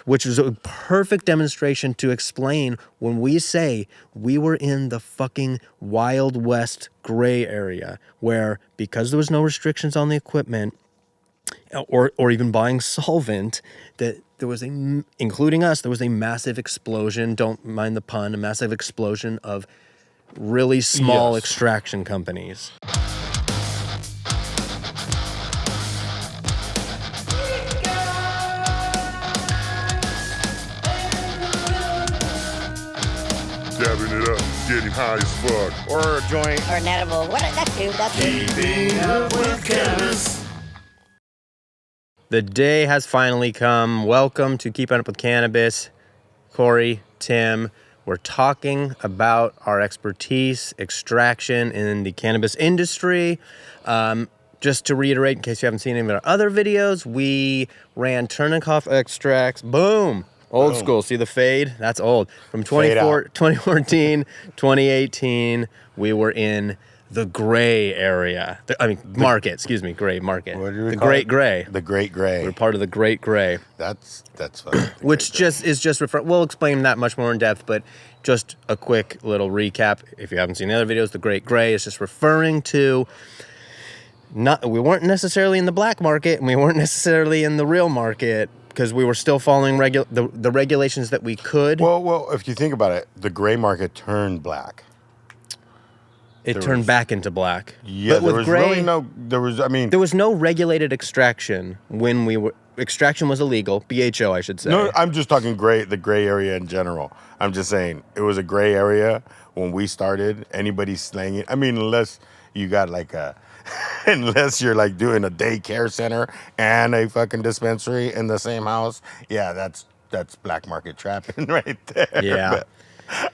which is a perfect demonstration to explain when we say we were in the fucking Wild West gray area where, because there was no restrictions on the equipment or even buying solvent, that there was including us, there was a massive explosion, don't mind the pun, a massive explosion of really small extraction companies. Dabbing it up, getting high as fuck. Or a joint. Or an edible. What? That's two. Keeping up with Cannabis. The day has finally come. Welcome to Keeping Up with Cannabis. Corey, Tim, we're talking about our expertise, extraction in the cannabis industry. Just to reiterate, in case you haven't seen any of our other videos, we ran Turnikoff extracts. Boom! Old school. See the fade? That's old. From 2014, 2018, we were in the gray area. Market. Gray market. What do we the call Great it? Gray. The Great Gray. We're part of the Great Gray. That's fun. Which is we'll explain that much more in depth, but just a quick little recap. If you haven't seen the other videos, the Great Gray is just referring to we weren't necessarily in the black market and we weren't necessarily in the real market, because we were still following the regulations that we could. Well, if you think about it, the gray market turned black. It turned back into black. Yeah, but there was no regulated extraction when extraction was illegal. BHO, I should say. No, I'm just talking the gray area in general. I'm just saying it was a gray area when we started. Anybody slanging, unless you got unless you're like doing a daycare center and a fucking dispensary in the same house. Yeah, that's black market trapping right there. Yeah. But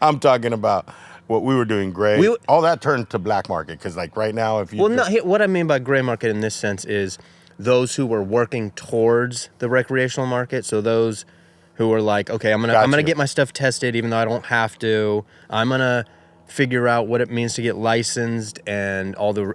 I'm talking about what we were doing gray. All that turned to black market, because like right now, if you... what I mean by gray market in this sense is those who were working towards the recreational market. So those who were like, okay, I'm gonna get my stuff tested even though I don't have to. I'm gonna figure out what it means to get licensed and all the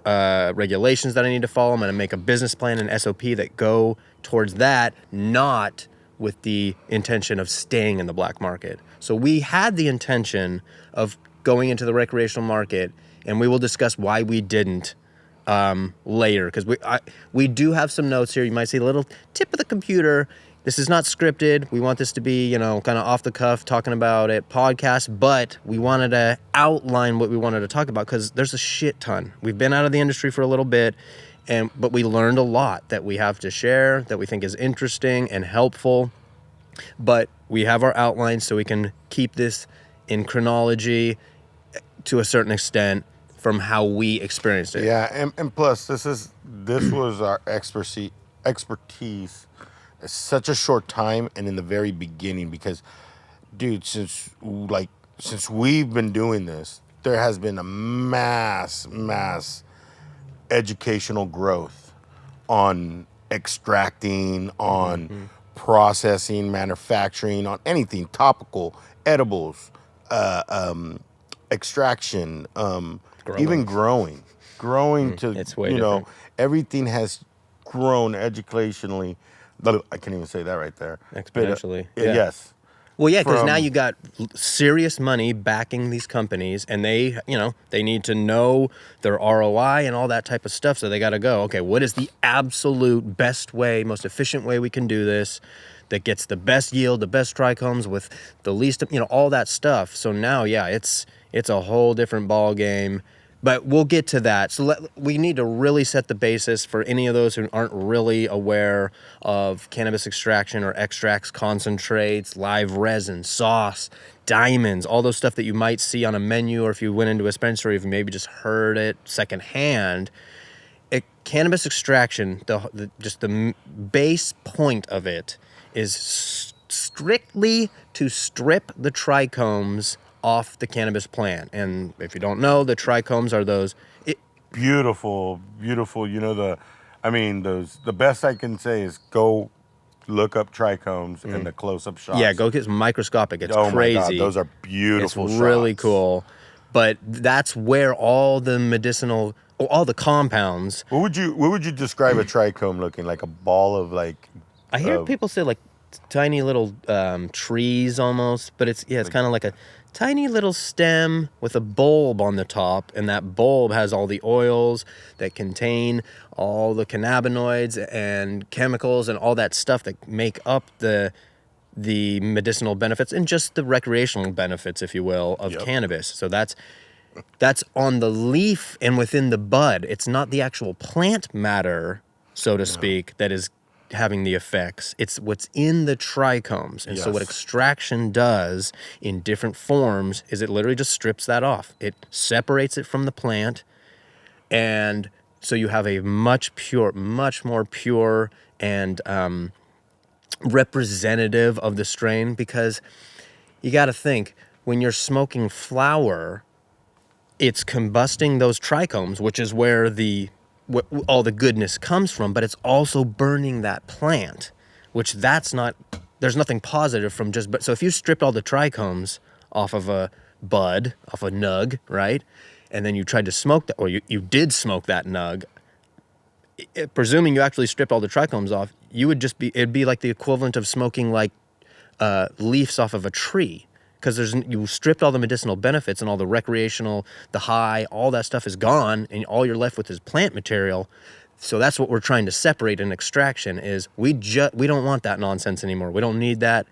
regulations that I need to follow. I'm going to make a business plan and SOP that go towards that, not with the intention of staying in the black market. So we had the intention of going into the recreational market, and we will discuss why we didn't later, because we do have some notes here. You might see a little tip of the computer. This is not scripted. We want this to be, kind of off the cuff, talking about it, podcast, but we wanted to outline what we wanted to talk about because there's a shit ton. We've been out of the industry for a little bit, but we learned a lot that we have to share, that we think is interesting and helpful. But we have our outlines so we can keep this in chronology to a certain extent from how we experienced it. Yeah, and plus, this was our expertise. It's such a short time and in the very beginning, because, dude, since we've been doing this, there has been a mass educational growth on extracting, on processing, manufacturing, on anything, topical, edibles, extraction, even growing to, it's way different. Everything has grown educationally. I can't even say that right there. Exponentially. Yes. Well, yeah, because now you got serious money backing these companies, and they need to know their ROI and all that type of stuff. So they got to go, okay, what is the absolute best way, most efficient way we can do this that gets the best yield, the best trichomes with the least, all that stuff. So now, yeah, it's a whole different ball game. But we'll get to that. So we need to really set the basis for any of those who aren't really aware of cannabis extraction or extracts, concentrates, live resin, sauce, diamonds, all those stuff that you might see on a menu, or if you went into a dispensary, if you maybe just heard it secondhand. Cannabis extraction, the base point of it is strictly to strip the trichomes off the cannabis plant. And if you don't know, the trichomes are those beautiful, the best I can say is go look up trichomes in the close-up shots. Yeah, go get microscopic. It's crazy. My God, those are beautiful shots. It's really cool. But that's where all the medicinal, all the compounds. What would you describe a trichome looking like? A ball of like... I hear people say like tiny little trees almost, but it's kind of like a tiny little stem with a bulb on the top, and that bulb has all the oils that contain all the cannabinoids and chemicals and all that stuff that make up the medicinal benefits and just the recreational benefits, if you will, of cannabis. So that's on the leaf and within the bud. It's not the actual plant matter, so to speak, that is having the effects. It's what's in the trichomes. And so what extraction does in different forms is it literally just strips that off. It separates it from the plant, and so you have a much more pure and representative of the strain, because you got to think, when you're smoking flower, it's combusting those trichomes, which is where all the goodness comes from, but it's also burning that plant, which there's nothing positive from so if you stripped all the trichomes off of a bud, off a nug, right? And then you tried to smoke that, or you did smoke that nug, presuming you actually stripped all the trichomes off, it'd be like the equivalent of smoking like leaves off of a tree. Because you stripped all the medicinal benefits and all the recreational, the high, all that stuff is gone, and all you're left with is plant material. So that's what we're trying to separate in extraction. Is we don't want that nonsense anymore. We don't need that.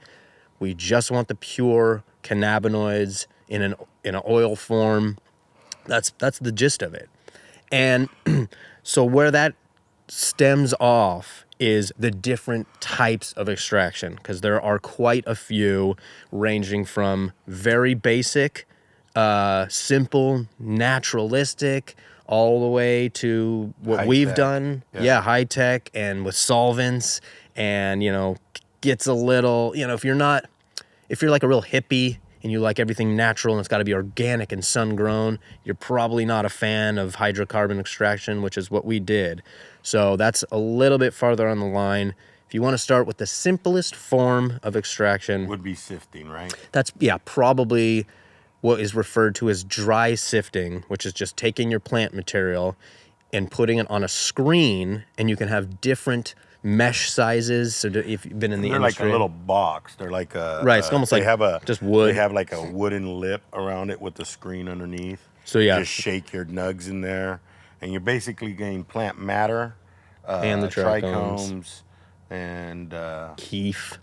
We just want the pure cannabinoids in an oil form. That's the gist of it. And so where that stems off is the different types of extraction, because there are quite a few, ranging from very basic, simple, naturalistic, all the way to what we've done. Yeah, high tech, and with solvents, and, gets a little, if you're like a real hippie and you like everything natural and it's got to be organic and sun-grown, you're probably not a fan of hydrocarbon extraction, which is what we did. So that's a little bit farther on the line. If you want to start with the simplest form of extraction, would be sifting, right? That's, probably what is referred to as dry sifting, which is just taking your plant material and putting it on a screen, and you can have different mesh sizes. So if you've been in the industry, like a little box. They're like it's almost like just wood. They have like a wooden lip around it with the screen underneath. So you just shake your nugs in there, and you're basically getting plant matter, and the trichomes, and keef.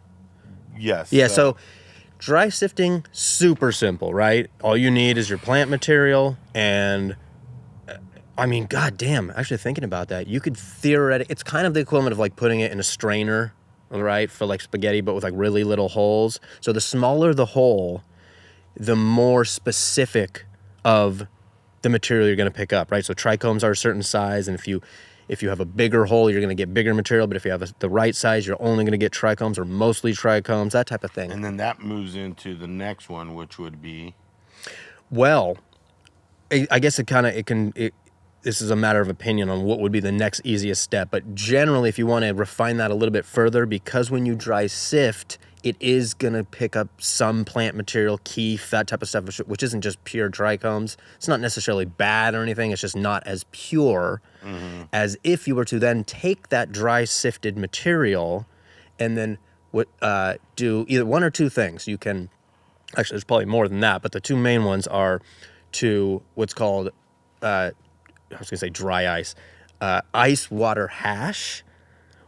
Yes. Yeah. So dry sifting, super simple, right? All you need is your plant material, and I mean, goddamn, actually thinking about that, you could theoretically, it's kind of the equivalent of like putting it in a strainer, right, for like spaghetti, but with like really little holes. So the smaller the hole, the more specific of the material you're going to pick up, right? So trichomes are a certain size, and if you have a bigger hole, you're going to get bigger material, but if you have the right size, you're only going to get trichomes or mostly trichomes, that type of thing. And then that moves into the next one, which would be? Well, I guess this is a matter of opinion on what would be the next easiest step. But generally, if you want to refine that a little bit further, because when you dry sift, it is going to pick up some plant material, keef, that type of stuff, which isn't just pure trichomes. It's not necessarily bad or anything. It's just not as pure as if you were to then take that dry sifted material and then do either one or two things. You can, actually, there's probably more than that, but the two main ones are to what's called, I was going to say dry ice water hash,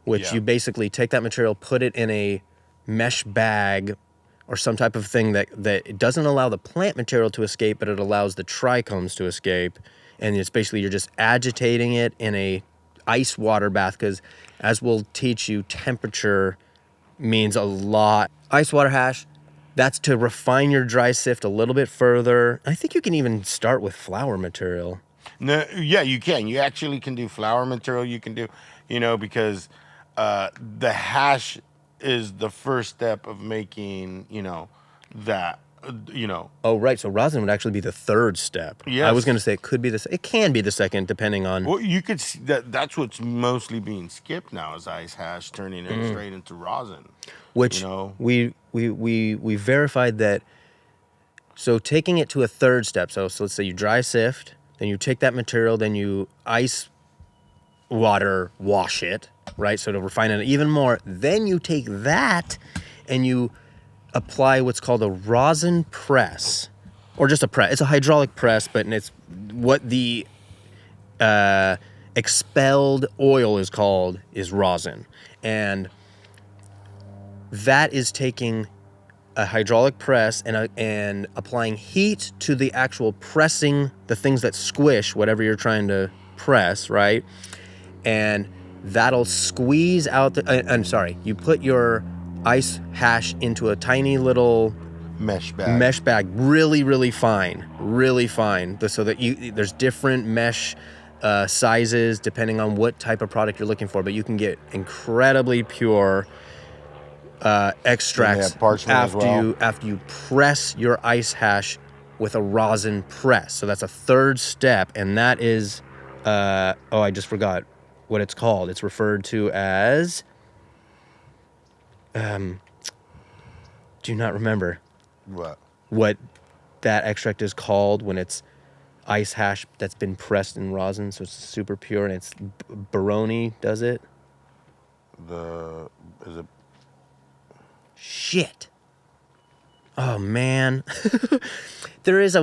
which you basically take that material, put it in a mesh bag or some type of thing that it doesn't allow the plant material to escape, but it allows the trichomes to escape. And it's basically, you're just agitating it in a ice water bath, because as we'll teach you, temperature means a lot. Ice water hash, that's to refine your dry sift a little bit further. I think you can even start with flower material. No, yeah, you can. You actually can do flower material. You can do, because the hash is the first step of making, that, Oh, right. So rosin would actually be the third step. Yes. I was going to say it can be the second, depending on. Well, you could see that's what's mostly being skipped now, is ice hash, turning it straight into rosin. Which we verified that. So taking it to a third step. So let's say you dry sift, then you take that material, then you ice water wash it, right? So to refine it even more, then you take that and you apply what's called a rosin press, or just a press. It's a hydraulic press, but it's what the expelled oil is called is rosin. And that is taking a hydraulic press and applying heat to the actual pressing, the things that squish whatever you're trying to press, right? And that'll squeeze out I'm sorry, you put your ice hash into a tiny little Mesh bag, really, really fine, so that there's different mesh sizes depending on what type of product you're looking for, but you can get incredibly pure extracts after you press your ice hash with a rosin press. So that's a third step, and that is I just forgot what it's called. It's referred to as do you not remember what that extract is called when it's ice hash that's been pressed in rosin, so it's super pure, and it's Baroni does it. Shit. Oh man. There is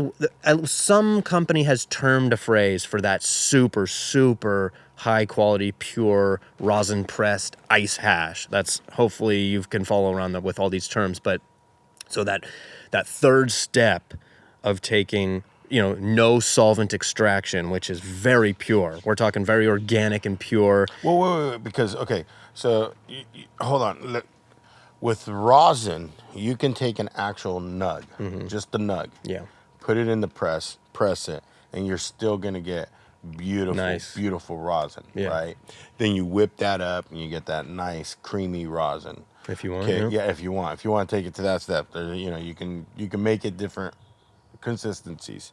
some company has termed a phrase for that super, super high quality, pure rosin pressed ice hash. That's, hopefully you can follow around with all these terms, but so that third step of taking, no solvent extraction, which is very pure. We're talking very organic and pure. Well, wait, because, okay, so hold on. With rosin, you can take an actual nug, just a nug. Yeah. Put it in the press it, and you're still going to get beautiful rosin, right? Then you whip that up, and you get that nice, creamy rosin. If you want, if you want. If you want to take it to that step, you can make it different consistencies.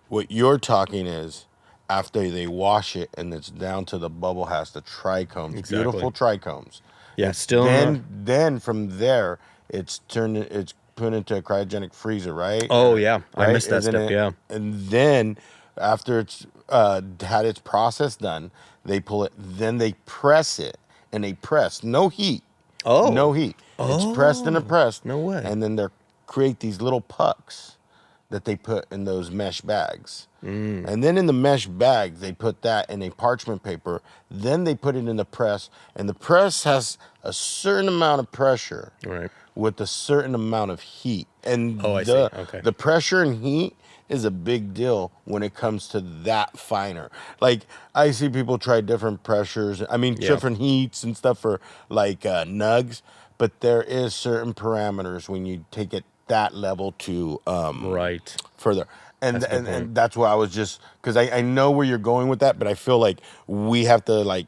What you're talking is after they wash it and it's down to the bubble hash, the trichomes, beautiful trichomes. Yeah, still. Then from there, it's put into a cryogenic freezer, right? Oh yeah, right? I missed that step. Yeah. And then after it's had its process done, they pull it. Then they press it, and they press no heat. Oh, no heat. It's pressed in a press. No way. And then they create these little pucks that they put in those mesh bags. And then in the mesh bag, they put that in a parchment paper. Then they put it in the press, and the press has a certain amount of pressure with a certain amount of heat. And the pressure and heat is a big deal when it comes to that finer. Like, I see people try different pressures. I mean, different heats and stuff for like nugs, but there is certain parameters when you take it that level to further. And that's why I was just, because I know where you're going with that, but I feel like we have to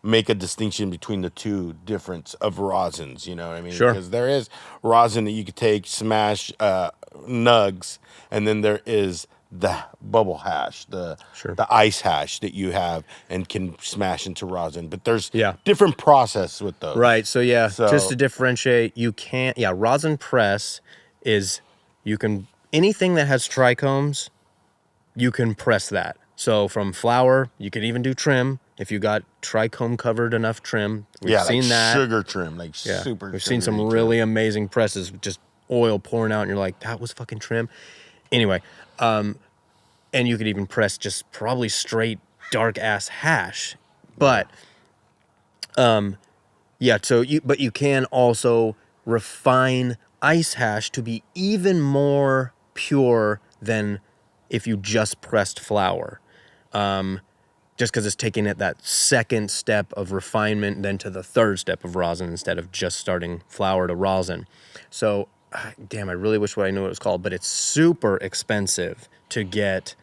make a distinction between the two difference of rosins, you know what I mean? Sure. Because there is rosin that you could take, smash nugs, and then there is the bubble hash, the ice hash that you have and can smash into rosin. But there's different process with those. Right. So just to differentiate, you can't. Yeah, rosin press is anything that has trichomes, you can press that. So from flower, you can even do trim if you got trichome covered enough trim. We've seen that sugar trim, super. We've seen some really amazing presses with just oil pouring out, and you're like, that was fucking trim. Anyway, and you could even press just probably straight dark ass hash, but but you can also refine ice hash to be even more pure than if you just pressed flour. Just because it's taking it that second step of refinement, then to the third step of rosin instead of just starting flour to rosin. So, damn, I really wish I knew what it was called, but it's super expensive to get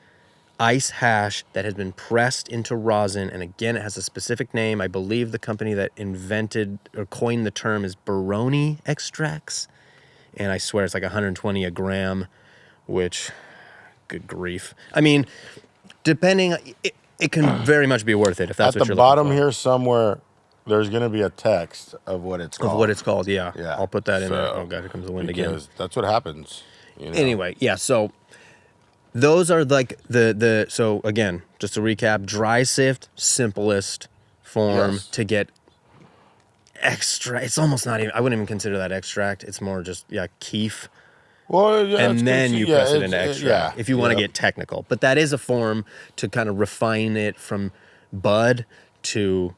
ice hash that has been pressed into rosin. And again, it has a specific name. I believe the company that invented or coined the term is Baroni Extracts. And I swear it's like 120 a gram, which, good grief. I mean, depending, it can very much be worth it if that's what you're looking for. At the bottom here somewhere, there's going to be a text of what it's called. Yeah. I'll put that in there. Oh, God, here comes the wind again. That's what happens. Anyway, so those are like so again, just to recap, dry sift, simplest. form Yes. to get extra. It's almost not even. I wouldn't even consider that extract. It's more just keef. Well, yeah, And then you press it into extract if you want to yeah. get technical. But that is a form to kind of refine it from bud to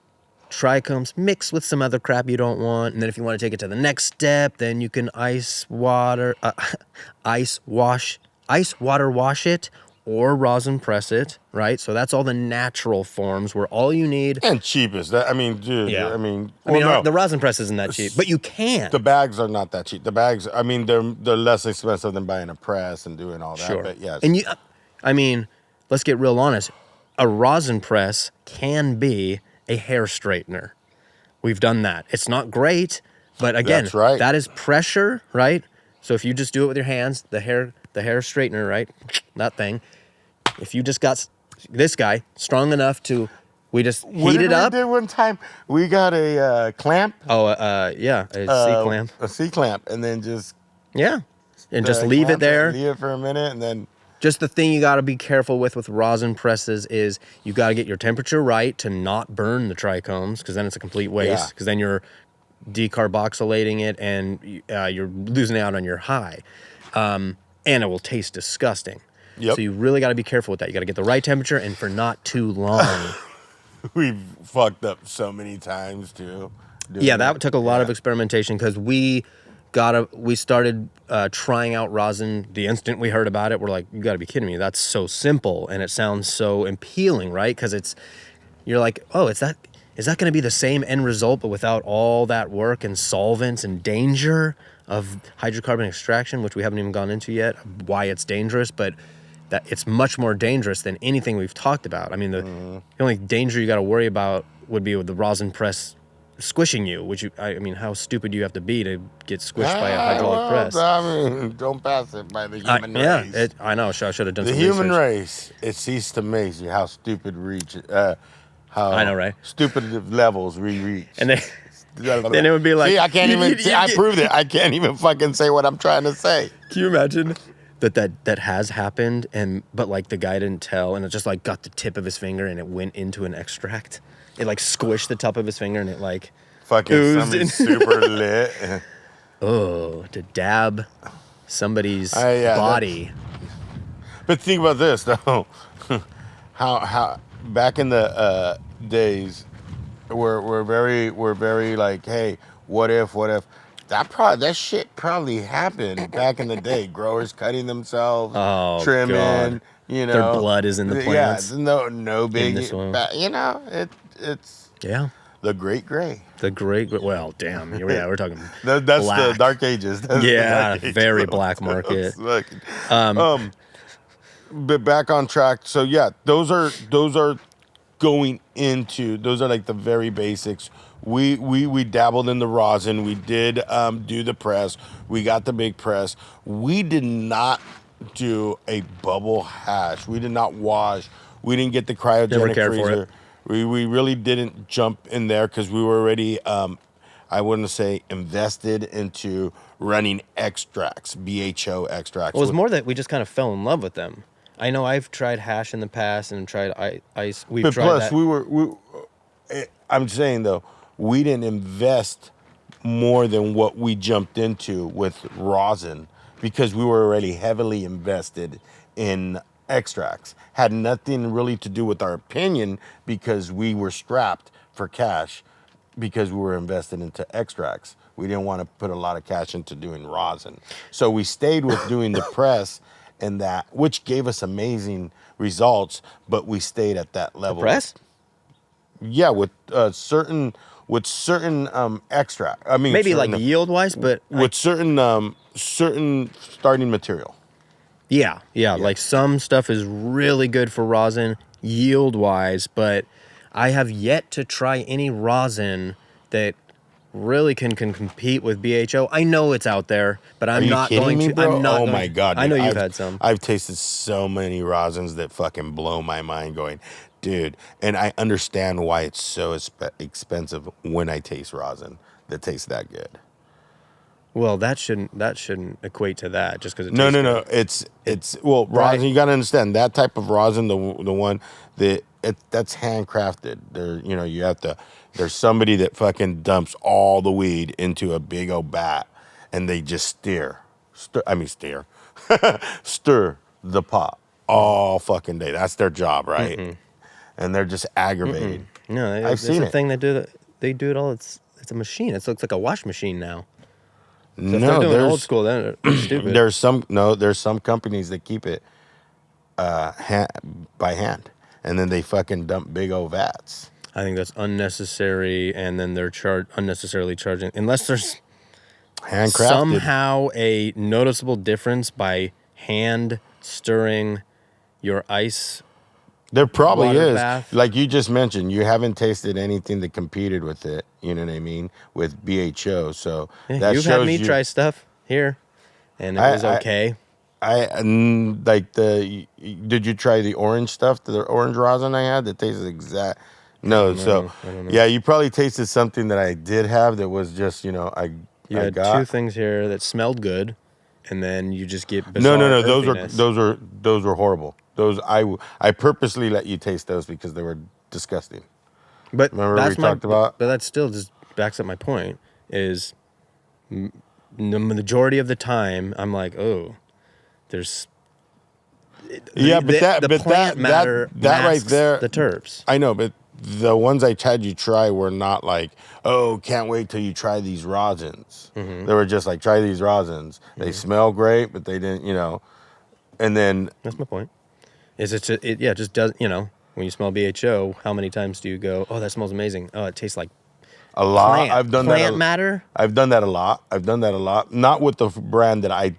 trichomes, mix with some other crap you don't want. And then if you want to take it to the next step, then you can ice water wash it or rosin press it, right? So that's all the natural forms where all you need. And cheapest. I mean, dude. Yeah. I mean, the rosin press isn't that cheap, but you can. The bags are not that cheap. The bags, I mean, they're less expensive than buying a press and doing all that. Sure. But yes. And I mean, let's get real honest. A rosin press can be a hair straightener. We've done that. It's not great, but again, That's right. that is pressure, right? So if you just do it with your hands, the hair straightener, right? That thing. If you just got this guy strong enough to, we just heat it up. We did one time. We got a clamp. Oh, yeah, a C-clamp. A C-clamp, and then just and just leave it there. Leave it for a minute, and then. Just the thing you got to be careful with rosin presses is you got to get your temperature right to not burn the trichomes, because then it's a complete waste, because then you're decarboxylating it and you're losing out on your high. And it will taste disgusting. Yep. So you really got to be careful with that. You got to get the right temperature and for not too long. We've fucked up so many times, too. Yeah, that took a lot of experimentation, because we started trying out rosin the instant we heard about it. We're like, you got to be kidding me. That's so simple and it sounds so appealing, right? Because you're like, oh, is that going to be the same end result but without all that work and solvents and danger of hydrocarbon extraction, which we haven't even gone into yet, why it's dangerous, but that it's much more dangerous than anything we've talked about. I mean, the only danger you got to worry about would be with the rosin press squishing you, which I mean, how stupid you have to be to get squished by a hydraulic press. I mean, don't pass it by the human race. Yeah, I know. I should have done the some human research. race. It ceased to amaze you how stupid how I know, right? Stupid levels we reach. And then it would be like, see, I can't even. I proved it. I can't even fucking say what I'm trying to say. Can you imagine that has happened, but like the guy didn't tell, and it just like got the tip of his finger and it went into an extract. It like squished the top of his finger and it like fucking oozed something super lit. Oh, to dab somebody's body. But think about this though. how back in the days, we're very like, hey, what if that shit probably happened back in the day. Growers cutting themselves, trimming, God. You know, their blood is in the plants. Yeah, no big, you know, it's the Great Gray. The Great, well, damn, yeah, we're talking. That's black. the Dark Ages. That's yeah, the Dark very Ages. black market. But back on track. So yeah, those are going into, those are like the very basics. We dabbled in the rosin. We did do the press. We got the big press. We did not do a bubble hash. We did not wash. We didn't get the cryogenic freezer. We really didn't jump in there because we were already, I wouldn't say invested into running extracts, BHO extracts. Well, it was more that we just kind of fell in love with them. I know I've tried hash in the past and tried ice. We've but tried plus, that. I'm saying though, we didn't invest more than what we jumped into with rosin because we were already heavily invested in extracts. Had nothing really to do with our opinion because we were strapped for cash because we were invested into extracts. We didn't want to put a lot of cash into doing rosin. So we stayed with doing the press and that, which gave us amazing results, but we stayed at that level. The press? Yeah, with certain extract. I mean, maybe like yield wise, but with certain starting material. Yeah, like some stuff is really good for rosin yield wise, but I have yet to try any rosin that really can compete with BHO. I know it's out there, but I'm not going to. Bro? I'm not. Oh my God! I know you've had some. I've tasted so many rosins that fucking blow my mind. Going, dude, and I understand why it's so expensive when I taste rosin that tastes that good. Well, that shouldn't equate to that just because it No. tastes good. It's rosin. You got to understand that type of rosin, the one that that's handcrafted. There's somebody that fucking dumps all the weed into a big old bat, and they just stir the pot all fucking day. That's their job, right? Mm-mm. And they're just aggravated. No, I've seen a it. thing they do. They do it all. It's a machine. It looks like a wash machine now. So if No, they're doing there's old school, then they're stupid. there's some companies that keep it by hand, and then they fucking dump big old vats. I think that's unnecessary, and then they're unnecessarily charging, unless there's Handcrafted. somehow a noticeable difference by hand stirring your ice. There probably water is. bath. Like you just mentioned, you haven't tasted anything that competed with it. You know what I mean? With BHO. So Yeah, that you've shows had me you, try stuff here, and it was okay. Did you try the orange stuff, the orange rosin I had that tasted exact? No, I don't know. Yeah, you probably tasted something that I did have that was just, You I had got. two things here that smelled good, and then you just get No, bizarre those were horrible. Those I purposely let you taste those because they were disgusting. But Remember that's we talked about? But that still just backs up my point. Is the majority of the time I'm like, oh, there's. The plant matter that right there, the terps. I know, but the ones I had you try were not like, oh, can't wait till you try these rosins. Mm-hmm. They were just like, try these rosins. They smell great, but they didn't, and then. That's my point. Is it just does, when you smell BHO, how many times do you go, oh, that smells amazing. Oh, it tastes like A lot. plant. I've done plant that. matter. I've done that a lot. Not with the brand that I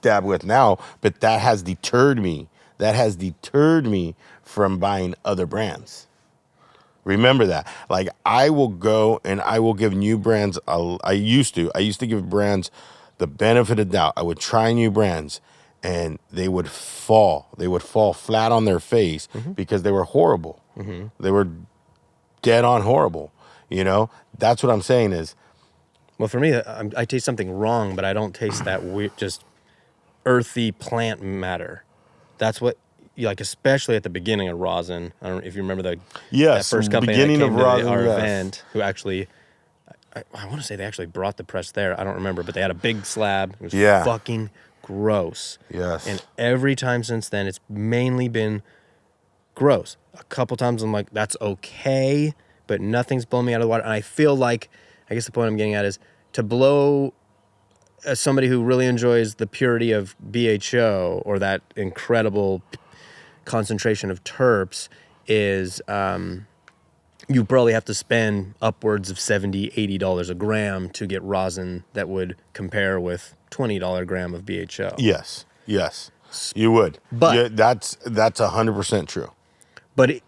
dab with now, but that has deterred me. That has deterred me from buying other brands. Remember that. Like I will go and I will give new brands. I used to give brands the benefit of doubt. I would try new brands, and they would fall. They would fall flat on their face because they were horrible. Mm-hmm. They were dead on horrible. That's what I'm saying is. Well, for me, I taste something wrong, but I don't taste that weird, just earthy plant matter. That's what, especially at the beginning of rosin. I don't know if you remember that first company that came to our event, who actually, I want to say they actually brought the press there. I don't remember, but they had a big slab. It was fucking gross. Yes. And every time since then, it's mainly been gross. A couple times I'm like, that's okay, but nothing's blown me out of the water. And I feel like, I guess the point I'm getting at is to blow as somebody who really enjoys the purity of BHO or that incredible concentration of terps is you probably have to spend upwards of $70, $80 a gram to get rosin that would compare with $20 a gram of BHO. Yes, you would. But that's 100% true. But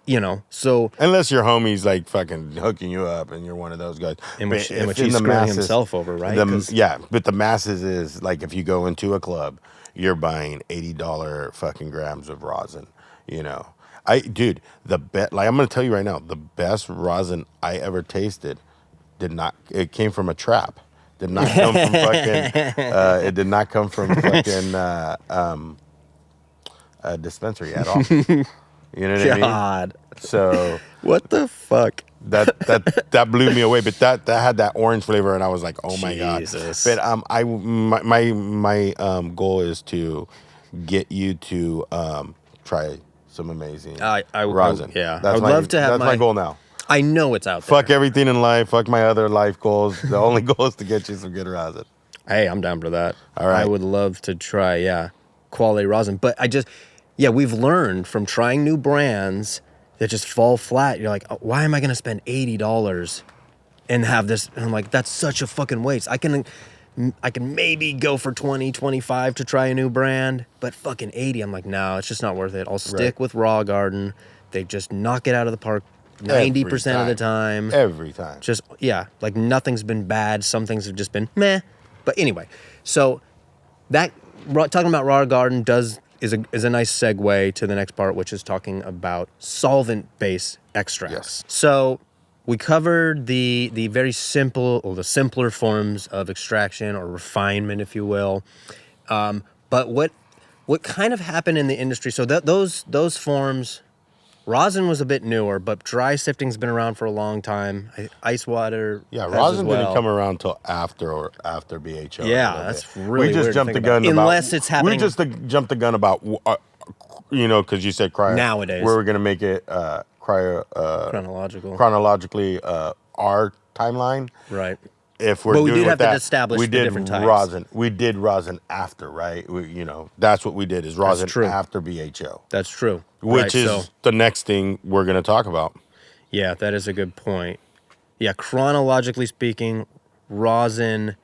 so unless your homie's like fucking hooking you up and you're one of those guys, in which he's screwing himself over, right? But the masses is like if you go into a club, you're buying $80 fucking grams of rosin. I'm gonna tell you right now, the best rosin I ever tasted it came from a trap. Did not come from fucking. It did not come from fucking a dispensary at all. You know what I mean? So what the fuck? That blew me away. But that had that orange flavor, and I was like, oh my god. But my goal is to get you to try some amazing rosin. I would love to have that's my goal now. I know it's out there. Fuck everything in life. Fuck my other life goals. The only goal is to get you some good rosin. Hey, I'm down for that. All right. I would love to try, quality rosin. But we've learned from trying new brands that just fall flat. You're like, oh, why am I going to spend $80 and have this? And I'm like, that's such a fucking waste. I can maybe go for 20, 25 to try a new brand, but fucking 80, I'm like, no, it's just not worth it. I'll stick with Raw Garden. They just knock it out of the park 90% of the time. Every time. Just, like nothing's been bad. Some things have just been meh. But anyway, so talking about Raw Garden is a nice segue to the next part, which is talking about solvent-based extracts. Yes. So we covered the very simple, or the simpler forms of extraction or refinement, if you will. But what kind of happened in the industry? So those forms Rosin was a bit newer, but dry sifting's been around for a long time. Ice water. Yeah, has rosin as well. didn't come around till after BHO. Yeah, that's really we just weird jumped to the think gun about. about. Unless it's happening. We just jumped the gun about, because you said Nowadays. where we're gonna make it chronologically our timeline. Right. If we're But we doing did have that, to establish we the did different types. rosin. We did rosin after, right? That's what we did is rosin true. after BHO. That's true. Which is the next thing we're going to talk about. Yeah, that is a good point. Yeah, chronologically speaking, rosin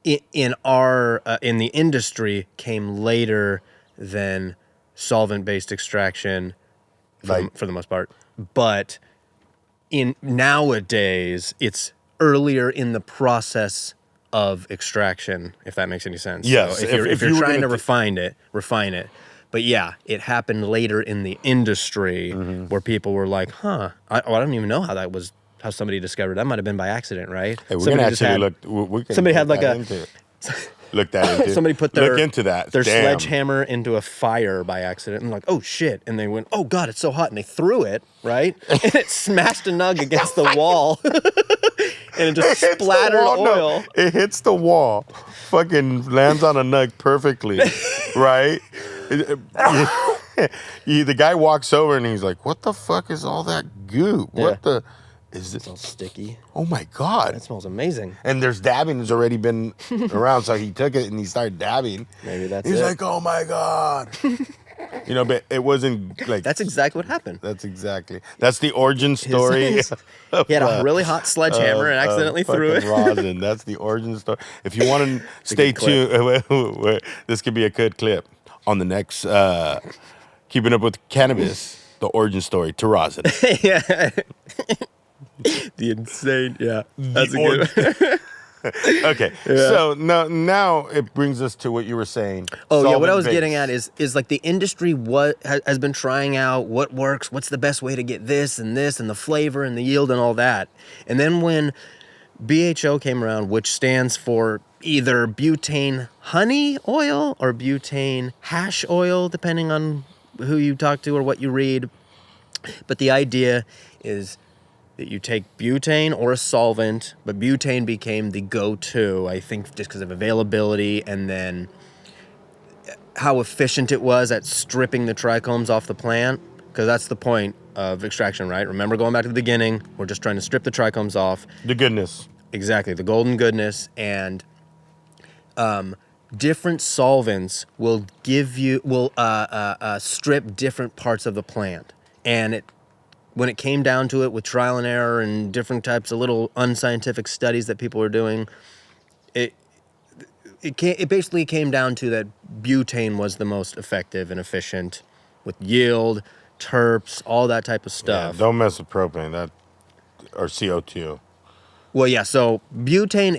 in the industry came later than solvent-based extraction for the most part. But in nowadays, it's earlier in the process of extraction, if that makes any sense. Yes. So if you're trying to refine it. But yeah, it happened later in the industry where people were like, I don't even know how somebody discovered that. Might have been by accident, right? Hey, we're going to actually look. Somebody had like look that into. Somebody put look into that. their sledgehammer into a fire by accident and like, oh shit. And they went, oh God, it's so hot. And they threw it, right? And it smashed a nug against the wall. And it just splattered oil. No, it hits the wall, fucking lands on a nug perfectly, right? The guy walks over and he's like, what the fuck is all that goo? What the... Is it smells sticky? Oh my God. That smells amazing. And there's dabbing has already been around, so he took it and he started dabbing. Maybe that's He's like, oh my God. But it wasn't like... That's exactly what happened. That's the origin story. He had a really hot sledgehammer and accidentally threw it. Rosin. That's the origin story. If you want to stay tuned, this could be a good clip on the next Keeping Up with Cannabis, the origin story to rosin. Yeah. The insane, yeah. That's a good Okay, yeah. So now it brings us to what you were saying. Oh yeah, what I was getting at is like the industry has been trying out what works, what's the best way to get this and the flavor and the yield and all that. And then when BHO came around, which stands for either butane honey oil or butane hash oil, depending on who you talk to or what you read. But the idea is that you take butane or a solvent, but butane became the go-to, I think, just because of availability and then how efficient it was at stripping the trichomes off the plant, because that's the point of extraction, right? Remember, going back to the beginning, we're just trying to strip the trichomes off. The goodness. Exactly, the golden goodness, and different solvents will strip different parts of the plant, and when it came down to it with trial and error and different types of little unscientific studies that people were doing, it basically came down to that butane was the most effective and efficient with yield, terps, all that type of stuff. Yeah, don't mess with propane or CO2. Well, yeah, so butane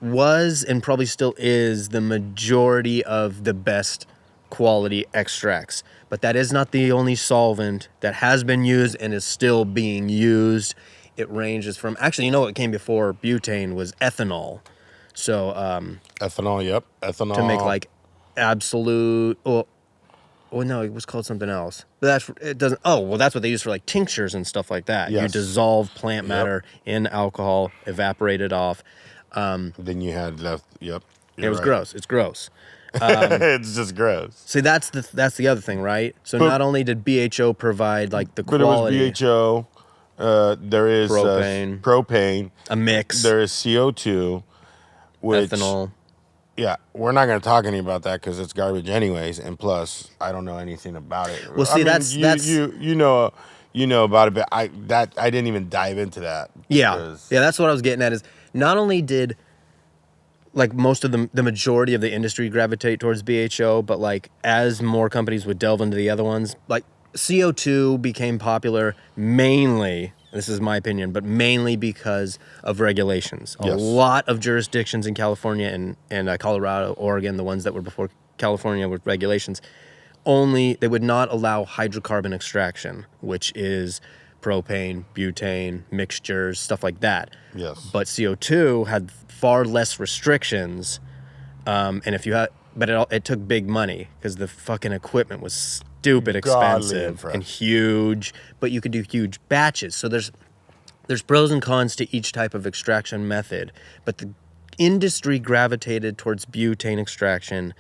was and probably still is the majority of the best quality extracts. But that is not the only solvent that has been used and is still being used. It ranges from... Actually, what came before butane was ethanol. So... ethanol, yep. Ethanol. To make, like, absolute... Oh, no, it was called something else. But that's what they use for, like, tinctures and stuff like that. Yes. You dissolve plant matter in alcohol, evaporate it off. Then you had left... Yep. It was gross. It's gross. It's just gross. See, that's the other thing, right? So not only did BHO provide like the quality, but it was BHO. There is propane, a mix. There is CO2, which, ethanol. Yeah, we're not going to talk any about that because it's garbage, anyways. And plus, I don't know anything about it. Well, see, that's you know about it, but I didn't even dive into that. Yeah, that's what I was getting at. Is not only did like most of the majority of the industry gravitate towards BHO, but like as more companies would delve into the other ones, like CO2 became popular mainly, this is my opinion, but mainly because of regulations. A lot of jurisdictions in California and Colorado, Oregon, the ones that were before California with regulations, they would not allow hydrocarbon extraction, which is propane, butane, mixtures, stuff like that. Yes. But CO2 had far less restrictions, and it took big money because the fucking equipment was stupid expensive and huge, but you could do huge batches. So there's pros and cons to each type of extraction method, but the industry gravitated towards butane extraction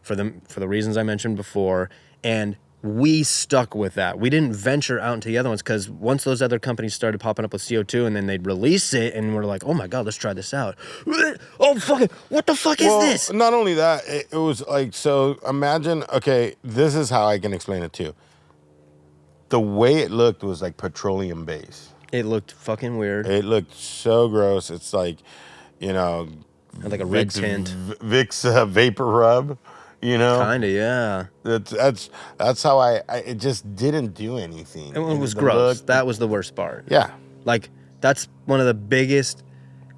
for the reasons I mentioned before, and we stuck with that. We didn't venture out into the other ones because once those other companies started popping up with CO2 and then they'd release it and we're like, oh my God, let's try this out. Oh, fucking, what the fuck is this? Not only that, it was like, so imagine, okay, this is how I can explain it too. The way it looked was like petroleum based. It looked fucking weird. It looked so gross. It's like, you know, had like a red tint. Vicks vapor rub. You know, kind of, yeah. That's how it just didn't do anything. It was gross. That was the worst part. Yeah, like that's one of the biggest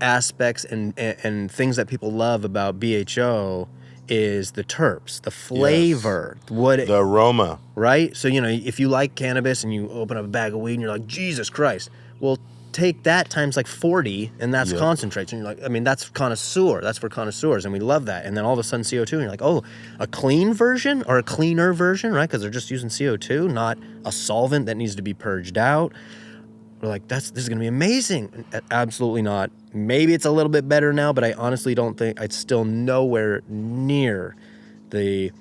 aspects and things that people love about BHO is the terps, the flavor, the aroma, right? So if you like cannabis and you open up a bag of weed and you're like, Jesus Christ, well, take that times like 40 and that's concentrates, and you're like, I mean, that's connoisseur. That's for connoisseurs, and we love that. And then all of a sudden CO2, and you're like, oh, a clean version or a cleaner version, right? Because they're just using CO2, not a solvent that needs to be purged out. We're like, this is gonna be amazing. Absolutely not. Maybe it's a little bit better now, but I honestly don't think it's still nowhere near the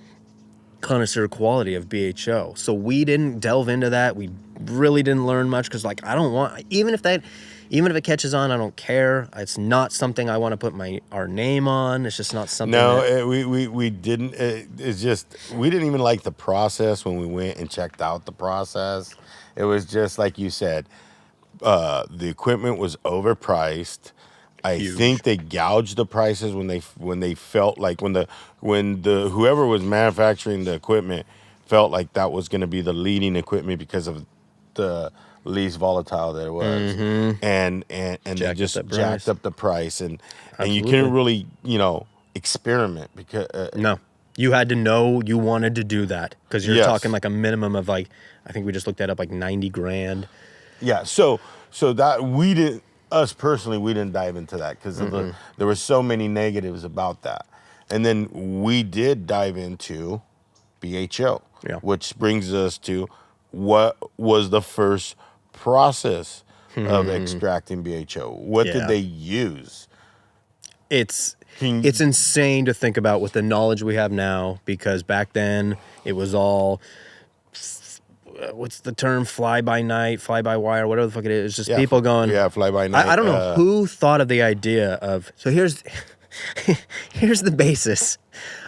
connoisseur quality of BHO. So we didn't delve into that. We really didn't learn much because, like, I don't want, even if it catches on, I don't care. It's not something I want to put our name on. It's just not something. No, we didn't. It's just we didn't even like the process when we went and checked out the process. It was just like you said. The equipment was overpriced. I think they gouged the prices when they felt like when the whoever was manufacturing the equipment felt like that was going to be the leading equipment because of the least volatile that it was, and they just jacked up the price, and you couldn't really experiment because no, you had to know you wanted to do that because you're talking like a minimum of like, I think we just looked that up, like $90,000. Yeah, so that we didn't. Us personally, we didn't dive into that because there were so many negatives about that. And then we did dive into BHO, which brings us to what was the first process of extracting BHO. What did they use? It's insane to think about with the knowledge we have now, because back then it was all, what's the term, fly by night, fly by wire, whatever the fuck it is. It's just people going, fly by night. I don't know who thought of the idea of, so here's the basis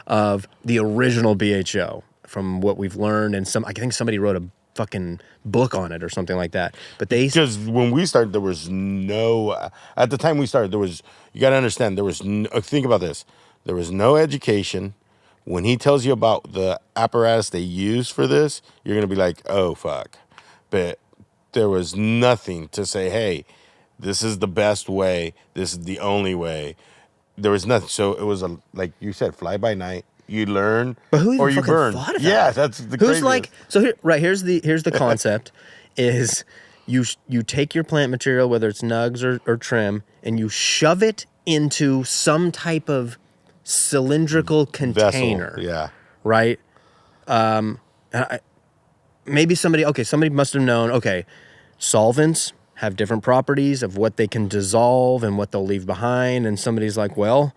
of the original BHO from what we've learned, and I think somebody wrote a fucking book on it or something like that. But because when we started, there was no, at the time we started, you got to understand, think about this, there was no education. When he tells you about the apparatus they use for this, you're going to be like, oh, fuck. But there was nothing to say, hey, this is the best way. This is the only way. There was nothing. So it was, like you said, fly by night. You learn but who even or you fucking burn. Thought of yeah, that? That's the Who's craziest. Like, so here's the concept is you take your plant material, whether it's nugs or trim, and you shove it into some type of cylindrical container. Vessel, yeah. Right? Maybe somebody must have known, okay, solvents have different properties of what they can dissolve and what they'll leave behind. And somebody's like, well,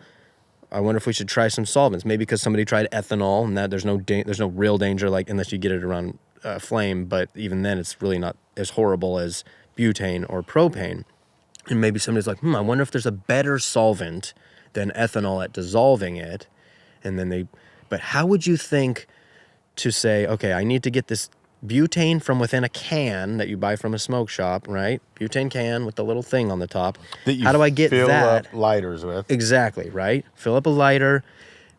I wonder if we should try some solvents. Maybe because somebody tried ethanol, and that there's no real danger, like, unless you get it around flame. But even then, it's really not as horrible as butane or propane. And maybe somebody's like, I wonder if there's a better solvent than ethanol at dissolving it. And then but how would you think to say, okay, I need to get this butane from within a can that you buy from a smoke shop, right? Butane can with the little thing on the top. How do I get fill that? Up lighters with. Exactly, right? Fill up a lighter,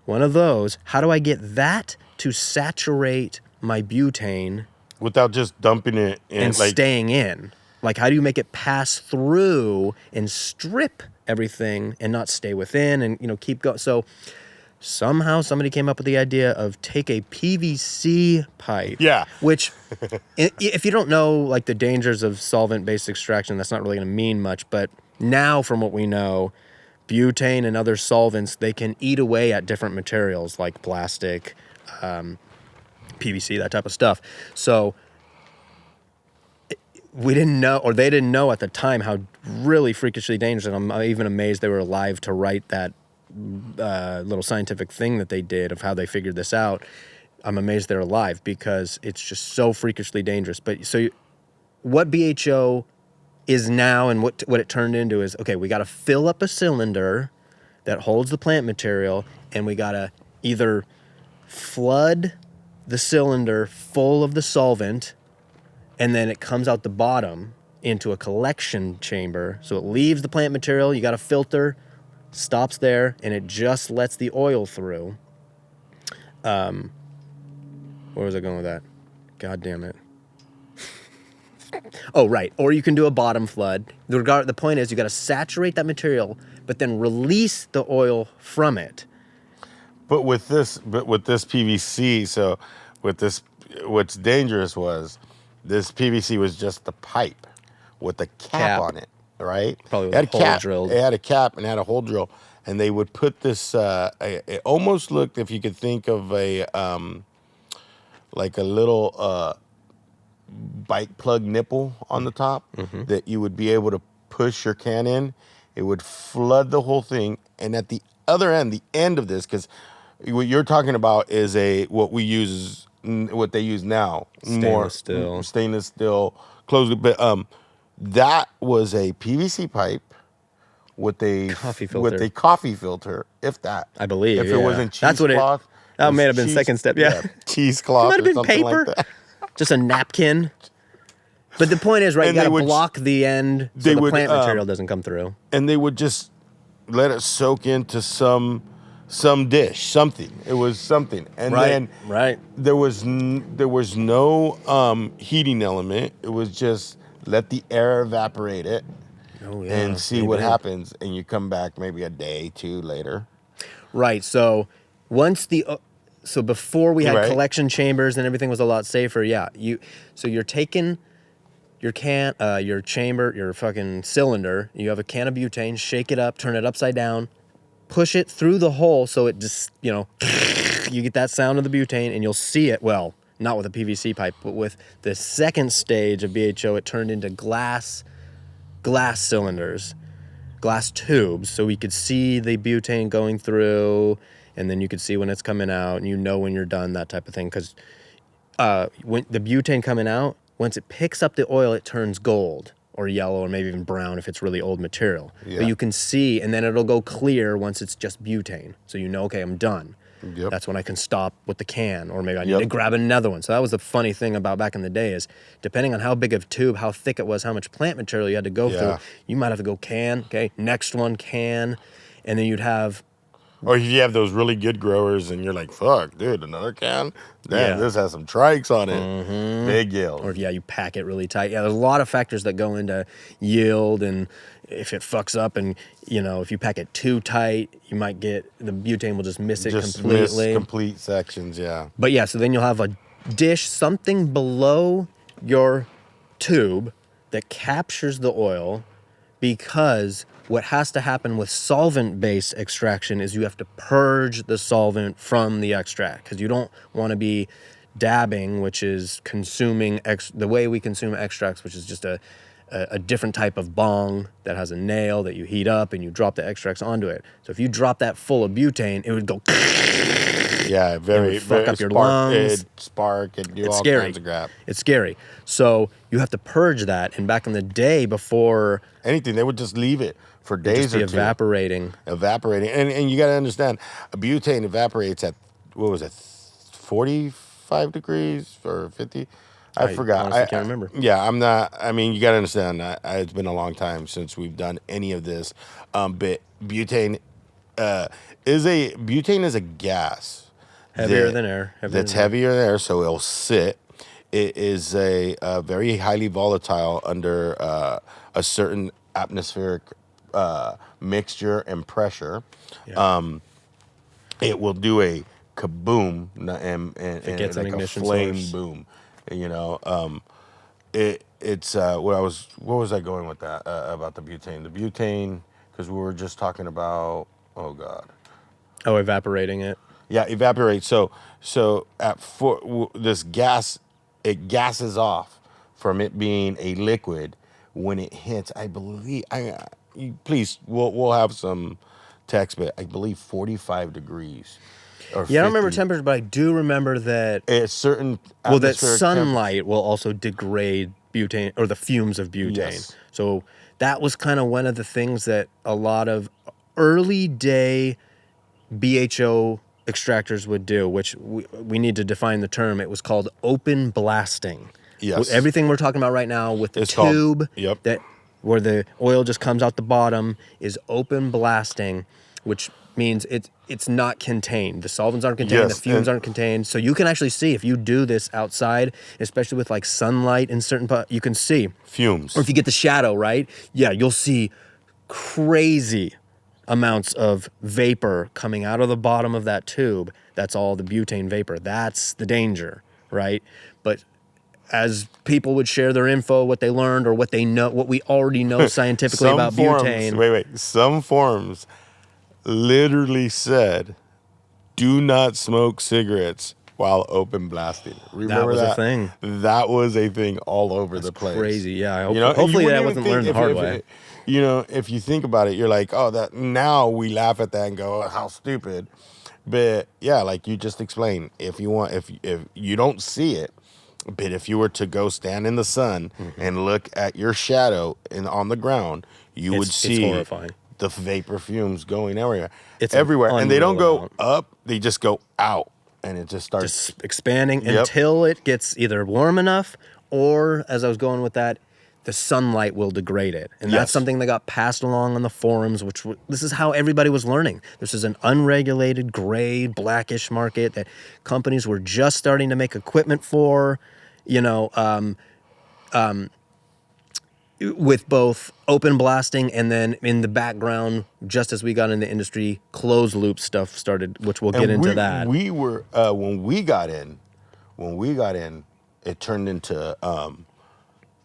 one of those. How do I get that to saturate my butane without just dumping it in and staying in? Like, how do you make it pass through and strip everything and not stay within and keep going? So somehow somebody came up with the idea of take a PVC pipe. Yeah. Which, if you don't know, like, the dangers of solvent-based extraction, that's not really going to mean much. But now, from what we know, butane and other solvents, they can eat away at different materials like plastic, PVC, that type of stuff. So we didn't know, or they didn't know at the time, how really freakishly dangerous. And I'm even amazed they were alive to write that little scientific thing that they did of how they figured this out. I'm amazed they're alive because it's just so freakishly dangerous. But so what BHO is now and what it turned into is, okay, we got to fill up a cylinder that holds the plant material, and we got to either flood the cylinder full of the solvent, and then it comes out the bottom into a collection chamber. So it leaves the plant material, you got a filter, stops there, and it just lets the oil through. Where was I going with that? God damn it. Oh, right. Or you can do a bottom flood. The point is you got to saturate that material, but then release the oil from it. But with this PVC, so with this, what's dangerous was this PVC was just the pipe with a cap on it, right? Probably with a hole drilled. It had a cap and had a hole drill, and they would put this. It almost looked, if you could think of a like a little bike plug nipple on the top that you would be able to push your can in. It would flood the whole thing, and at the other end, the end of this, because what you're talking about is what we use, what they use now, Stainless steel closed. But that was a PVC pipe with a coffee filter, if that. I believe. If it wasn't cheesecloth. That may have been second step. Yeah. Cheesecloth. It might have been something paper. Like that. Just a napkin. But the point is, right, you got to block the end so the plant material doesn't come through. And they would just let it soak into some dish, something. It was something. And then there was no heating element. It was just let the air evaporate it and see what happens. And you come back maybe a day, 2 later. Right. So once so before we had collection chambers and everything was a lot safer, so you're taking your can, your chamber, your fucking cylinder, you have a can of butane, shake it up, turn it upside down, push it through the hole so it just, you get that sound of the butane, and you'll see it, well, not with a PVC pipe, but with the second stage of BHO, it turned into glass cylinders, glass tubes, so we could see the butane going through, and then you could see when it's coming out, and when you're done, that type of thing. Because when the butane coming out, once it picks up the oil, it turns gold or yellow or maybe even brown if it's really old material. Yeah. But you can see, and then it'll go clear once it's just butane. So okay, I'm done. Yep. That's when I can stop with the can, or maybe I need to grab another one. So that was the funny thing about back in the day is, depending on how big of a tube, how thick it was, how much plant material you had to go through, you might have to go can, okay, next one can, and then you'd have... Or if you have those really good growers and you're like, fuck, dude, another can? Damn, this has some trikes on it. Mm-hmm. Big yield. Or you pack it really tight. Yeah, there's a lot of factors that go into yield, and if it fucks up and, if you pack it too tight, you might get, the butane will just miss it completely. Miss complete sections, yeah. But so then you'll have a dish, something below your tube that captures the oil, because what has to happen with solvent-based extraction is you have to purge the solvent from the extract, because you don't want to be dabbing, which is consuming the way we consume extracts, which is just a different type of bong that has a nail that you heat up and you drop the extracts onto it. So if you drop that full of butane, it would go... Yeah, very fuck up your lungs. It'd spark and do all kinds of crap. It's scary. So you have to purge that. And back in the day, before anything, they would just leave it for days or two. Evaporating. And you got to understand, a butane evaporates at, 45 degrees or 50? I forgot. I can't remember. Yeah, I'm not. I mean, you got to understand, it's been a long time since we've done any of this. But butane is a gas. Heavier than air. Heavier than air, so it'll sit. It is a very highly volatile under a certain atmospheric mixture and pressure. Yeah. It will do a kaboom and it gets like an ignition a flame source. boom. It's what was I going with that about the butane? The butane, because we were just talking about, oh God. Oh, evaporating it. Yeah, evaporate. So this gas, it gases off from it being a liquid when it hits. I believe. Please, we'll have some text, but I believe 45 degrees. Or Yeah, I don't remember 50. temperature, but I do remember that. At certain Well, that atmospheric sunlight will also degrade butane or the fumes of butane. Yes. So that was kind of one of the things that a lot of early day BHO extractors would do, which we need to define the term. It was called open blasting. Yes. Everything we're talking about right now with the It's called- tube yep. that where the oil just comes out the bottom is open blasting, which means it's not contained. The solvents aren't contained, Yes, the fumes and- aren't contained. So you can actually see if you do this outside, especially with like sunlight in certain you can see. fumes. Or if you get the shadow, right? Yeah, you'll see crazy amounts of vapor coming out of the bottom of that tube. That's all the butane vapor. That's the danger, right? But as people would share their info, what they learned or what they know, what we already know scientifically Some about forums, butane. Wait. Some forums literally said, "Do not smoke cigarettes while open blasting." Remember was a thing. That was a thing all over the place. Crazy, yeah. You know, and you Hopefully that wouldn't wasn't even learned the think hard if way. you know, if you think about it, you're like, "Oh, that." Now we laugh at that and go, "Oh, how stupid." But yeah, like you just explained, if you want, if you don't see it, but if you were to go stand in the sun and look at your shadow on the ground, you would see it's horrifying. the vapor fumes going everywhere. It's everywhere, and they don't unreal go amount. up; they just go out, and it just starts. Just expanding Yep. until it gets either warm enough or, as I was going with that, the sunlight will degrade it. And Yes. that's something that got passed along on the forums, this is how everybody was learning. This is an unregulated, gray, blackish market that companies were just starting to make equipment for, with both open blasting and then in the background, just as we got in the industry, closed loop stuff started, which we'll get And into that. We were when we got in, it turned into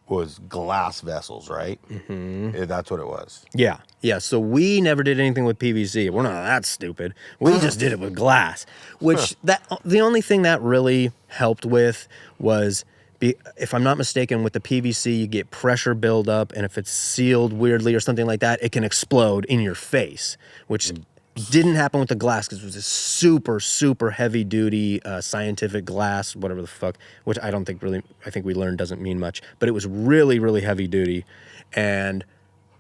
was glass vessels, right? Mm-hmm. That's what it was. Yeah. So we never did anything with PVC. We're not that stupid. We just did it with glass, which the only thing that really helped with was, if I'm not mistaken, with the PVC, you get pressure buildup, and if it's sealed weirdly or something like that, it can explode in your face, which didn't happen with the glass because it was a super, super heavy duty scientific glass, whatever the fuck, which I think we learned doesn't mean much, but it was really, really heavy duty. And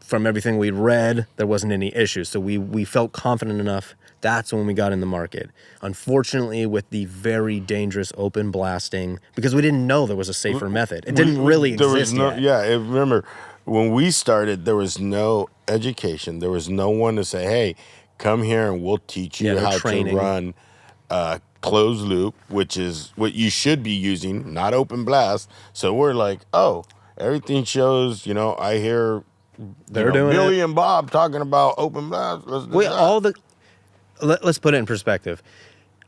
from everything we read, there wasn't any issues. So we felt confident enough. That's when we got in the market. Unfortunately, with the very dangerous open blasting, because we didn't know there was a safer method. It didn't really exist yet. Yeah, remember, when we started, there was no education. There was no one to say, hey, come here and we'll teach you how to run closed loop, which is what you should be using, not open blast. So we're like, oh, everything shows, I hear They're doing Billy it. and Bob talking about open blast. Let's do that. Let's put it in perspective.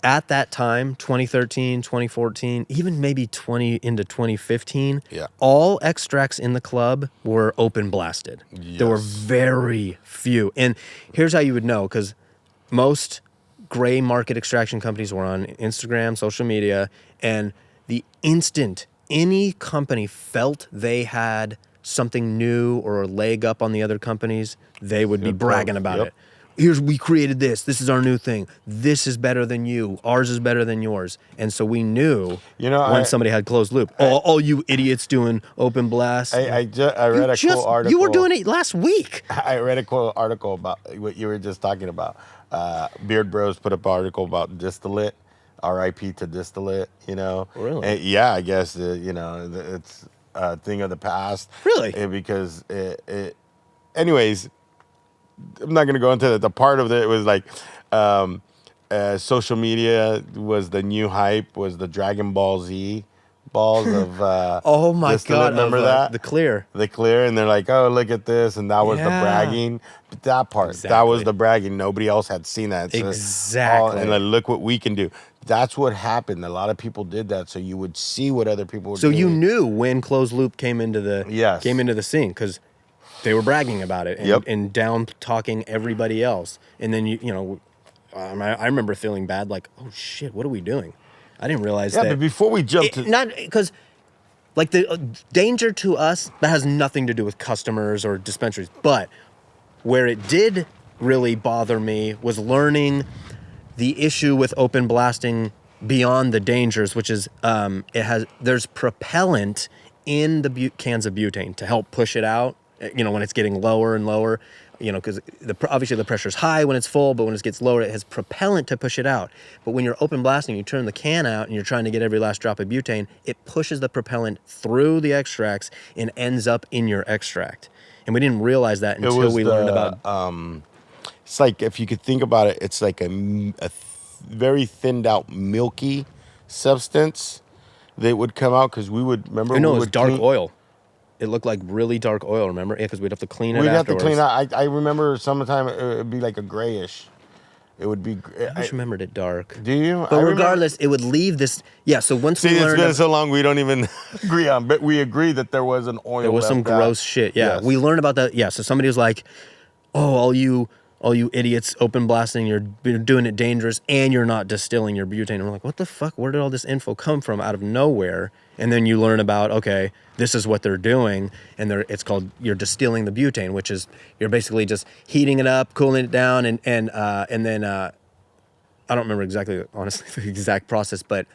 At that time, 2013, 2014, even maybe 2015, all extracts in the club were open blasted. Yes. There were very few. And here's how you would know, because most gray market extraction companies were on Instagram, social media, and the instant any company felt they had something new or a leg up on the other companies, they would be bragging about it. We created this. This is our new thing. This is better than you. Ours is better than yours. And so we knew when somebody had closed loop. All you idiots doing open blast. I read a cool article. You were doing it last week. I read a cool article about what you were just talking about. Beard Bros put up an article about distillate, RIP to distillate, Really? And yeah, I guess, it's a thing of the past. Really? Because anyways, I'm not going to go into the part of it. It was like social media was the new hype, was the Dragon Ball Z balls of oh my God. Remember that? The clear. The clear, and they're like, oh, look at this, and that was the bragging. But that part, that was the bragging. Nobody else had seen that. So Exactly. and like, look what we can do. That's what happened. A lot of people did that, so you would see what other people were doing. So you knew when closed loop came into the scene, because they were bragging about it and down talking everybody else. And then I remember feeling bad, like, oh shit, what are we doing? I didn't realize that. Yeah, but before we jump to... Not because, like, the danger to us, that has nothing to do with customers or dispensaries. But where it did really bother me was learning the issue with open blasting beyond the dangers, which is there's propellant in the cans of butane to help push it out, when it's getting lower and lower, because obviously the pressure is high when it's full, but when it gets lower, it has propellant to push it out. But when you're open blasting, you turn the can out and you're trying to get every last drop of butane, it pushes the propellant through the extracts and ends up in your extract. And we didn't realize that until we learned about... it's like, if you could think about it, it's like a very thinned out milky substance that would come out, because we would, remember... No, it was dark oil. It looked like really dark oil, remember? Yeah, because we'd have to clean it afterwards. We'd have to clean out. I remember sometime it would be like a grayish. It would be... I just remembered it dark. Do you? But regardless, it would leave this... Yeah, so once we learned... it's been so long we don't even agree on, but we agree that there was an oil. There was some gross shit, yeah. Yes. We learned about that, yeah. So somebody was like, oh, all you idiots open blasting, you're doing it dangerous, and you're not distilling your butane. And we're like, what the fuck? Where did all this info come from out of nowhere? And then you learn about, okay, this is what they're doing, and it's called, you're distilling the butane, which is, you're basically just heating it up, cooling it down, and then I don't remember exactly, honestly, the exact process, but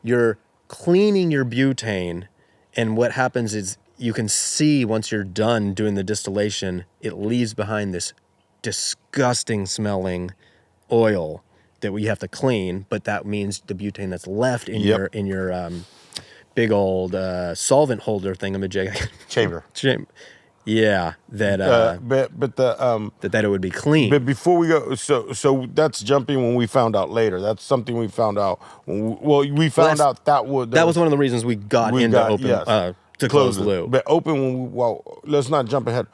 you're cleaning your butane, and what happens is you can see once you're done doing the distillation, it leaves behind this disgusting smelling oil that we have to clean, but that means the butane that's left in your big old solvent holder thingamajig chamber. Yeah, that that it would be clean. But before we go, so that's jumping when we found out later. That's something we found out. We found out that was one of the reasons we got into open to closed loop. But open, let's not jump ahead.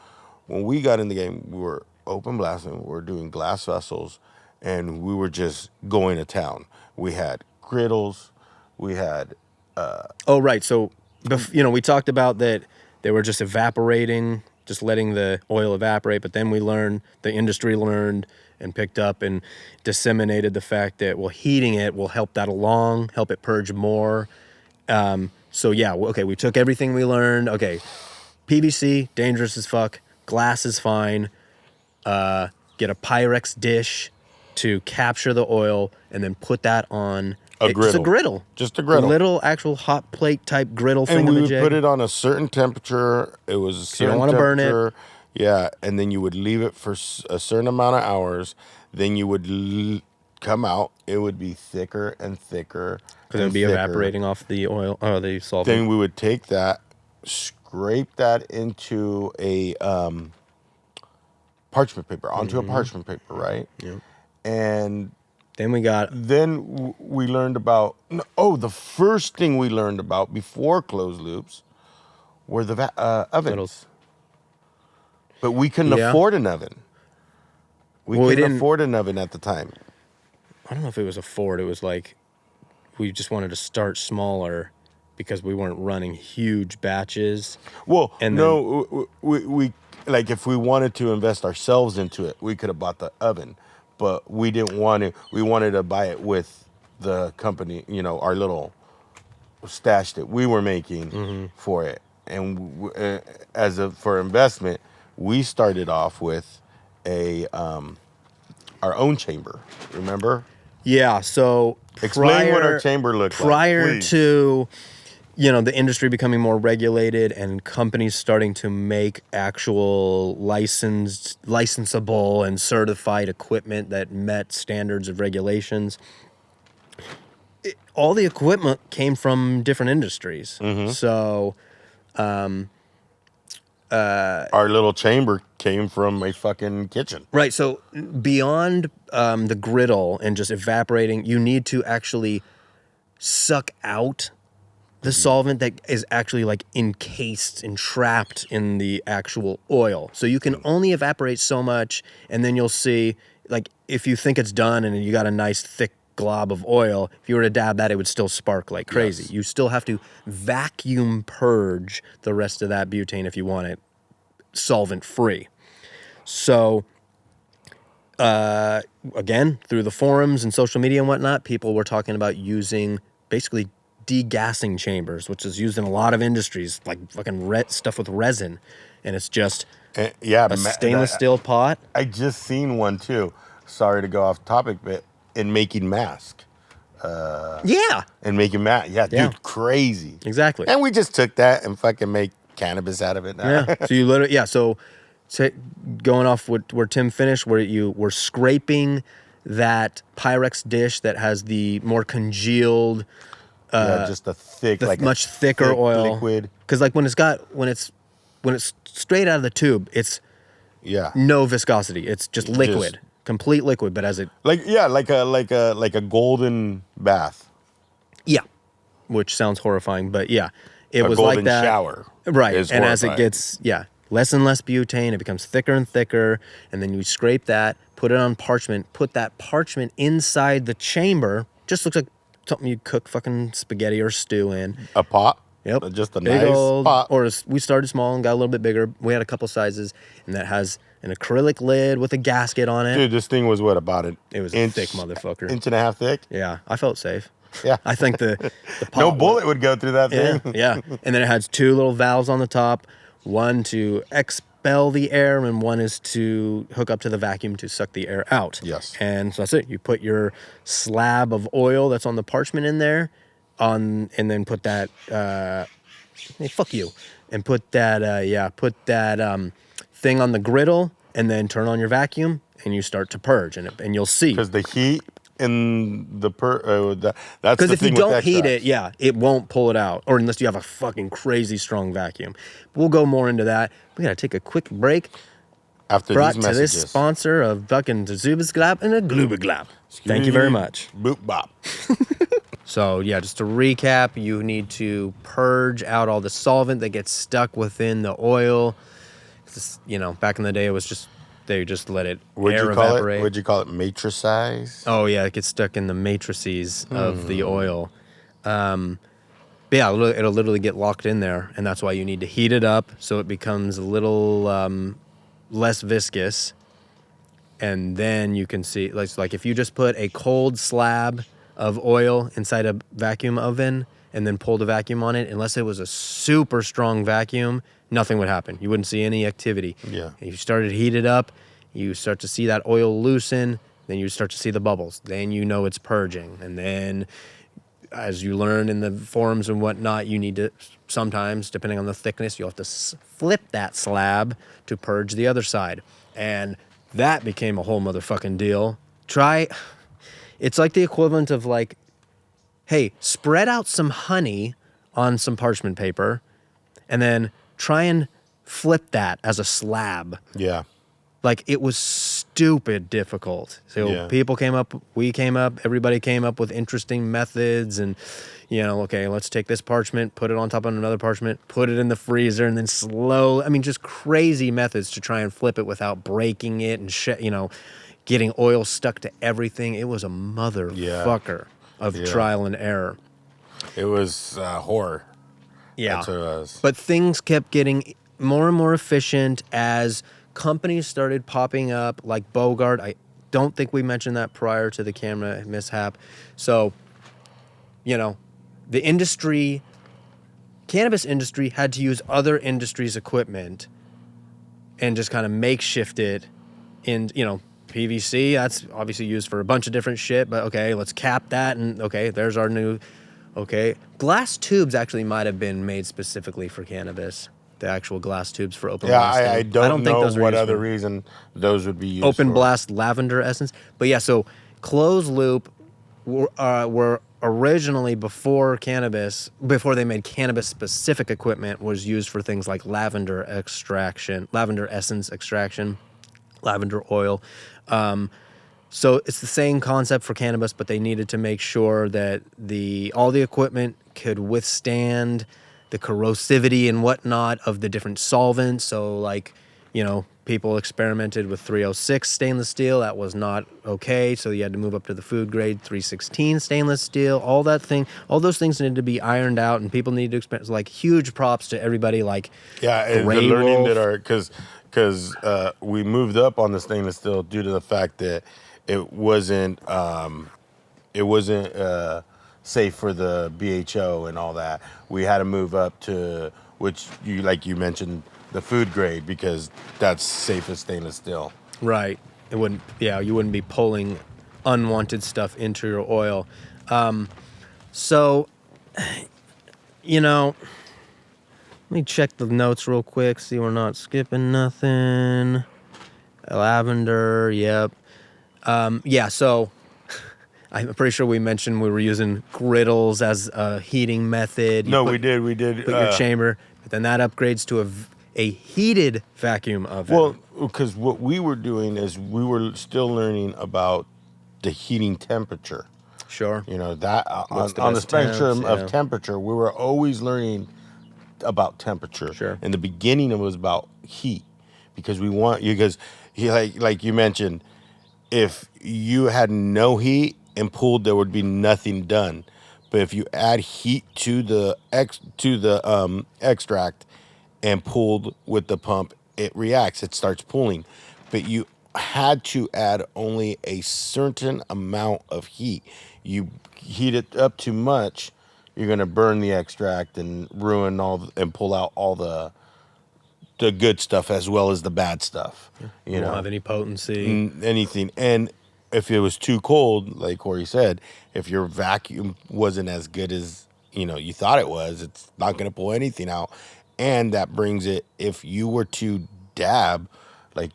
When we got in the game, we were open blasting. We were doing glass vessels, and we were just going to town. We had griddles. We had. Oh right, so we talked about that they were just evaporating, just letting the oil evaporate. But then the industry learned and picked up and disseminated the fact that heating it will help that along, help it purge more. So yeah, okay, we took everything we learned. Okay, PVC dangerous as fuck. Glass is fine. Get a Pyrex dish to capture the oil, and then put that on. Just a griddle. Just a griddle. A little actual hot plate type griddle thing. And we would put it on a certain temperature. It was a certain you don't want to burn it. Yeah, and then you would leave it for a certain amount of hours. Then you would come out. It would be thicker and thicker. Because it would be evaporating off the oil, the solvent. Then we would take that, scrape that into a parchment paper, onto a parchment paper, right? Yeah. And... Then we learned about... the first thing we learned about before closed loops were the ovens. But we couldn't afford an oven. We couldn't afford an oven at the time. I don't know if it was afford. It was like we just wanted to start smaller because we weren't running huge batches. Well, we like if we wanted to invest ourselves into it, we could have bought the oven. But we didn't want to. We wanted to buy it with the company, our little stash that we were making for it. And for investment, we started off with our own chamber. Remember? Yeah. So explain what our chamber looked like. Prior to the industry becoming more regulated and companies starting to make actual licensable and certified equipment that met standards of regulations, all the equipment came from different industries. Mm-hmm. So, our little chamber came from a fucking kitchen. Right. So beyond the griddle and just evaporating, you need to actually suck out the solvent that is actually like encased and trapped in the actual oil. So you can only evaporate so much, and then you'll see, like, if you think it's done and you got a nice thick glob of oil, if you were to dab that, it would still spark like crazy. Yes. You still have to vacuum purge the rest of that butane if you want it solvent free. So Again, through the forums and social media and whatnot, people were talking about using basically degassing chambers, which is used in a lot of industries, like fucking stuff with resin. And it's just a stainless steel pot. I just seen one too. Sorry to go off topic, but in making masks. And making masks. Yeah, dude, crazy. Exactly. And we just took that and fucking make cannabis out of it now. Yeah. So you literally, so going off where Tim finished, where you were scraping that Pyrex dish that has the more congealed, just a thick, like much thicker oil liquid. Because like when it's straight out of the tube, it's no viscosity. It's just liquid, complete liquid. But as it like a golden bath. Yeah, which sounds horrifying, but yeah, it a was golden like that. Shower, right? And horrifying. As it gets less and less butane, it becomes thicker and thicker, and then you scrape that, put it on parchment, put that parchment inside the chamber. Just looks like something you'd cook fucking spaghetti or stew in. A pot. Yep. Just a big nice old pot. Or we started small and got a little bit bigger. We had a couple sizes, and that has an acrylic lid with a gasket on it. Dude, this thing was what, about an It was inch, a thick motherfucker. Inch and a half thick? Yeah, I felt safe. Yeah. I think the pot no bullet would go through that thing. Yeah. And then it has two little valves on the top, one to expel the air and one is to hook up to the vacuum to suck the air out. Yes. And so that's it. You put your slab of oil that's on the parchment in there and then put that hey, fuck you. And put that thing on the griddle and then turn on your vacuum and you start to purge and you'll see. Because the heat in the that's because if you don't heat extracts. it, it won't pull it out, or unless you have a fucking crazy strong vacuum. We'll go more into that. We gotta take a quick break. After Brought these to messages. this sponsor of fucking Zubaglab and a Glubaglab. Thank you very much. Boop bop. So just to recap, you need to purge out all the solvent that gets stuck within the oil. Back in the day, it was just they just let it evaporate. What'd you call it? Matricize? Oh yeah, it gets stuck in the matrices of the oil. But it'll literally get locked in there, and that's why you need to heat it up so it becomes a little less viscous. And then you can see, like if you just put a cold slab of oil inside a vacuum oven and then pull the vacuum on it, unless it was a super strong vacuum, nothing would happen. You wouldn't see any activity. Yeah. If you started to heat it up, you start to see that oil loosen, then you start to see the bubbles. Then you know it's purging. And then as you learn in the forums and whatnot, you need to sometimes, depending on the thickness, you'll have to flip that slab to purge the other side. And that became a whole motherfucking deal. It's like the equivalent of like, hey, spread out some honey on some parchment paper and then try and flip that as a slab. Yeah. Like, it was stupid difficult. So people came up, we came up, everybody came up with interesting methods and, okay, let's take this parchment, put it on top of another parchment, put it in the freezer, and then just crazy methods to try and flip it without breaking it and, getting oil stuck to everything. It was a motherfucker of trial and error. It was horror. Yeah. That's what it was. But things kept getting more and more efficient as companies started popping up, like Bogart. I don't think we mentioned that prior to the camera mishap. So, the cannabis industry had to use other industries' equipment and just kind of makeshift it in, PVC. That's obviously used for a bunch of different shit, but okay, let's cap that. And okay, there's our new, glass tubes actually might have been made specifically for cannabis. The actual glass tubes for open blasting. I don't know think those what other reason those would be used open for. blast lavender essence. But so closed loop were originally before they made cannabis specific equipment, was used for things like lavender extraction, lavender essence extraction, lavender oil. So it's the same concept for cannabis, but they needed to make sure that all the equipment could withstand the corrosivity and whatnot of the different solvents. So people experimented with 306 stainless steel. That was not okay, so you had to move up to the food grade 316 stainless steel. All those things needed to be ironed out, and people needed to experience. Like, huge props to everybody. Like, the learning that are because we moved up on the stainless steel due to the fact that it wasn't safe for the BHO and all that. We had to move up to which you mentioned, the food grade, because that's safe as stainless steel. Right. You wouldn't be pulling unwanted stuff into your oil. So, let me check the notes real quick, see we're not skipping nothing. Lavender, yep. So I'm pretty sure we mentioned we were using griddles as a heating method. We did. Put your chamber, but then that upgrades to a heated vacuum oven. Well, because what we were doing is we were still learning about the heating temperature. Sure. That on the spectrum of temperature, we were always learning about temperature. Sure. In the beginning, it was about heat, because like you mentioned, if you had no heat and pulled, there would be nothing done. But if you add heat to the extract and pulled with the pump, it reacts. It starts pulling. But you had to add only a certain amount of heat. You heat it up too much, you're gonna burn the extract and ruin and pull out all the good stuff as well as the bad stuff. You don't have any potency, anything. And if it was too cold, like Corey said, if your vacuum wasn't as good as you thought it was, it's not gonna pull anything out. And that brings it, if you were to dab like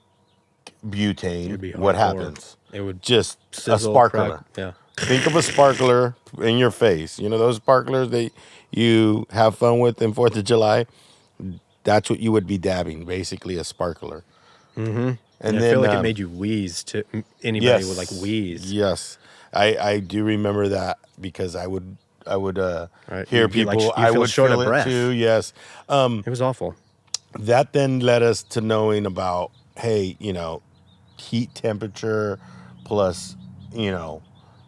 butane, what happens? It would just sizzle, a sparkler. crack. Yeah. Think of a sparkler in your face. Those sparklers that you have fun with in 4th of July? That's what you would be dabbing, basically a sparkler. Mm-hmm. And I feel like it made you wheeze to anybody would like wheeze. Yes. I do remember that, because I would right. hear people. I would short feel of breath. It too. Yes. It was awful. That then led us to knowing about, hey, heat temperature plus,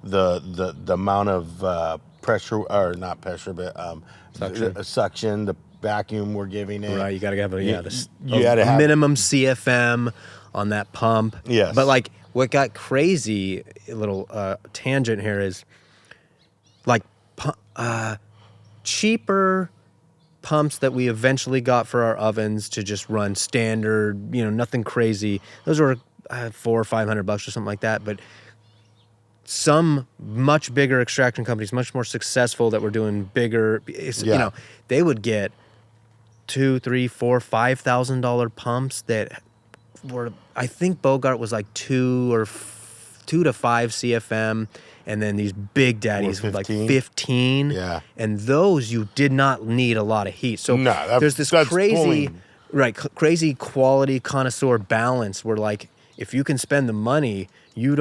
the amount of pressure, or not pressure, but suction, the vacuum we're giving it. Right. You got to have a minimum CFM on that pump. Yes. But like, what got crazy, a little tangent here, is like cheaper pumps that we eventually got for our ovens to just run standard, nothing crazy. Those were $400 or $500 or something like that. But some much bigger extraction companies, much more successful, that were doing bigger, they would get $2,000, $3,000, $4,000, $5,000 pumps that were, I think Bogart was like 2 to 5 CFM, and then these big daddies with like 15. Yeah. And those, you did not need a lot of heat. So there's this crazy quality connoisseur balance where, like, if you can spend the money, you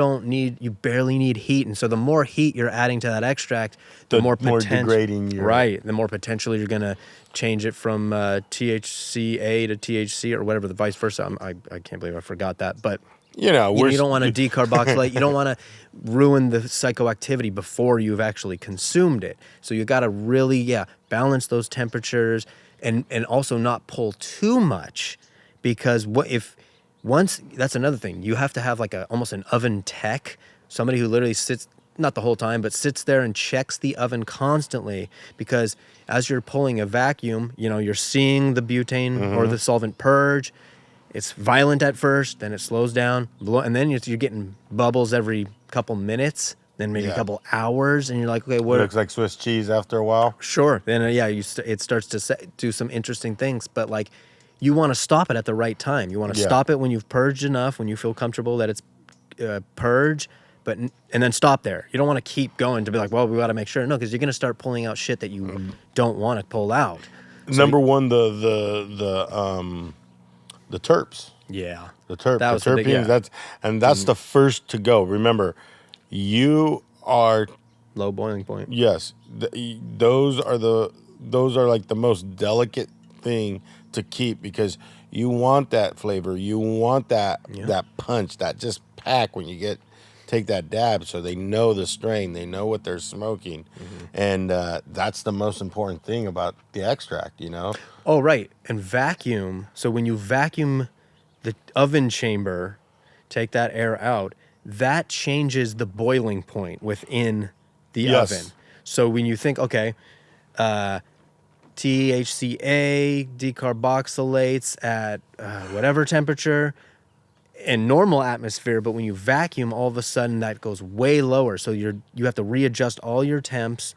barely need heat. And so the more heat you're adding to that extract, the more degrading you're... Right. The more potentially you're going to change it from THCA to THC or whatever, the vice versa. I can't believe I forgot that. But you don't want to decarboxylate. You don't want to ruin the psychoactivity before you've actually consumed it. So you got to really, balance those temperatures and also not pull too much, because that's another thing. You have to have like almost an oven tech, somebody who literally sits, not the whole time, but sits there and checks the oven constantly, because as you're pulling a vacuum, you're seeing the butane or the solvent purge. It's violent at first, then it slows down, and then you're getting bubbles every couple minutes, then maybe a couple hours, and you're like, okay, what? It looks like Swiss cheese after a while. Sure. Then it starts to do some interesting things, but like, you want to stop it at the right time. You want to stop it when you've purged enough, when you feel comfortable that it's purge, and then stop there. You don't want to keep going to be like, well, we got to make sure. No, because you're going to start pulling out shit that you don't want to pull out. Number one, the terps. Yeah. The terpenes. That's the first to go. Remember, you are low boiling point. Yes. Those are like the most delicate thing to keep, because You want that flavor. You want that punch, that just pack when you take that dab, so they know the strain, they know what they're smoking, and that's the most important thing about the extract, you know. Oh, right, and vacuum. So when you vacuum the oven chamber, take that air out, that changes the boiling point within the oven. So when you think, okay, THCA decarboxylates at whatever temperature in normal atmosphere, but when you vacuum, all of a sudden that goes way lower. So you have to readjust all your temps,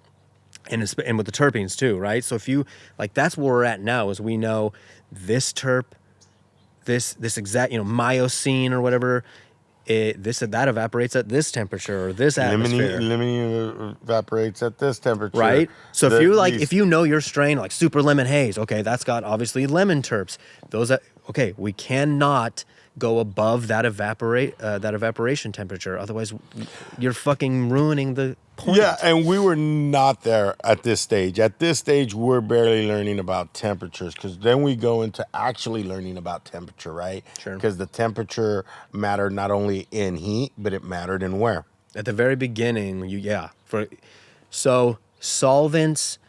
and with the terpenes too, right? So if you that's where we're at now, is we know this terp, this exact myosine or whatever, that evaporates at this temperature or this atmosphere. Limonene evaporates at this temperature, right? So if you know your strain like super lemon haze, okay, that's got obviously lemon terps. We cannot go above that evaporation temperature. Otherwise, you're fucking ruining the point. Yeah, and we were not there at this stage. At this stage, we're barely learning about temperatures, because then we go into actually learning about temperature, right? Sure. Because the temperature mattered not only in heat, but it mattered in where. At the very beginning, so solvents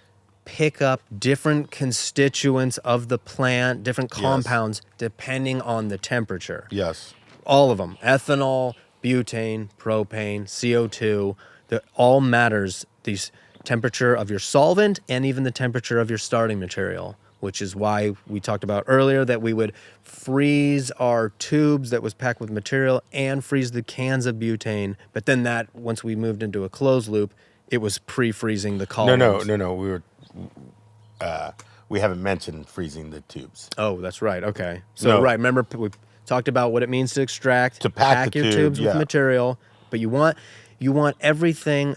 pick up different constituents of the plant, different compounds, depending on the temperature. Yes. All of them. Ethanol, butane, propane, CO2, that all matters. The temperature of your solvent and even the temperature of your starting material, which is why we talked about earlier that we would freeze our tubes that was packed with material and freeze the cans of butane. But then once we moved into a closed loop, it was pre-freezing the columns. No. We haven't mentioned freezing the tubes. Oh, that's right. Okay. So, remember we talked about what it means to extract, to pack your tubes with material, but you want everything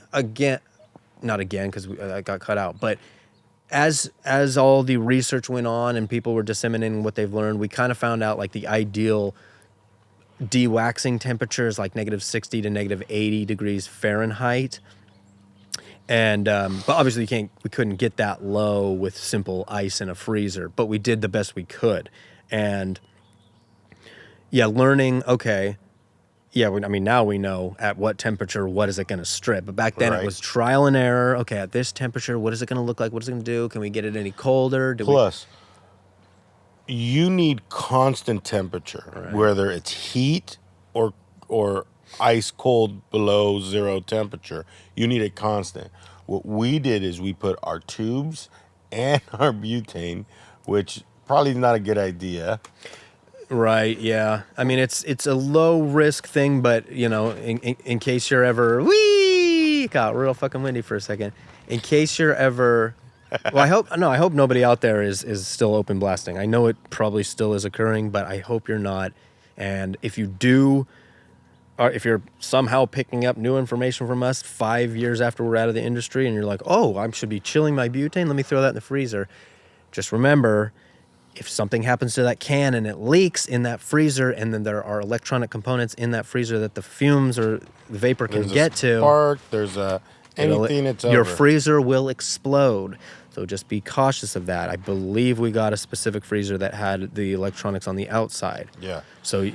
not again because I got cut out, but as all the research went on and people were disseminating what they've learned, we kind of found out the ideal dewaxing temperature is -60 to -80 degrees Fahrenheit. And but obviously we couldn't get that low with simple ice in a freezer, but we did the best we could. And learning, now we know at what temperature what is it going to strip. But back then it was trial and error. Okay, at this temperature, what is it going to look like? What is it going to do? Can we get it any colder? Plus, you need constant temperature, whether it's heat or ice cold below zero temperature. You need it constant. What we did is we put our tubes and our butane, which probably is not a good idea. Right, yeah. I mean, it's a low risk thing, but in case you're ever got real fucking windy for a second. In case you're ever I hope nobody out there is still open blasting. I know it probably still is occurring, but I hope you're not. And if you do, or if you're somehow picking up new information from us 5 years after we're out of the industry and you're like, oh, I should be chilling my butane, let me throw that in the freezer. Just remember, if something happens to that can and it leaks in that freezer, and then there are electronic components in that freezer that the fumes or the vapor can get to. Spark, there's anything it's your over. freezer will explode. So just be cautious of that. I believe we got a specific freezer that had the electronics on the outside. Yeah. So,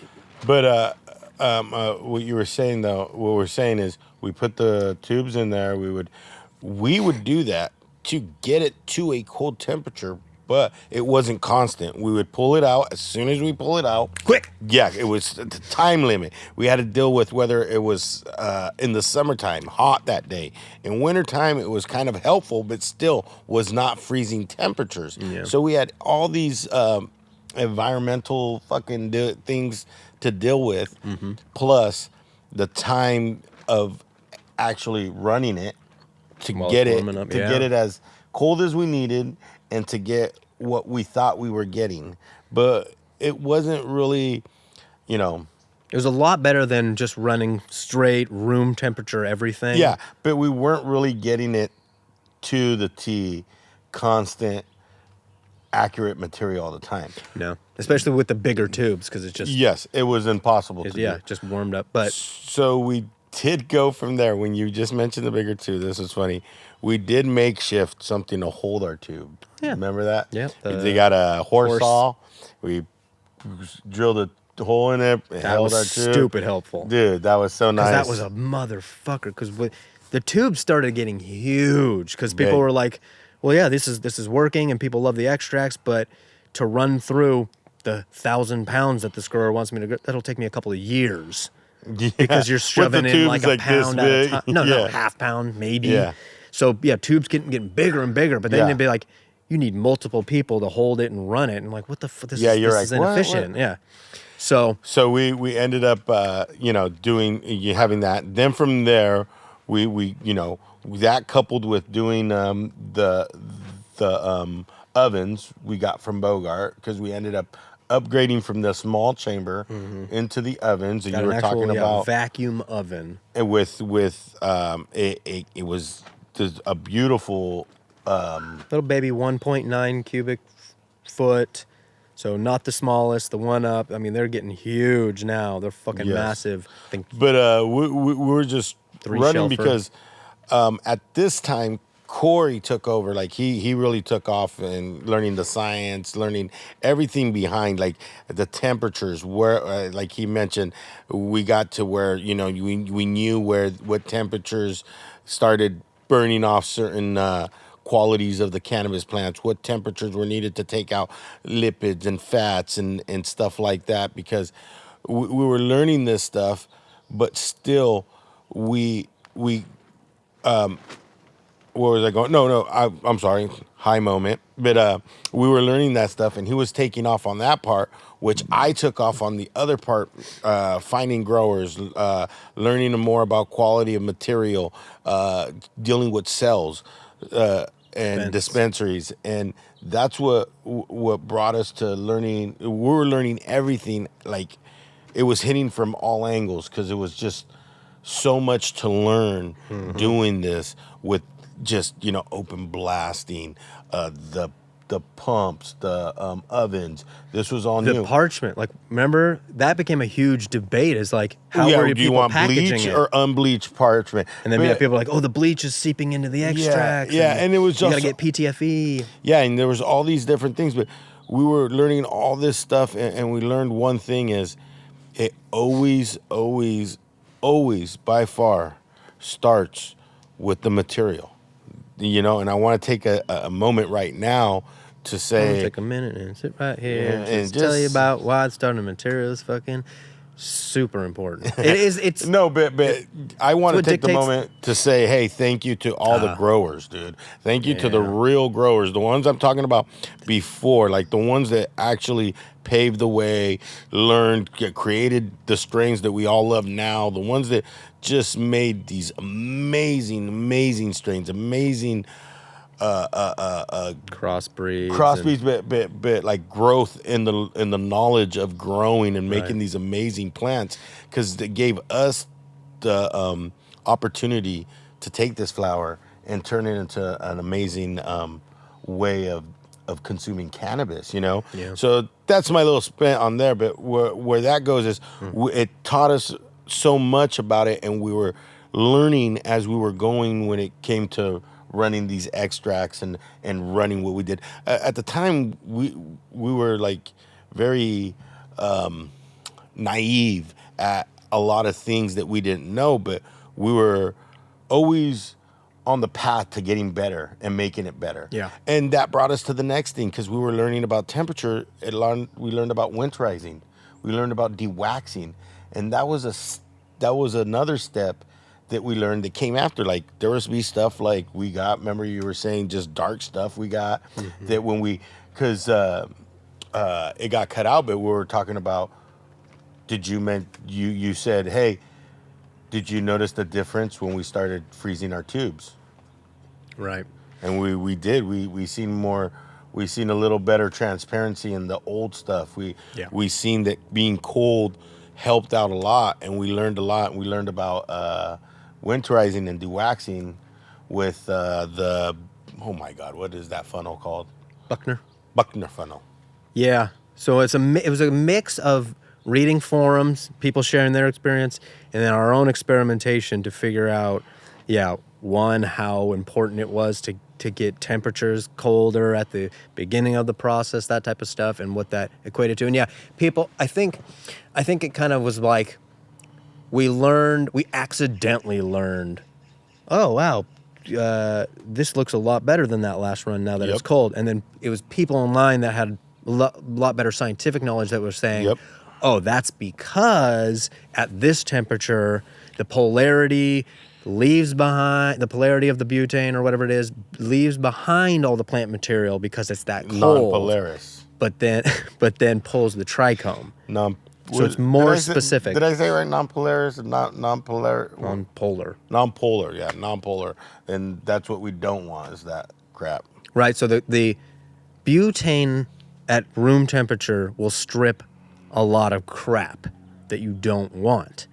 but what we're saying is we put the tubes in there. We would do that to get it to a cold temperature, but it wasn't constant. We would pull it out as soon as we pull it out. Quick. Yeah, it was the time limit. We had to deal with whether it was in the summertime, hot that day. In wintertime, it was kind of helpful, but still was not freezing temperatures. Yeah. So we had all these environmental fucking things to deal with, plus the time of actually running it to get it as cold as we needed and to get what we thought we were getting. But it wasn't really, It was a lot better than just running straight room temperature everything. Yeah, but we weren't really getting it to the T, constant, accurate material all the time. No, especially with the bigger tubes, because it's just... Yes, it was impossible to do. Yeah, just warmed up. But so we did go from there. When you just mentioned the bigger tube, this is funny. We did makeshift something to hold our tube. Yeah. Remember that? Yeah. They got a horse saw. We drilled a hole in it. That was stupid helpful. Dude, that was so nice. That was a motherfucker. Because the tubes started getting huge because people were like, well, yeah, this is working and people love the extracts, but to run through the 1,000 pounds that this grower wants me to go, that'll take me a couple of years. Yeah. Because you're shoving in like a pound at a time. No, half pound, maybe. Yeah. So, yeah, tubes getting bigger and bigger, but then they'd be like, you need multiple people to hold it and run it. And I'm like, what the fuck? This is inefficient. What? Yeah. So we ended up, having that. Then from there, we that coupled with doing the ovens we got from Bogart, because we ended up upgrading from the small chamber into the ovens that you were talking about. Vacuum oven. And with it was just a beautiful little baby 1.9 cubic foot. So not the smallest, the one up. I mean, they're getting huge now. They're fucking massive. But we were just running because at this time, Corey took over. Like he really took off and learning the science, learning everything behind like the temperatures. Where like he mentioned, we got to where we knew what temperatures started burning off certain qualities of the cannabis plants, what temperatures were needed to take out lipids and fats and stuff like that, because we were learning this stuff, but still we where was I going? I'm sorry, high moment. But we were learning that stuff, and he was taking off on that part, which I took off on the other part, finding growers, learning more about quality of material, dealing with cells and dispensaries. And that's what brought us to learning. We were learning everything. Like, it was hitting from all angles, because it was just so much to learn doing this with just open blasting, the pumps, the ovens. This was all new. The parchment, like, remember that became a huge debate. Is like, how are do you want bleach or unbleached parchment? And then we have people like, oh, the bleach is seeping into the extracts. Yeah, and it was just, you gotta get PTFE. Yeah, and there was all these different things, but we were learning all this stuff, and we learned one thing is, it always by far starts with the material. And I want to take a moment right now to say, take a minute and sit right here and just tell you about why starting material is fucking super important. It is. It's no, but I want to take the moment to say, hey, thank you to all the growers, dude. Thank you to the real growers, the ones I'm talking about before, like the ones that actually paved the way, learned, created the strains that we all love now, the ones that just made these amazing strains, amazing crossbreeds, but like growth in the knowledge of growing and making these amazing plants, because they gave us the opportunity to take this flower and turn it into an amazing way of consuming cannabis, Yeah. So that's my little spin on there. But where that goes is, it taught us so much about it, and we were learning as we were going when it came to running these extracts and running what we did. At the time, we were like very naive at a lot of things that we didn't know, but we were always on the path to getting better and making it better. Yeah. And that brought us to the next thing, because we were learning about temperature. We learned about winterizing. We learned about dewaxing. And that was another step that we learned that came after. Like, there was be stuff like we got, remember you were saying just dark stuff we got, that when because it got cut out, but we were talking about, you said, hey, did you notice the difference when we started freezing our tubes? Right. And we did. We seen a little better transparency in the old stuff. We seen that being cold helped out a lot, and we learned a lot. We learned about winterizing and dewaxing with oh my God, what is that funnel called? Buckner funnel. Yeah. So it was a mix of reading forums, people sharing their experience, and then our own experimentation to figure out, one, how important it was to get temperatures colder at the beginning of the process, that type of stuff, and what that equated to. And yeah, people, I think it kind of was like we accidentally learned, oh wow, this looks a lot better than that last run now that it's cold. And then it was people online that had a lot better scientific knowledge that were saying, oh, that's because at this temperature, the polarity leaves behind, the polarity of the butane or whatever it is, leaves behind all the plant material because it's that cold. Non-polaris. But then pulls the trichome. So it's more specific. Did I say right? Non-polaris, non-polar. Non-polar. Yeah, non-polar. And that's what we don't want is that crap. Right. So the butane at room temperature will strip a lot of crap that you don't want.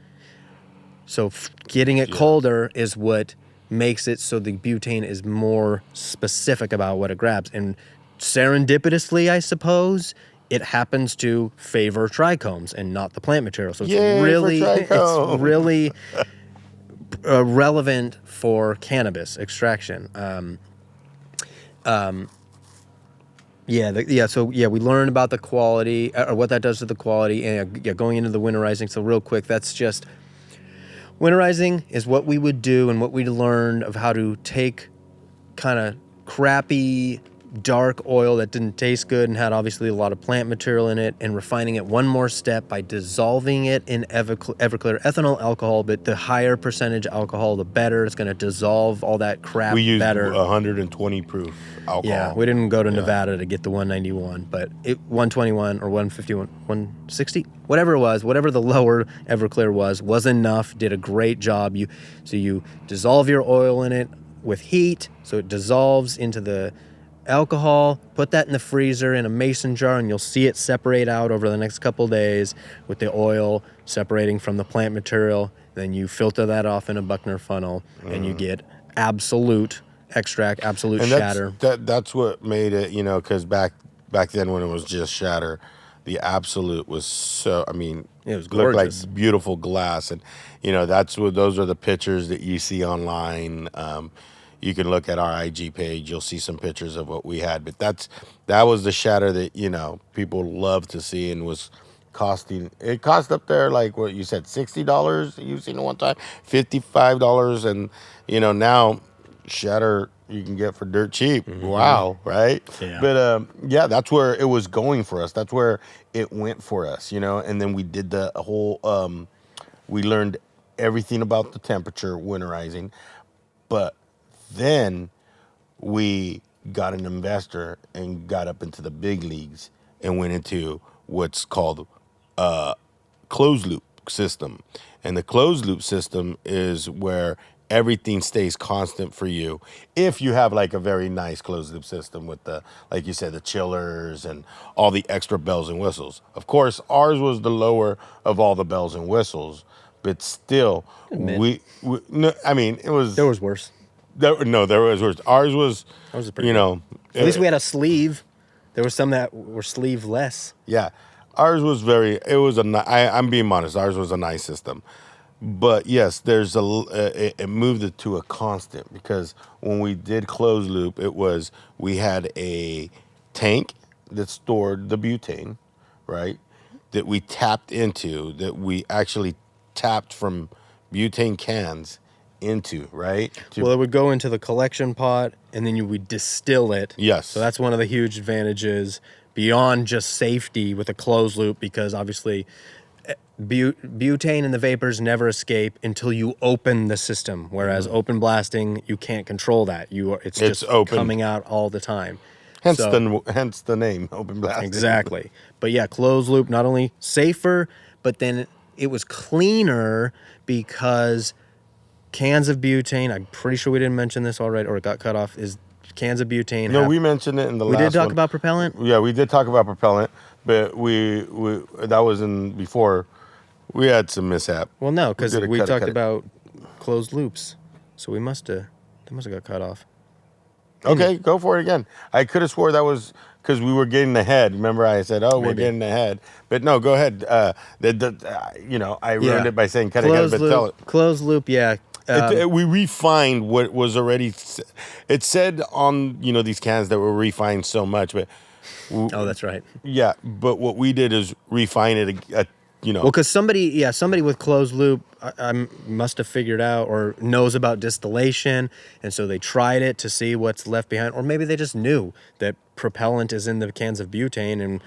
So getting it colder is what makes it so the butane is more specific about what it grabs. And serendipitously, I suppose, it happens to favor trichomes and not the plant material. So it's really relevant for cannabis extraction. So we learned about the quality, or what that does to the quality, and going into the winterizing. So real quick, that's just, winterizing is what we would do and what we learned of how to take kind of crappy, dark oil that didn't taste good and had obviously a lot of plant material in it, and refining it one more step by dissolving it in Everclear ethanol alcohol. But the higher percentage alcohol, the better. It's going to dissolve all that crap better. We used 120 proof alcohol. Yeah, we didn't go to Nevada to get the 191, but 121 or 151, 160, whatever it was, whatever the lower Everclear was enough. Did a great job. You dissolve your oil in it with heat, so it dissolves into the alcohol. Put that in the freezer in a mason jar, and you'll see it separate out over the next couple days with the oil separating from the plant material. Then you filter that off in a Buckner funnel, and you get absolute extract, absolute shatter. That's what made it, because back then when it was just shatter, the absolute was so, it was gorgeous. Looked like beautiful glass. And, those are the pictures that you see online. You can look at our IG page. You'll see some pictures of what we had. But that was the shatter that, people love to see, and was costing. It cost up there, like what you said, $60 you've seen it one time, $55. And, now shatter you can get for dirt cheap. Mm-hmm. Wow, right? Yeah. But, that's where it was going for us. That's where it went for us, And then we did the whole, we learned everything about the temperature, winterizing. But then we got an investor and got up into the big leagues and went into what's called closed loop system. And the closed loop system is where everything stays constant for you if you have like a very nice closed loop system with the, like you said, the chillers and all the extra bells and whistles. Of course, ours was the lower of all the bells and whistles, but still, it was... There was worse. There was worse. Ours was pretty good. At least we had a sleeve. There were some that were sleeveless. Yeah. Ours was I'm being modest. Ours was a nice system. But yes, it moved it to a constant, because when we did closed loop, we had a tank that stored the butane, right? That we tapped into, that we actually tapped from butane cans into, right? Well, it would go into the collection pot, and then you would distill it. Yes. So that's one of the huge advantages beyond just safety with a closed loop, because obviously butane and the vapors never escape until you open the system. Whereas open blasting, you can't control that. It's just open, coming out all the time. Hence the name, open blasting. Exactly. But yeah, closed loop, not only safer, but then it was cleaner, because cans of butane, I'm pretty sure we didn't mention this already, or it got cut off, is cans of butane. No, we mentioned it in the last one. We did talk about propellant? Yeah, we did talk about propellant, but we that was in before we had some mishap. Well, no, because we talked about closed loops. So that must have got cut off. Okay, go for it again. I could have swore that was because we were getting ahead. Remember I said, we're getting ahead. But no, go ahead. I ruined it by saying cut it, but tell it. Closed loop, yeah. We refined what was already. It said on these cans that were refined so much, but oh, that's right. yeah. But what we did is refine it. Well, because somebody with closed loop must have figured out or knows about distillation, and so they tried it to see what's left behind, or maybe they just knew that propellant is in the cans of butane, and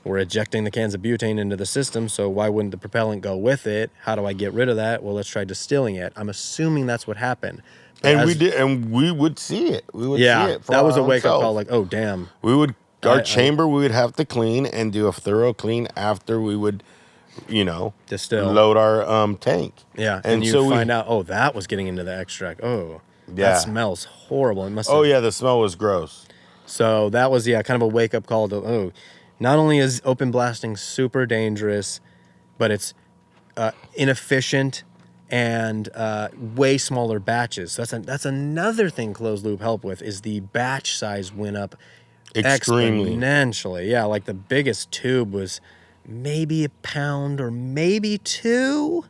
we're ejecting the cans of butane into the system, so why wouldn't the propellant go with it? How do I get rid of that? Well, let's try distilling it. I'm assuming that's what happened. But we did, and we would see it. We would see it. That was a wake-up call, like, oh, damn. We would, chamber we would have to clean and do a thorough clean after we would, distill, load our tank. Yeah, and you so find out, oh, that was getting into the extract. Oh, that smells horrible. It must. Oh yeah, the smell was gross. So that was kind of a wake up call to not only is open blasting super dangerous, but it's inefficient and way smaller batches. That's another thing closed loop help with is the batch size went up exponentially. Yeah, like the biggest tube was maybe a pound or maybe 2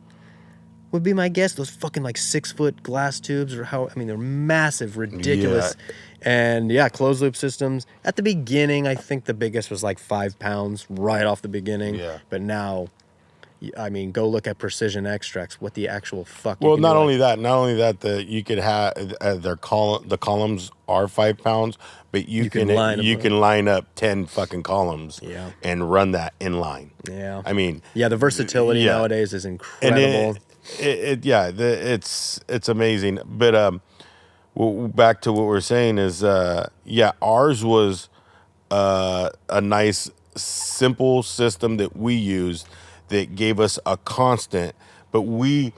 would be my guess. Those fucking like 6-foot glass tubes they're massive, ridiculous. Yeah. And closed loop systems at the beginning, I think the biggest was like 5 pounds right off the beginning. Yeah. But now, go look at precision extracts. What the actual fuck? Well, not only that, you could have the columns are 5 pounds, but you can line up 10 fucking columns. Yeah. And run that in line. Yeah. The versatility nowadays is incredible. And it's amazing. But back to what we're saying is ours was a nice simple system that we used that gave us a constant, but we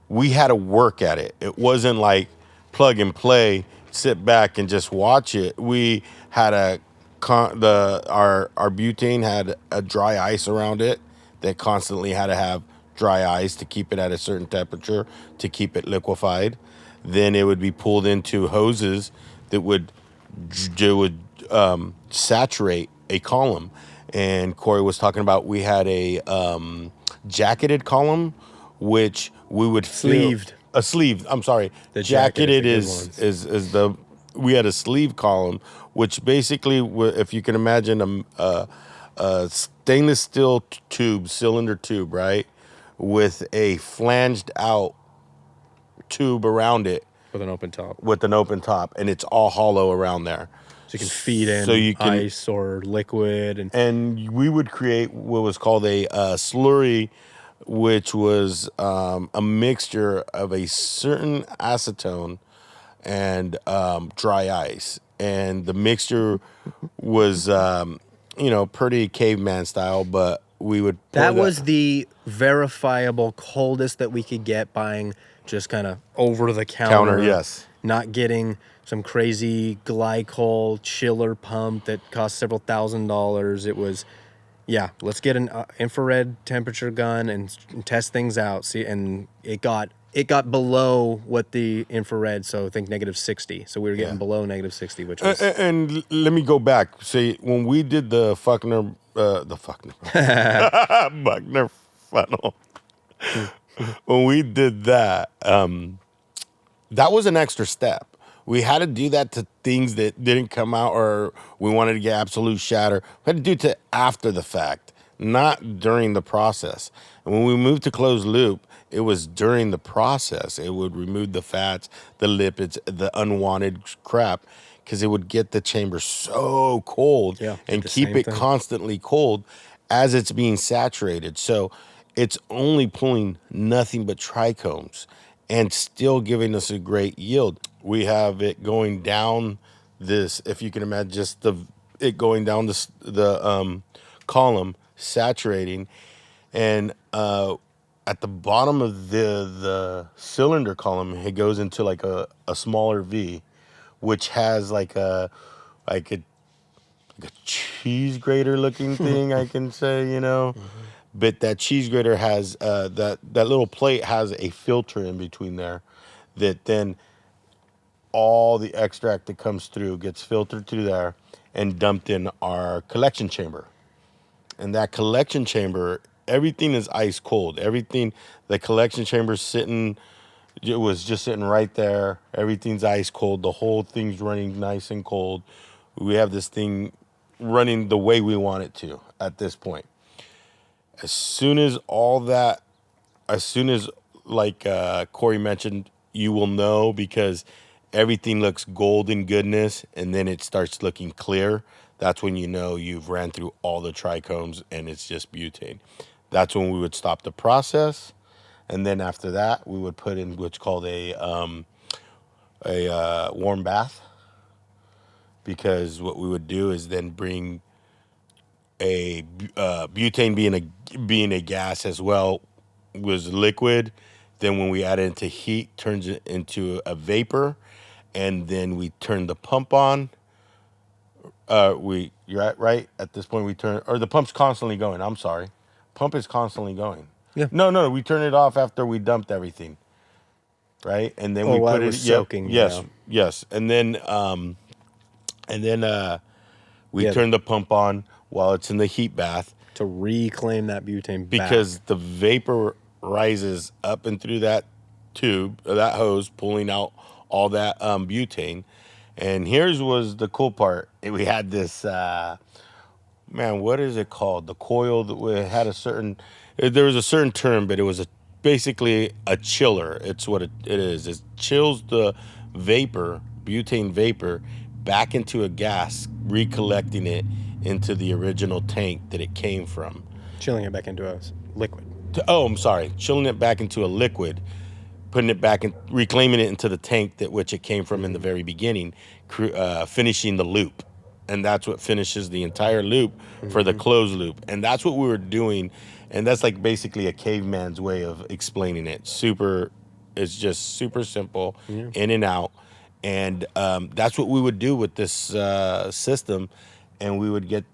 had to work at it. It wasn't like plug and play, sit back and just watch it. We had our butane had a dry ice around it that constantly had to have dry ice to keep it at a certain temperature to keep it liquefied. Then it would be pulled into hoses that would saturate a column. And Corey was talking about we had a jacketed column, which we would sleeved. A sleeve. I'm sorry. The jacketed we had a sleeve column, which basically, if you can imagine a stainless steel cylinder tube, right, with a flanged out tube around it with an open top, and it's all hollow around there. So you can feed in ice or liquid. And we would create what was called a slurry, which was a mixture of a certain acetone and dry ice. And the mixture was, pretty caveman style, but we would... That was the verifiable coldest that we could get buying just kind of over the counter. Yes. Not getting some crazy glycol chiller pump that cost several $1,000s. It was, let's get an infrared temperature gun and test things out. See, and it got below what the infrared, so I think -60. So we were getting below -60, which was... And let me go back. See, when we did the Buckner funnel, when we did that, that was an extra step. We had to do that to things that didn't come out or we wanted to get absolute shatter. We had to do it to after the fact, not during the process. And when we moved to closed loop, it was during the process. It would remove the fats, the lipids, the unwanted crap, because it would get the chamber so cold and keep it constantly cold as it's being saturated. So it's only pulling nothing but trichomes and still giving us a great yield. We have it going down this, if you can imagine, just it going down the column, saturating, and at the bottom of the cylinder column, it goes into like a smaller V, which has like a cheese grater looking thing, I can say, Mm-hmm. But that cheese grater has that little plate has a filter in between there, that then all the extract that comes through gets filtered through there and dumped in our collection chamber. And that collection chamber, everything is ice cold. Everything, the collection chamber sitting It was just sitting right there. Everything's ice cold. The whole thing's running nice and cold. We have this thing running the way we want it to at this point. As soon as like Corey mentioned, you will know because everything looks golden goodness and then it starts looking clear. That's when you know you've ran through all the trichomes and it's just butane. That's when we would stop the process. And then after that, we would put in what's called a warm bath. Because what we would do is then bring a butane being a gas as well was liquid. Then when we add it into heat, turns it into a vapor, and then we turn the pump on. Right at this point the pump's constantly going. I'm sorry, pump is constantly going. Yeah. No, we turn it off after we dumped everything. Right, and then we put it soaking. Yes, and then we turn the pump on while it's in the heat bath to reclaim that butane because the vapor rises up and through that tube, that hose, pulling out all that butane. And here's was the cool part. We had this, what is it called? The coil that had there was a certain term, but it was basically a chiller. It's what it is. It chills the vapor, butane vapor, back into a gas, recollecting it into the original tank that it came from. Chilling it back into a liquid. Chilling it back into a liquid, putting it back and reclaiming it into the tank that which it came from in the very beginning, finishing the loop. And that's what finishes the entire loop for the closed loop. And that's what we were doing. And that's like basically a caveman's way of explaining it. It's just super simple, in and out. And that's what we would do with this system, and we would get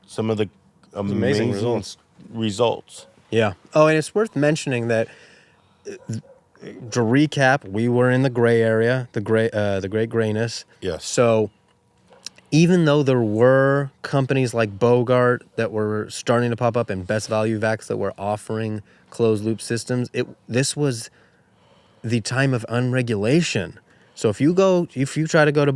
some of the amazing results. Yeah. Oh, and it's worth mentioning that, to recap, we were in the gray area, the great grayness. Yes. So even though there were companies like Bogart that were starting to pop up and Best Value Vacs that were offering closed loop systems, this was the time of unregulation. So if you try to go to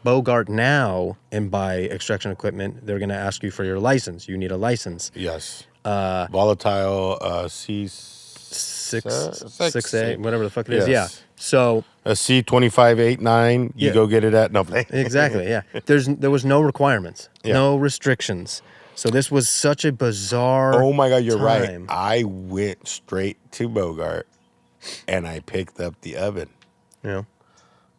Bogart now and buy extraction equipment, they're going to ask you for your license. You need a license. Yes. Volatile C6A, whatever the fuck it is. Yeah. So a C2589, you go get it at Exactly. Yeah. There was no requirements, no restrictions. So this was such a bizarre. Oh my God, you're time. right. I went straight to Bogart and I picked up the oven. Yeah.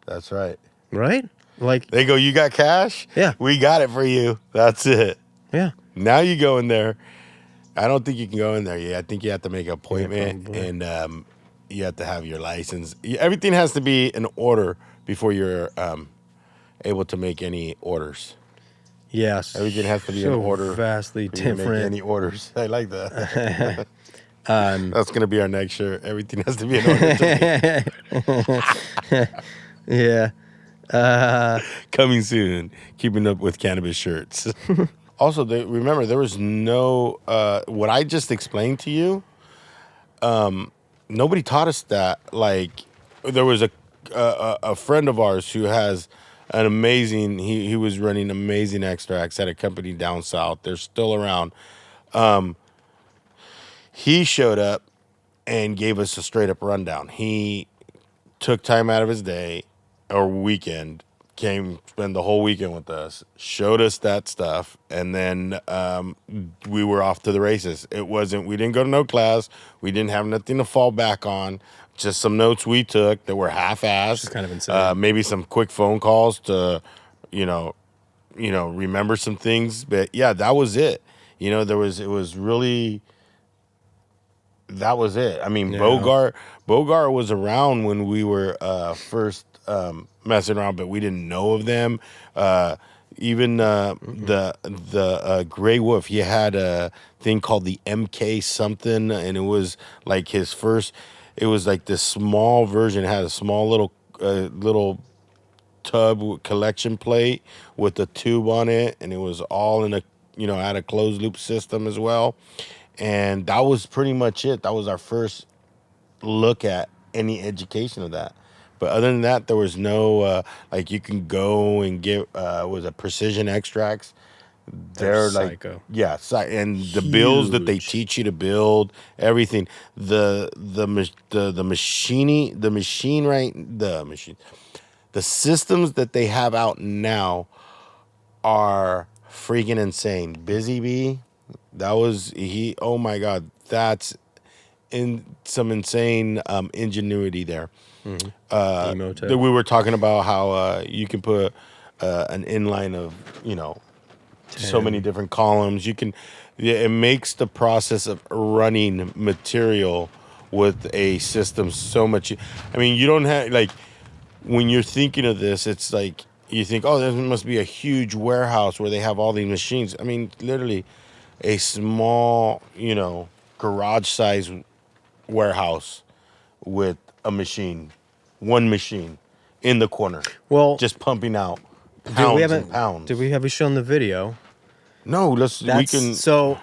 That's right. Right? Like they go, you got cash? Yeah. We got it for you. That's it. Yeah. Now you go in there. I don't think you can go in there yet. I think you have to make an appointment and you have to have your license. Everything has to be in order before you're able to make any orders. Yes. Everything has to be in order. Vastly different. Make any orders. I like that. That's going to be our next shirt. Everything has to be in order. Yeah. Coming soon. Keeping up with cannabis shirts. Also, remember, there was no, what I just explained to you, nobody taught us that. Like, there was a friend of ours who has an amazing, he was running amazing extracts at a company down south. They're still around. He showed up and gave us a straight up rundown. He took time out of his day or weekend, came spend the whole weekend with us, showed us that stuff, and then we were off to the races. We didn't go to no class. We didn't have nothing to fall back on. Just some notes we took that were half-assed. It's kind of insane. Maybe some quick phone calls to, remember some things. But yeah, that was it. That was it. I mean, yeah. Bogart was around when we were first messing around, but we didn't know of them. Even the Gray Wolf, he had a thing called the MK something, and it was like his first. It was like this small version. It had a small little tub collection plate with a tube on it, and it was all in had a closed loop system as well. And that was pretty much it. That was our first look at any education of that. But other than that, there was no like you can go and get was it precision extracts. They're like psycho. yeah, and the bills that they Huge. teach you to build, everything. The systems that they have out now are freaking insane. Busy Bee, that was he. Oh my God, that's in some insane ingenuity there. Emotive. We were talking about how you can put an inline of so many different columns. You can, it makes the process of running material with a system so much. I mean, you don't have like when you're thinking of this, it's like you think, oh, there must be a huge warehouse where they have all these machines. I mean, literally, a small, garage size warehouse with a machine, one machine in the corner. Well, just pumping out pounds and pounds. Have we shown the video? No, So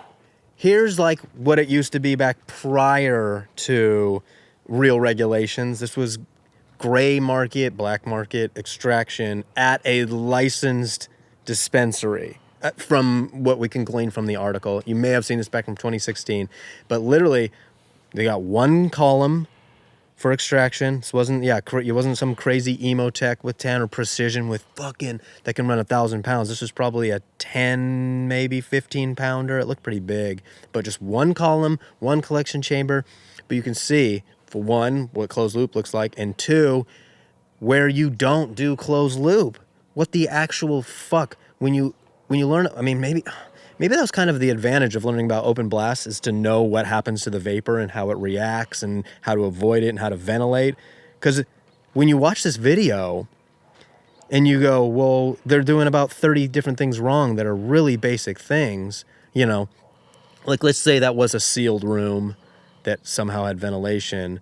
here's like what it used to be back prior to real regulations. This was gray market, black market extraction at a licensed dispensary. From what we can glean from the article, you may have seen this back from 2016, but literally, they got one column for extraction. This wasn't it wasn't some crazy emo tech with 10 or precision with fucking that can run 1,000 pounds. This was probably a 10, maybe 15 pounder. It looked pretty big, but just one column, one collection chamber. But you can see, for one, what closed loop looks like, and two, where you don't do closed loop. What the actual fuck when you learn? I mean, maybe that was kind of the advantage of learning about open blast, is to know what happens to the vapor and how it reacts and how to avoid it and how to ventilate. Because when you watch this video and you go, well, they're doing about 30 different things wrong that are really basic things, like let's say that was a sealed room that somehow had ventilation,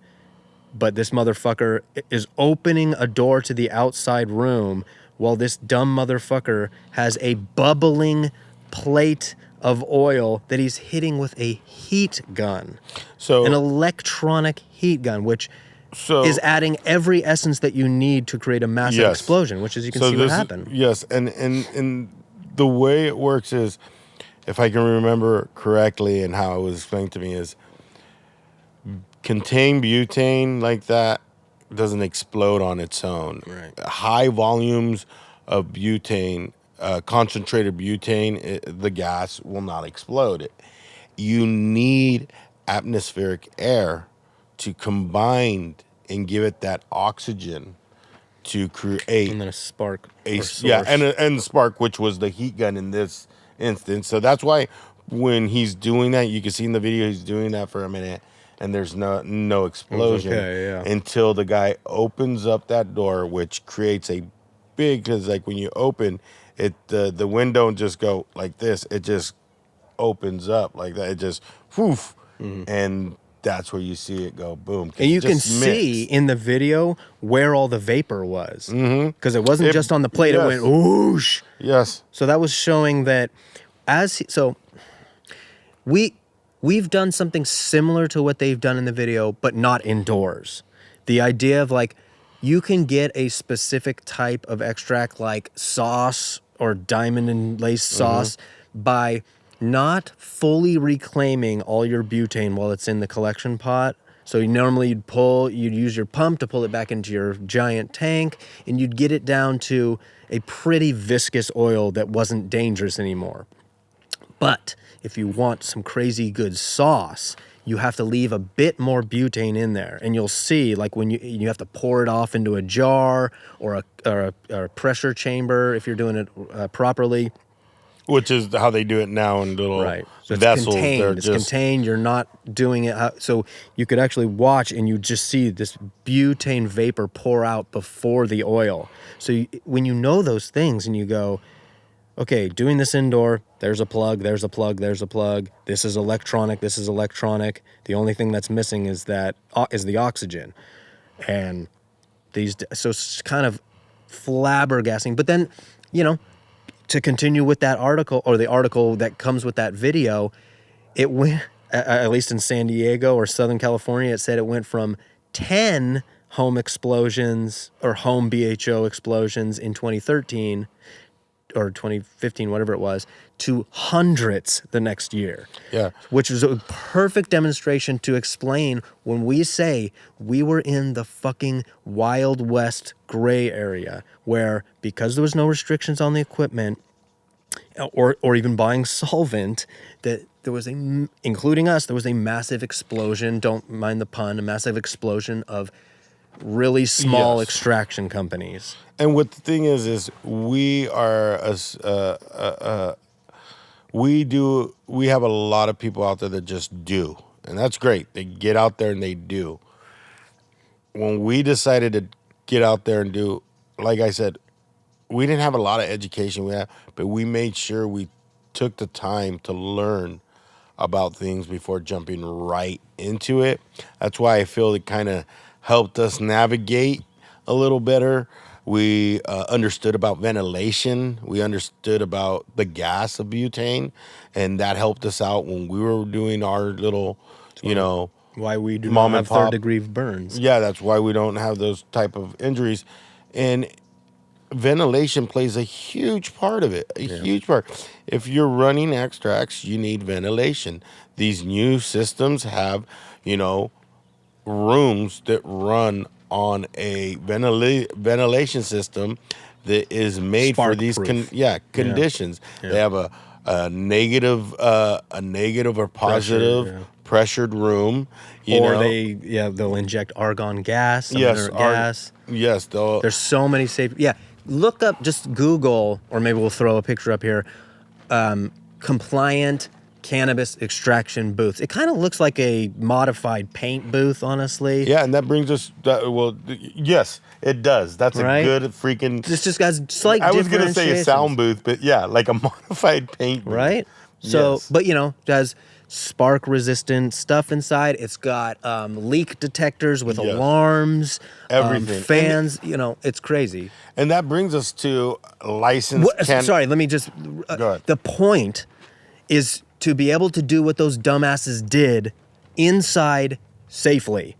but this motherfucker is opening a door to the outside room while this dumb motherfucker has a bubbling plate of oil that he's hitting with a heat gun. So an electronic heat gun, which is adding every essence that you need to create a massive explosion, which is you can see what happened. Yes, and the way it works is, if I can remember correctly and how it was explained to me, is contained butane like that doesn't explode on its own. Right. High volumes of butane, concentrated butane, the gas will not explode. You need atmospheric air to combine and give it that oxygen to create, and then a spark. And spark, which was the heat gun in this instance. So that's why when he's doing that, you can see in the video he's doing that for a minute, and there's no explosion until the guy opens up that door, which creates a big, because like when you open it, the window don't just go like this, it just opens up like that. It just whoof, and that's where you see it go boom. And you can see in the video where all the vapor was, because it wasn't just on the plate. It went whoosh. Yes. So that was showing that we've done something similar to what they've done in the video, but not indoors. The idea of like, you can get a specific type of extract like sauce or diamond and lace sauce by not fully reclaiming all your butane while it's in the collection pot. So you'd use your pump to pull it back into your giant tank, and you'd get it down to a pretty viscous oil that wasn't dangerous anymore. But if you want some crazy good sauce, you have to leave a bit more butane in there. And you'll see, like when you have to pour it off into a jar or a pressure chamber if you're doing it properly. Which is how they do it now in little so vessels. It's contained. You're not doing it. So you could actually watch and you just see this butane vapor pour out before the oil. So when you know those things and you go, okay, doing this indoor, there's a plug, there's a plug, there's a plug. This is electronic, this is electronic. The only thing that's missing is the oxygen. And so it's kind of flabbergasting. But then, to continue with that article, or the article that comes with that video, it went, at least in San Diego or Southern California, it said it went from 10 home explosions or home BHO explosions in 2013 or 2015, whatever it was, to hundreds the next year. Yeah. Which is a perfect demonstration to explain when we say we were in the fucking Wild West gray area where, because there was no restrictions on the equipment or even buying solvent, that there was including us, there was a massive explosion, don't mind the pun, a massive explosion of really small extraction companies. And what the thing is we are we have a lot of people out there that just do, and that's great. They get out there and they do. When we decided to get out there and do, like I said, we didn't have a lot of education, but we made sure we took the time to learn about things before jumping right into it. That's why I feel it kind of helped us navigate a little better. We understood about ventilation. We understood about the gas of butane, and that helped us out when we were doing our little, why we do not have third-degree burns. Yeah, that's why we don't have those type of injuries. And ventilation plays a huge part of it, huge part. If you're running extracts, you need ventilation. These new systems have, rooms that run on a ventilation system that is made for these conditions. Yeah. They have a negative or positive pressured room, they'll inject argon gas, gas. Yes, there's so many safe. Yeah, look up, just Google, or maybe we'll throw a picture up here. Compliant cannabis extraction booths. It kind of looks like a modified paint booth, honestly. Yeah, and that brings us. Yes, it does. That's a good freaking. This just has slight. I was gonna say a sound booth, but yeah, like a modified paint booth. Right. So, but it has spark resistant stuff inside. It's got leak detectors with alarms, everything, fans. It's crazy. And that brings us to license. Sorry, let me just. Go ahead. The point is to be able to do what those dumbasses did inside safely.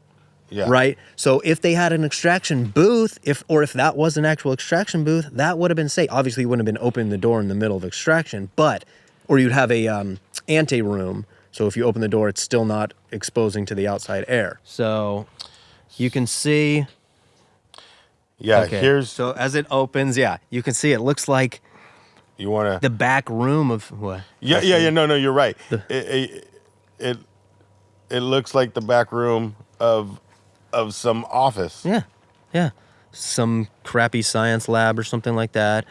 Yeah. Right? So if they had an extraction booth, if that was an actual extraction booth, that would have been safe. Obviously, you wouldn't have been opening the door in the middle of extraction, or you'd have a ante-room. So if you open the door, it's still not exposing to the outside air. So you can see. Yeah, here's. So as it opens, you can see it looks like. You want to the back room of what? Yeah. No, you're right. It looks like the back room of some office. Yeah, some crappy science lab or something like that.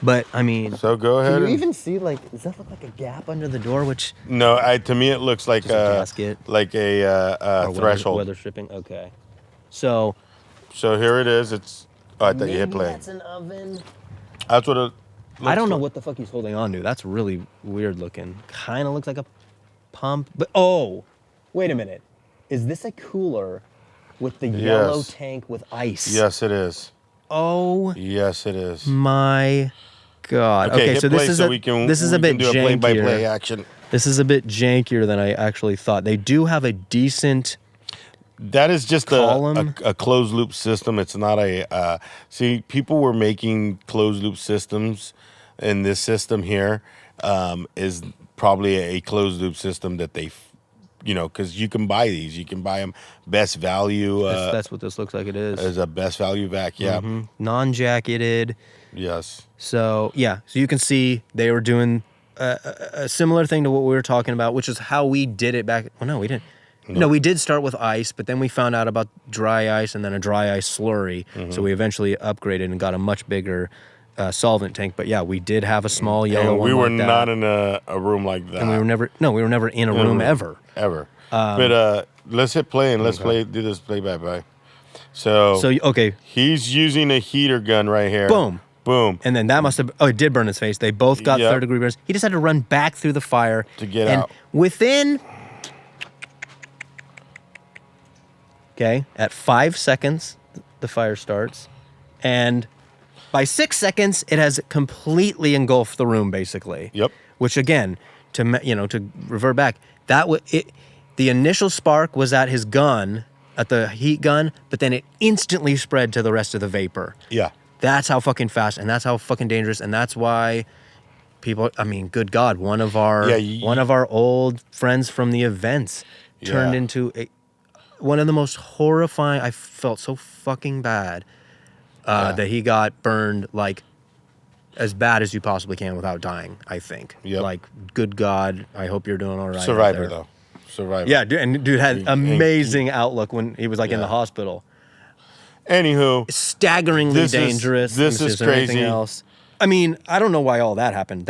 But I mean, so go ahead. Can you even see does that look like a gap under the door? Which no, to me it looks like a gasket, like a threshold. Weather stripping. Okay, so here it is. It's. Oh, I thought you hit play. That's an oven. That's what it. I don't know what the fuck he's holding on to. That's really weird looking. Kind of looks like a pump, but wait a minute. Is this a cooler with the yellow tank with ice? Yes, it is. Oh. Yes, it is. My God. Okay, so this is a bit jankier. Play-by-play action. This is a bit jankier than I actually thought. They do have a decent. That is just a closed loop system. It's not a. See, people were making closed loop systems, and this system here is probably a closed loop system that they, because you can buy these. You can buy them best value. That's what this looks like. It is. As a best value vac, yeah. Mm-hmm. Non-jacketed. Yes. So so you can see they were doing a similar thing to what we were talking about, which is how we did it back. Well, no, we didn't. No, we did start with ice, but then we found out about dry ice and then a dry ice slurry. Mm-hmm. So we eventually upgraded and got a much bigger solvent tank. But we did have a small yellow one. We were not in a room like that. And we were never in a room ever. But let's hit play and let's do this play by play. So okay. He's using a heater gun right here. Boom. And then that must have. Oh, it did burn his face. They both got third-degree burns. He just had to run back through the fire to get out. Within. Okay, at 5 seconds, the fire starts, and by 6 seconds, it has completely engulfed the room, basically. Yep. Which again, to revert back, The initial spark was at his gun, at the heat gun, but then it instantly spread to the rest of the vapor. Yeah. That's how fucking fast, and that's how fucking dangerous, and that's why people. I mean, good God, one of our old friends from the events turned into one of the most horrifying. I felt so fucking bad that he got burned like as bad as you possibly can without dying. I think. Yep. Like, good God, I hope you're doing all right. Survivor though. Survivor. Yeah, dude had amazing outlook when he was like in the hospital. Anywho, staggeringly dangerous. This is crazy. Else. I mean, I don't know why all that happened.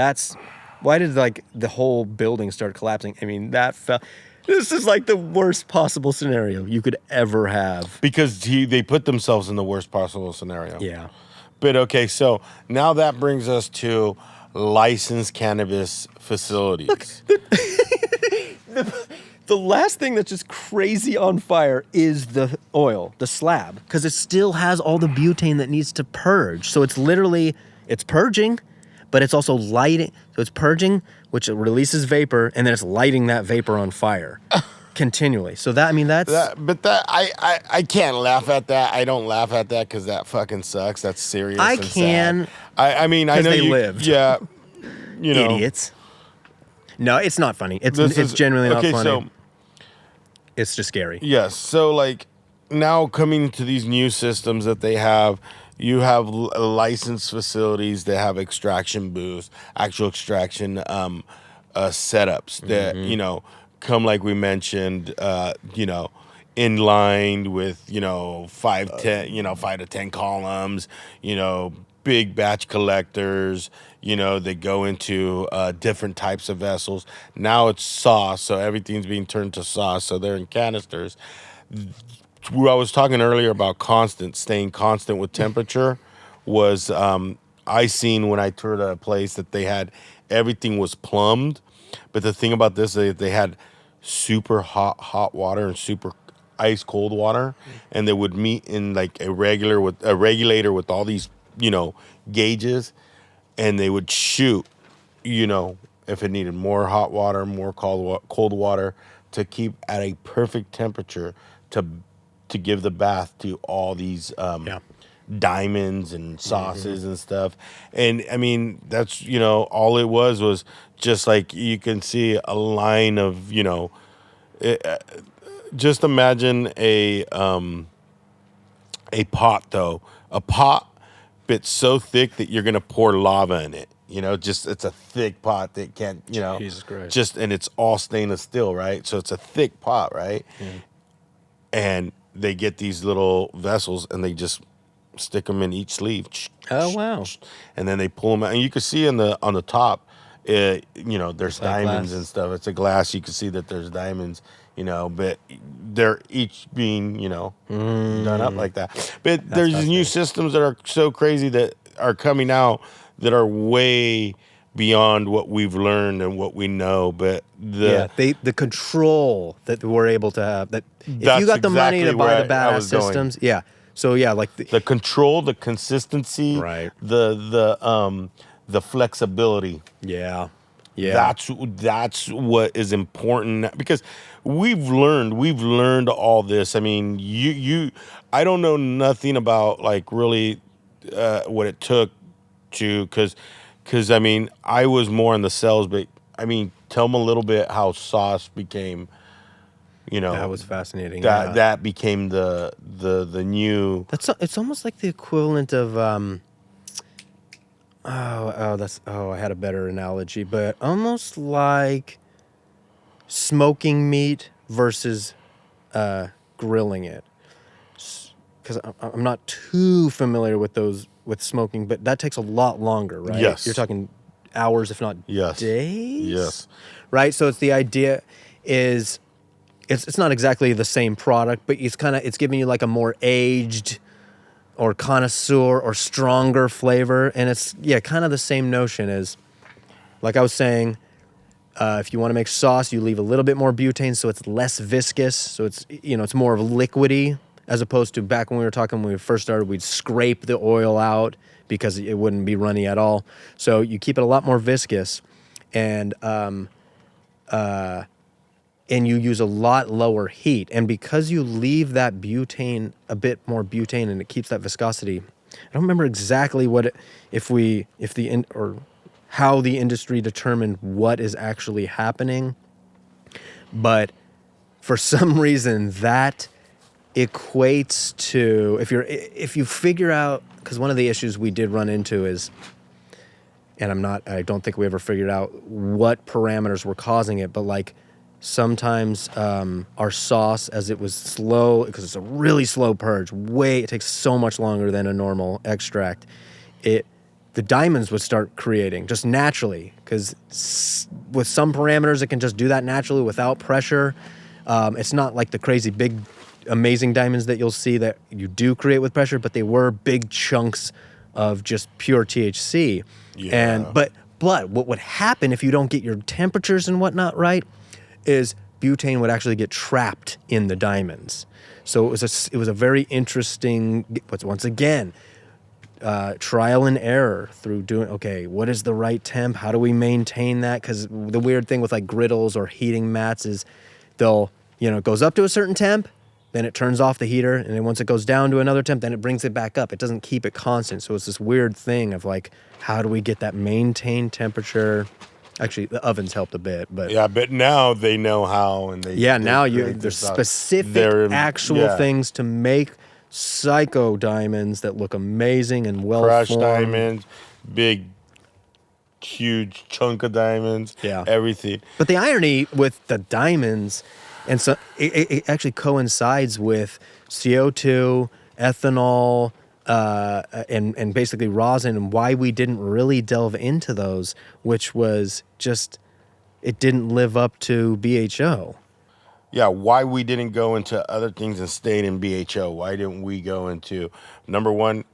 Why did like the whole building start collapsing? I mean, that fell. This is like the worst possible scenario you could ever have. Because they put themselves in the worst possible scenario. Yeah. But okay, so now that brings us to licensed cannabis facilities. Look, the last thing that's just crazy on fire is the oil, the slab, because it still has all the butane that needs to purge. So it's purging, but it's also lighting. So it's purging, which releases vapor, and then it's lighting that vapor on fire continually. So I can't laugh at that. I don't laugh at that because that fucking sucks. That's serious. I can. Sad. I mean, I know they lived. Yeah. You know. Idiots. No, it's not funny. It's genuinely not funny. So, it's just scary. Yes. So, like, now coming to these new systems that they have, you have licensed facilities that have extraction booths, actual extraction setups that, you know, come, like we mentioned, you know, in line with, you know, 5 to 10 columns, you know, big batch collectors, you know, they go into different types of vessels. Now it's sauce, so everything's being turned to sauce, so they're in canisters. I was talking earlier about staying constant with temperature was I seen when I toured a place that they had everything was plumbed, but the thing about this is they had super hot water and super ice cold water, and they would meet in like a regulator with all these, you know, gauges, and they would shoot, you know, if it needed more hot water, more cold water, to keep at a perfect temperature to give the bath to all these diamonds and sauces and stuff. And I mean, that's, you know, all it was just like, you can see a line of, you know, just imagine a pot though, a pot but so thick that you're gonna pour lava in it. You know, just it's a thick pot that can't, you know, Jesus Christ. Just, and it's all stainless steel, right? So it's a thick pot, right? And they get these little vessels and they just stick them in each sleeve. Oh wow! And then they pull them out, and you can see on the top, you know, there's diamonds and stuff. It's a glass. You can see that there's diamonds, you know, but they're each being, you know, done up like that. But there's these new systems that are so crazy that are coming out that are way beyond what we've learned and what we know. But the control that we're able to have, that if you got the money to buy the badass systems, So like the control, the consistency, right? The flexibility. Yeah. That's what is important, because we've learned all this. I mean, I don't know nothing about like really what it took to, because I mean, I was more in the sales, but I mean, tell them a little bit how sauce became, you know. That was fascinating. That became the new. It's almost like the equivalent of I had a better analogy, but almost like smoking meat versus grilling it. Because I'm not too familiar with smoking, but that takes a lot longer, right? Yes. You're talking hours, if not days? Yes. Right? So it's the idea is it's not exactly the same product, but it's giving you like a more aged or connoisseur or stronger flavor. And it's, kind of the same notion as, like I was saying, if you want to make sauce, you leave a little bit more butane so it's less viscous. So it's, it's more of liquidy, as opposed to back when we first started, we'd scrape the oil out because it wouldn't be runny at all. So you keep it a lot more viscous. And and you use a lot lower heat. And because you leave that butane, a bit more butane, and it keeps that viscosity. I don't remember exactly how the industry determined what is actually happening, but for some reason that equates to, if you figure out, because one of the issues we did run into is, and I don't think we ever figured out what parameters were causing it, but like sometimes our sauce, as it was slow, because it's a really slow purge, it takes so much longer than a normal extract, the diamonds would start creating just naturally, because with some parameters it can just do that naturally without pressure. It's not like the crazy big amazing diamonds that you'll see that you do create with pressure, but they were big chunks of just pure THC. Yeah. But what would happen if you don't get your temperatures and whatnot right is butane would actually get trapped in the diamonds. So it was a very interesting, once again, trial and error through doing, okay, what is the right temp? How do we maintain that? Because the weird thing with like griddles or heating mats is it goes up to a certain temp, then it turns off the heater, and then once it goes down to another temp, then it brings it back up. It doesn't keep it constant. So it's this weird thing of like, how do we get that maintained temperature? Actually, the ovens helped a bit, but yeah, but now they know how, and there's specific actual things to make psycho diamonds that look amazing and well crushed formed. diamonds, big, huge chunk of diamonds, everything. But the irony with the diamonds, and so it actually coincides with CO2, ethanol, and basically rosin, and why we didn't really delve into those, which was just it didn't live up to BHO. Yeah, why we didn't go into other things and stayed in BHO? Why didn't we go into, number one,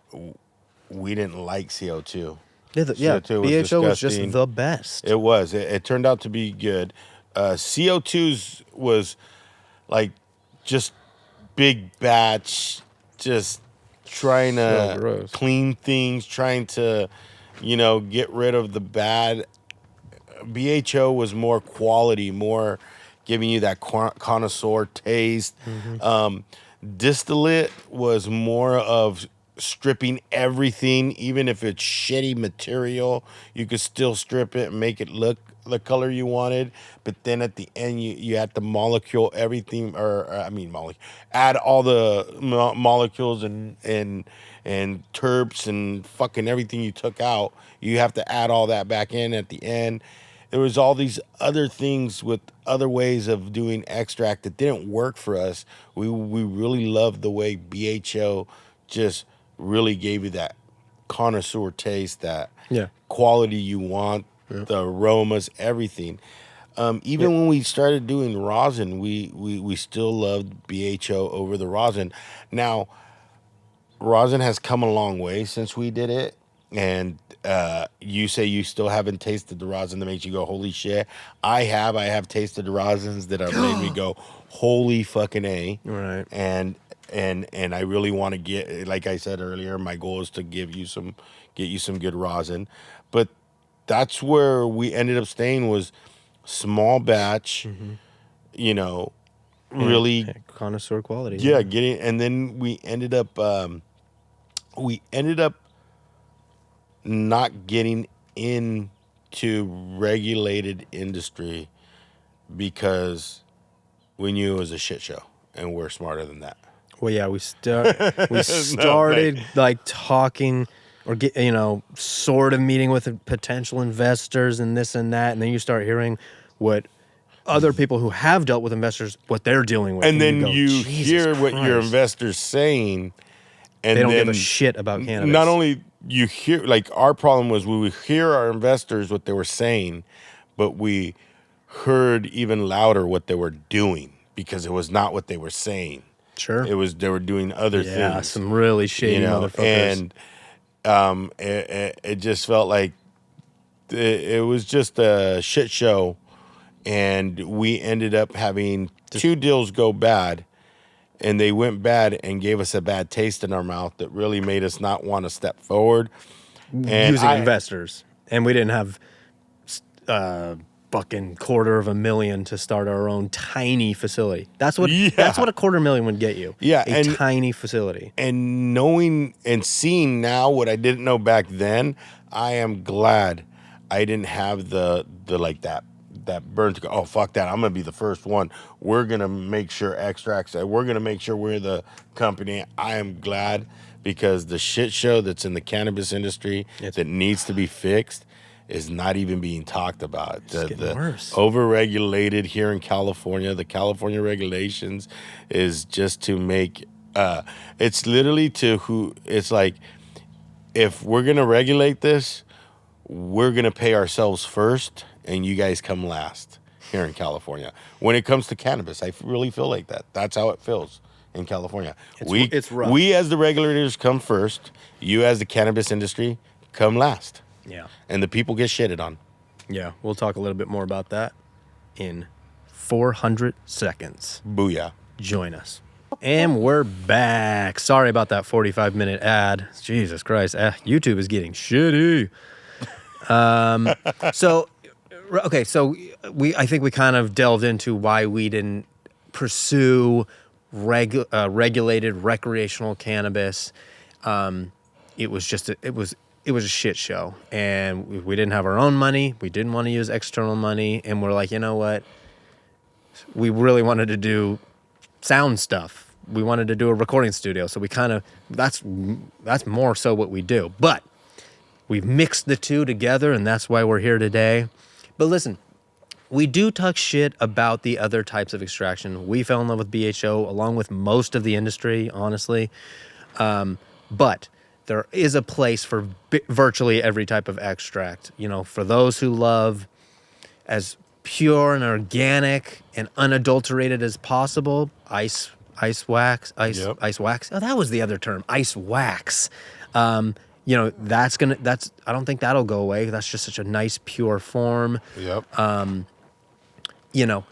we didn't like CO2. BHO was just the best. It was. It turned out to be good. CO2's was like just big batch, just trying to clean things, trying to, get rid of the bad. BHO was more quality, more giving you that connoisseur taste. Mm-hmm. Distillate was more of stripping everything, even if it's shitty material, you could still strip it and make it look the color you wanted. But then at the end, you had to molecule everything, add all the molecules and terps and fucking everything you took out. You have to add all that back in at the end. There was all these other things with other ways of doing extract that didn't work for us. We really loved the way BHO just really gave you that connoisseur taste, that quality you want, the aromas, everything. Even when we started doing rosin, we still loved BHO over the rosin. Now, rosin has come a long way since we did it. And you say you still haven't tasted the rosin that makes you go, holy shit. I have tasted the rosins that have made me go, holy fucking A. Right. And I really want to get, like I said earlier, my goal is to get you some good rosin. But that's where we ended up staying, was small batch, really connoisseur quality. Yeah, and then we ended up not getting into regulated industry because we knew it was a shit show, and we're smarter than that. Well, yeah, we started like talking or sort of meeting with potential investors and this and that, and then you start hearing what other people who have dealt with investors, what they're dealing with, and then you hear what your investors saying, and they don't give a shit about cannabis. Not only you hear, like, our problem was we would hear our investors what they were saying, but we heard even louder what they were doing, because it was not what they were saying. Sure. They were doing other things. Yeah, some really shady motherfuckers. And it just felt like it was just a shit show, and we ended up having 2 deals go bad. And they went bad and gave us a bad taste in our mouth that really made us not want to step forward. And using investors. And we didn't have fucking $250,000 to start our own tiny facility. That's what $250,000 would get you. Yeah, a tiny facility. And knowing and seeing now what I didn't know back then, I am glad I didn't have the like that burn to go, oh, fuck that, I'm going to be the first one. We're going to make sure extracts, we're going to make sure we're the company. I am glad, because the shit show that's in the cannabis industry that needs to be fixed is not even being talked about. It's getting worse. Over-regulated here in California, the California regulations is just to make, it's literally it's like, if we're going to regulate this, we're going to pay ourselves first, and you guys come last here in California. When it comes to cannabis, I really feel like that. That's how it feels in California. It's rough. We as the regulators come first. You as the cannabis industry come last. Yeah. And the people get shitted on. Yeah, we'll talk a little bit more about that in 400 seconds. Booyah. Join us. And we're back. Sorry about that 45-minute ad. Jesus Christ. YouTube is getting shitty. So I think we kind of delved into why we didn't pursue regulated recreational cannabis. It was a shit show, and we didn't have our own money. We didn't want to use external money, and we're like, you know what? We really wanted to do sound stuff. We wanted to do a recording studio, so we kind of that's more so what we do. But we've mixed the two together, and that's why we're here today. But listen, we do talk shit about the other types of extraction. We fell in love with BHO along with most of the industry, honestly. But there is a place for virtually every type of extract. You know, for those who love as pure and organic and unadulterated as possible, ice wax. Oh, that was the other term, ice wax. You know, I don't think that'll go away. That's just such a nice, pure form. Yep. You know,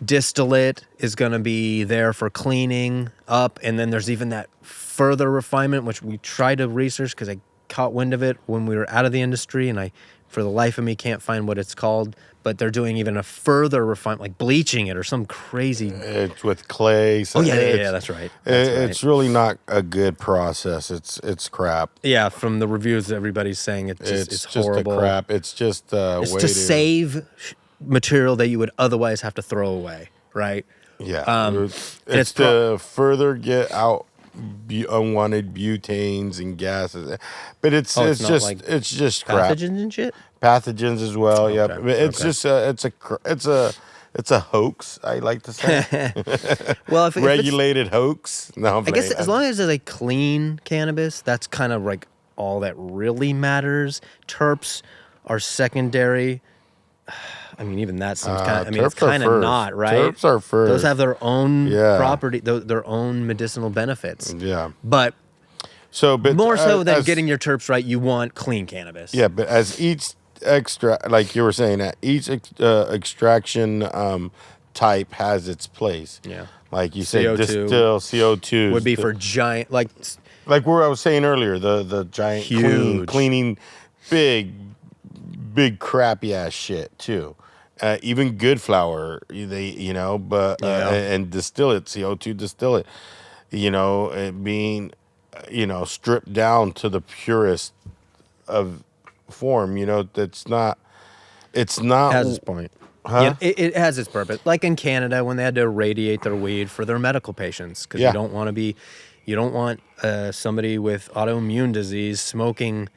distillate is going to be there for cleaning up. And then there's even that further refinement, which we tried to research because I caught wind of it when we were out of the industry. And I, for the life of me, can't find what it's called. But they're doing even a further refinement, like bleaching it or some crazy. It's with clay. So yeah, that's right. It's really not a good process. It's crap. Yeah, from the reviews, everybody's saying it's just horrible. A crap. It's just it's to save material that you would otherwise have to throw away, right? Yeah, it's to further get out unwanted butanes and gases, but it's just like crap. Pathogens and shit. Pathogens as well. Yeah, Okay. it's just it's a hoax. I like to say. Well, if regulated hoax. No, I guess as long as it's a clean cannabis, that's kind of like all that really matters. Terps are secondary. I mean, even that seems kind of. I mean, it's kind of not, right? Terps are first. Those have their own property, their own medicinal benefits. Yeah, but more so than getting your terps right, you want clean cannabis. Yeah, but as each like you were saying, that each extraction type has its place. Yeah, like you say, distill CO2 would be for giant, like where I was saying earlier, the giant huge cleaning big crappy ass shit too. Even good flower, and distill it, CO2 distill it, it being, stripped down to the purest of form, it's not. It has its point. Huh? Yeah, it has its purpose. Like in Canada, when they had to irradiate their weed for their medical patients, because you don't want somebody with autoimmune disease smoking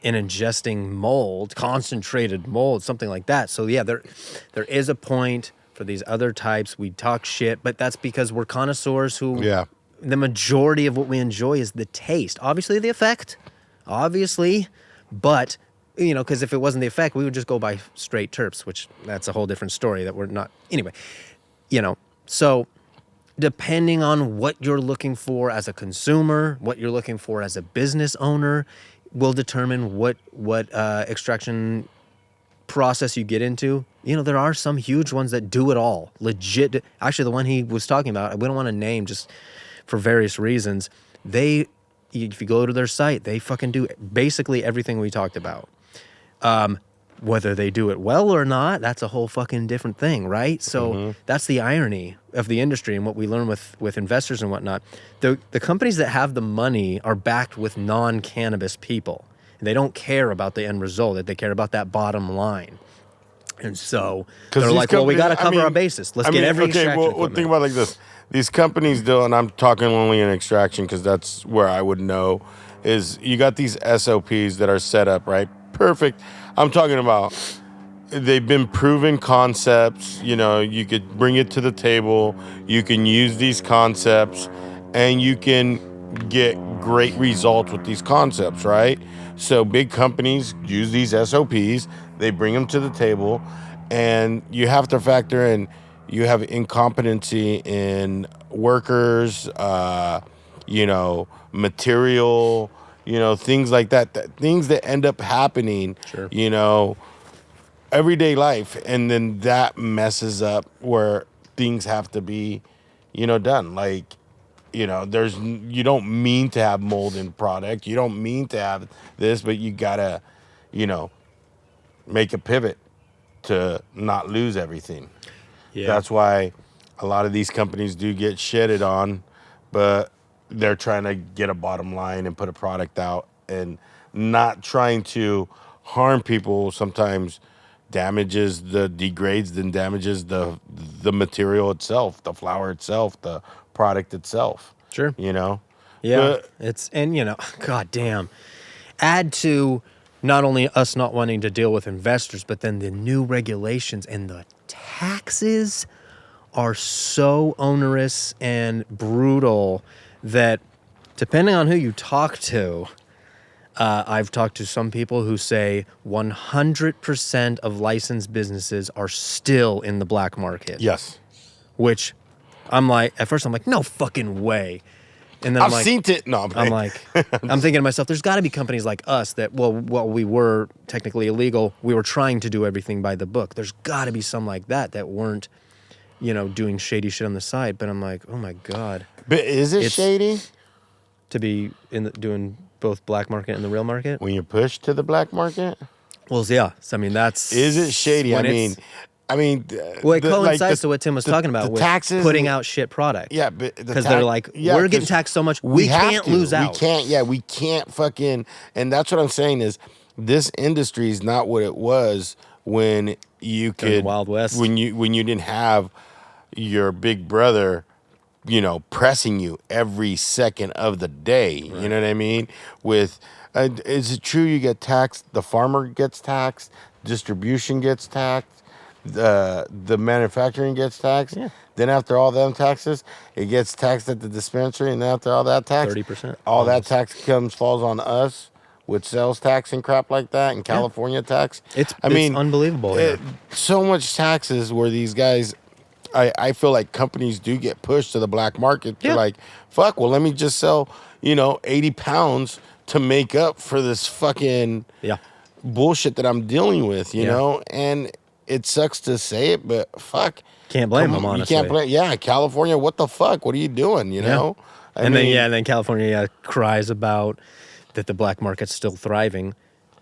and ingesting mold, concentrated mold, something like that. So yeah, there is a point for these other types. We talk shit, but that's because we're connoisseurs who the majority of what we enjoy is the taste. Obviously the effect, but because if it wasn't the effect, we would just go by straight terps, which that's a whole different story that we're not. Anyway, so depending on what you're looking for as a consumer, what you're looking for as a business owner, will determine what extraction process you get into. There are some huge ones that do it all. Legit. Actually, the one he was talking about, we don't want to name just for various reasons. If you go to their site, they fucking do basically everything we talked about. whether they do it well or not, that's a whole fucking different thing, right? So that's the irony of the industry and what we learn with investors and whatnot. The companies that have the money are backed with non-cannabis people. They don't care about the end result. They care about that bottom line. And so they're like, well, we got to cover our bases. Let's get every extraction equipment. Well, think about it like this. These companies do, and I'm talking only in extraction because that's where I would know, is you got these SOPs that are set up, right? Perfect. I'm talking about they've been proven concepts. You know, you could bring it to the table. You can use these concepts, and you can get great results with these concepts, right? So big companies use these SOPs. They bring them to the table, and you have to factor in you have incompetency in workers, material, things like that, things that end up happening, everyday life. And then that messes up where things have to be, done. Like, you don't mean to have mold in product. You don't mean to have this, but you gotta, make a pivot to not lose everything. Yeah. That's why a lot of these companies do get shitted on, but they're trying to get a bottom line and put a product out, and not trying to harm people. Sometimes degrades, then damages the material itself, the flower itself, the product itself. Sure. Yeah. But, God damn. Add to not only us not wanting to deal with investors, but then the new regulations and the taxes are so onerous and brutal that, depending on who you talk to, I've talked to some people who say 100% of licensed businesses are still in the black market. Yes. Which at first I'm like, no fucking way. And then I've seen it. No, I'm thinking to myself, there's got to be companies like us that, we were technically illegal. We were trying to do everything by the book. There's got to be some like that weren't, doing shady shit on the side. But I'm like, oh my God. But is it shady to be doing both black market and the real market? When you push to the black market? Well, yeah. So, I mean, is it shady? It coincides to what Tim was talking about with taxes putting out shit product. Yeah, but because they're like, we're getting taxed so much, we can't lose out. We can't fucking, and that's what I'm saying is, this industry is not what it was when you could Wild West, when you didn't have your big brother, pressing you every second of the day. Right. You know what I mean? With is it true you get taxed? The farmer gets taxed, distribution gets taxed. The manufacturing gets taxed. Yeah. Then after all them taxes, it gets taxed at the dispensary, and after all that tax, 30%. All that tax falls on us with sales tax and crap like that, and California tax. It's unbelievable. So much taxes where these guys, I feel like companies do get pushed to the black market. They're like, fuck, well, let me just sell, 80 pounds to make up for this fucking bullshit that I'm dealing with, you know? And it sucks to say it, but fuck. Can't blame them, honestly. You can't blame. Yeah, California, what the fuck? What are you doing, you know? Then California cries about that the black market's still thriving.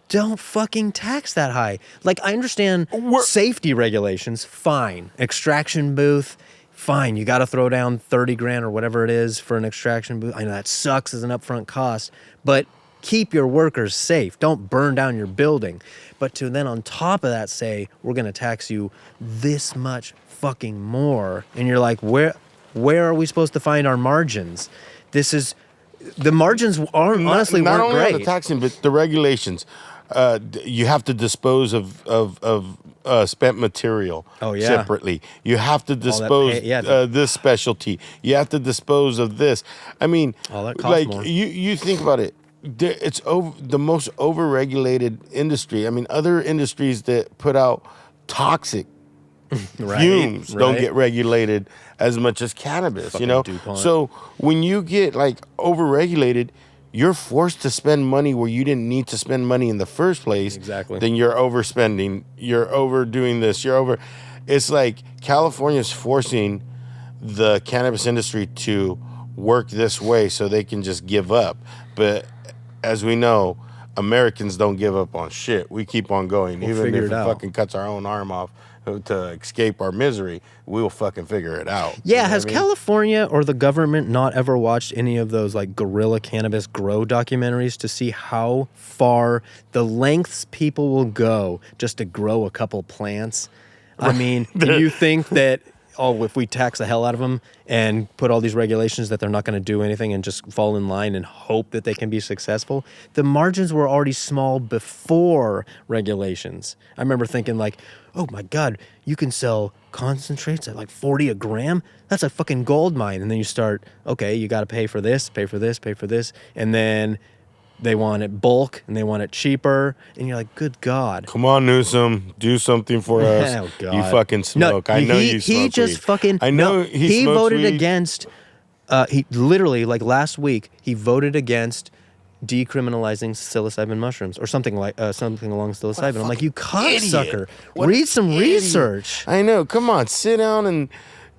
Don't fucking tax that high. Like, I understand safety regulations, fine. Extraction booth, fine. You got to throw down 30 grand or whatever it is for an extraction booth. I know that sucks as an upfront cost, but keep your workers safe. Don't burn down your building. But to then on top of that say, we're going to tax you this much fucking more. And you're like, where are we supposed to find our margins? The margins aren't honestly not weren't only great. On the taxing, but the regulations. You have to dispose of spent material separately. You have to dispose this specialty. You have to dispose of this. I mean, all that costs more. You think about it. It's the most overregulated industry. I mean, other industries that put out toxic fumes don't get regulated as much as cannabis. Fucking DuPont. So when you get overregulated, you're forced to spend money where you didn't need to spend money in the first place. Exactly. Then you're overspending. You're overdoing this. It's like California's forcing the cannabis industry to work this way so they can just give up. But as we know, Americans don't give up on shit. We keep on going. We'll Even figure if it it out. fucking cuts our own arm off to escape our misery, we'll fucking figure it out. Yeah, You know has what I mean? California or the government not ever watched any of those like guerrilla cannabis grow documentaries to see how far the lengths people will go just to grow a couple plants? I mean, do you think that, if we tax the hell out of them and put all these regulations that they're not going to do anything and just fall in line and hope that they can be successful? The margins were already small before regulations. I remember thinking like, oh my God, you can sell concentrates at like 40 a gram? That's a fucking gold mine. And then you start, okay, you got to pay for this, pay for this, pay for this. And then they want it bulk and they want it cheaper. And you're like, good God. Come on, Newsom, do something for us. Oh, God. You fucking smoke. I know you smoke He just weed. fucking... I know no, he smokes voted weed. against... he literally, like last week, he voted against decriminalizing psilocybin mushrooms or something along psilocybin. I'm like, you cocksucker. Read some research. I know. Come on, sit down and...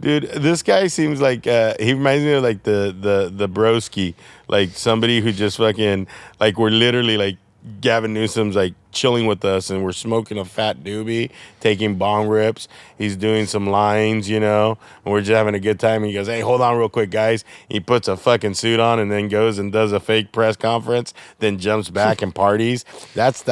Dude, this guy seems like he reminds me of like the broski, like somebody who just fucking like we're literally like Gavin Newsom's like chilling with us and we're smoking a fat doobie, taking bong rips. He's doing some lines, and we're just having a good time. And he goes, "Hey, hold on real quick, guys." He puts a fucking suit on and then goes and does a fake press conference, then jumps back and parties. That's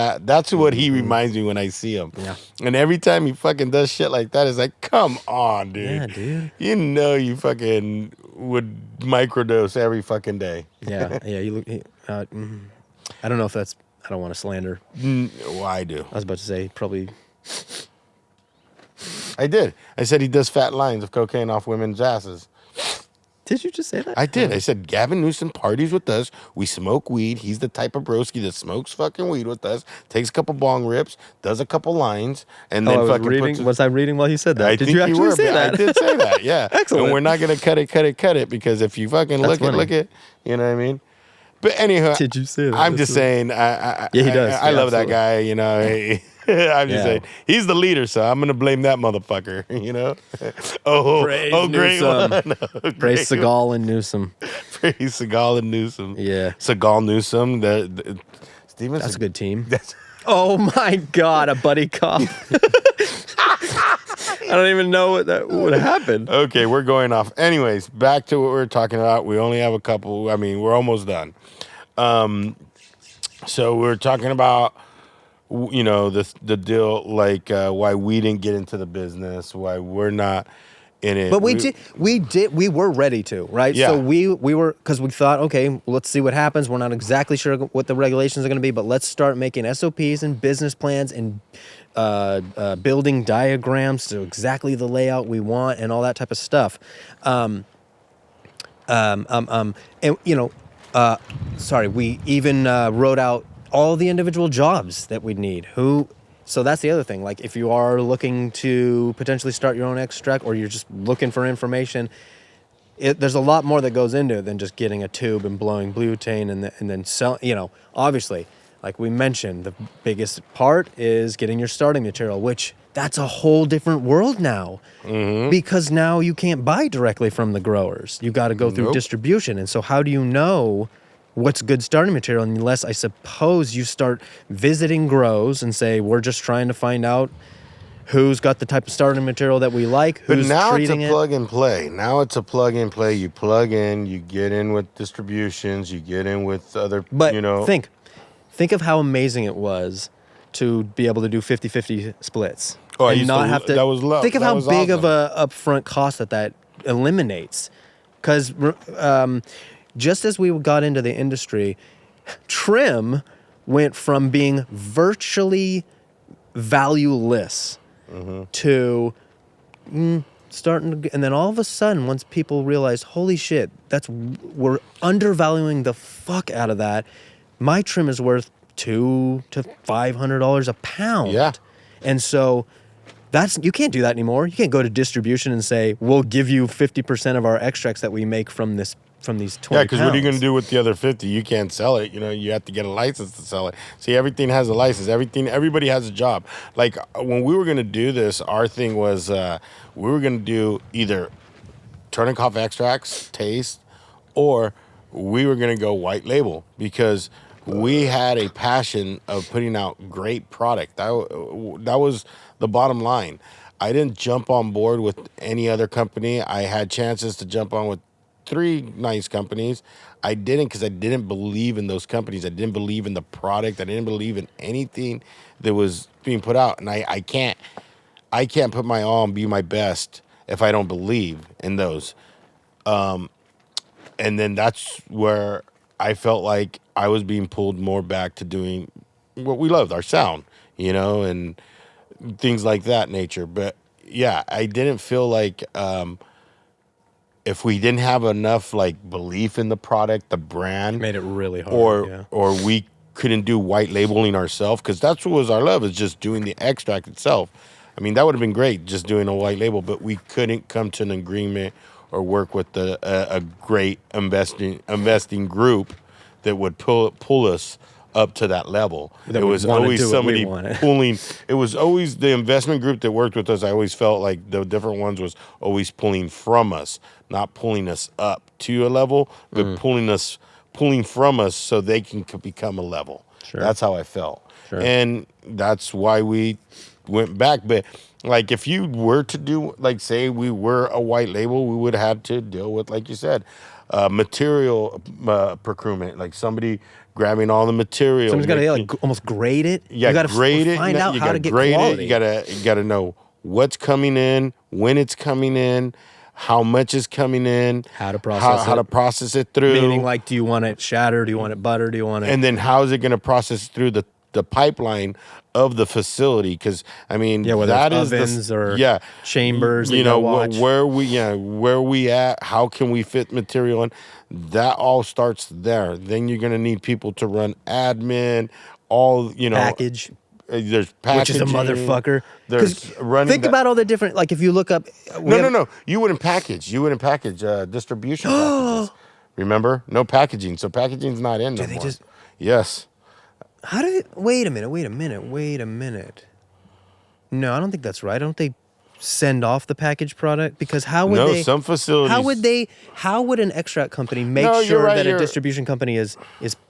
what he reminds me when I see him. Yeah. And every time he fucking does shit like that, it's like, come on, dude. Yeah, dude. You fucking would microdose every fucking day. Yeah. You look... I don't know if that's... I don't want to slander. Well, I do. I was about to say probably... I did. I said he does fat lines of cocaine off women's asses. Did you just say that? I did. I said Gavin Newsom parties with us. We smoke weed. He's the type of broski that smokes fucking weed with us. Takes a couple bong rips, does a couple lines, and then fucking was I reading while you said that? Did you actually say that? I did say that. Yeah. Excellent. And we're not gonna cut it because if you fucking look it, you know what I mean. But anyhow, did you say that? I'm just saying. Yeah, he does. I love that guy. I'm just saying he's the leader, so I'm gonna blame that motherfucker. Praise great Newsom. one. Praise Seagal and Newsom. Praise Seagal and Newsom. Yeah, Seagal Newsom. Steven. That's a good team. Oh my God, a buddy cop. I don't even know what happened. Okay, we're going off. Anyways, back to what we were talking about. We only have a couple. I mean, we're almost done. So we're talking about, the deal, like why we didn't get into the business, why we're not in it. But we were ready to, right? Yeah. So we were, because we thought, okay, let's see what happens. We're not exactly sure what the regulations are going to be, but let's start making SOPs and business plans and building diagrams to exactly the layout we want and all that type of stuff. We even wrote out all the individual jobs that we'd need. So that's the other thing. Like if you are looking to potentially start your own extract or you're just looking for information, there's a lot more that goes into it than just getting a tube and blowing butane and then sell. Obviously, like we mentioned, the biggest part is getting your starting material, which that's a whole different world now. Mm-hmm. Because now you can't buy directly from the growers. You got to go through distribution. And so how do you know what's good starting material unless, I suppose, you start visiting grows and say, we're just trying to find out who's got the type of starting material that we like, who's treating it. But now it's a plug and play. Now it's a plug and play. You plug in, you get in with distributions, you get in with other, But think of how amazing it was to be able to do 50-50 splits. Oh, and not have to. That was low. Think of that how was big awesome. of a upfront cost that eliminates. Because just as we got into the industry, trim went from being virtually valueless to starting to, and then all of a sudden, once people realized, holy shit, we're undervaluing the fuck out of that. My trim is worth $200 to $500 a pound. Yeah. And so you can't do that anymore. You can't go to distribution and say, we'll give you 50% of our extracts that we make from these 20 Yeah, because what are you going to do with the other 50? You can't sell it. You have to get a license to sell it. See, everything has a license. Everybody has a job. Like when we were going to do this, our thing was we were going to do either turning coffee extracts, taste, or we were going to go white label because we had a passion of putting out great product. That was the bottom line. I didn't jump on board with any other company. I had chances to jump on with 3 nice companies. I didn't because I didn't believe in those companies. I didn't believe in the product. I didn't believe in anything that was being put out. And I can't put my all and be my best if I don't believe in those. And then that's where I felt like I was being pulled more back to doing what we loved, our sound, and things like that nature. But yeah, I didn't feel like if we didn't have enough like belief in the product, the brand, made it really hard, or we couldn't do white labeling ourselves, because that's what was our love, is just doing the extract itself. I mean, that would have been great, just doing a white label, but we couldn't come to an agreement or work with a great investing group that would pull us up to that level. It was always somebody pulling. It was always the investment group that worked with us. I always felt like the different ones was always pulling from us, not pulling us up to a level, but pulling from us so they can become a level. Sure. That's how I felt. Sure. And that's why we went back. But like, if you were to do, like, say we were a white label, we would have to deal with, like you said, material procurement, like somebody grabbing all the material. Someone's got to like almost grade it. Yeah, you got to grade it. Find out how to get grade quality. It. You got to know what's coming in, when it's coming in, how much is coming in, how to process it through. Meaning, like, do you want it shattered? Do you want it buttered? Do you want it? And then how is it going to process through the pipeline of the facility? Because I mean, whether that it's is ovens or chambers. Where we at? How can we fit material in? That all starts there. Then you're going to need people to run admin. Package. There's packaging, which is a motherfucker. There's running. Think about all the different. Like, if you look up. No. You wouldn't package. Distribution packages. Remember, no packaging. So packaging's not in no more. Yes. How do they? Wait a minute. No, I don't think that's right. Don't they send off the packaged product? Because how would they? No, some facilities. How would an extract company make sure that a distribution company is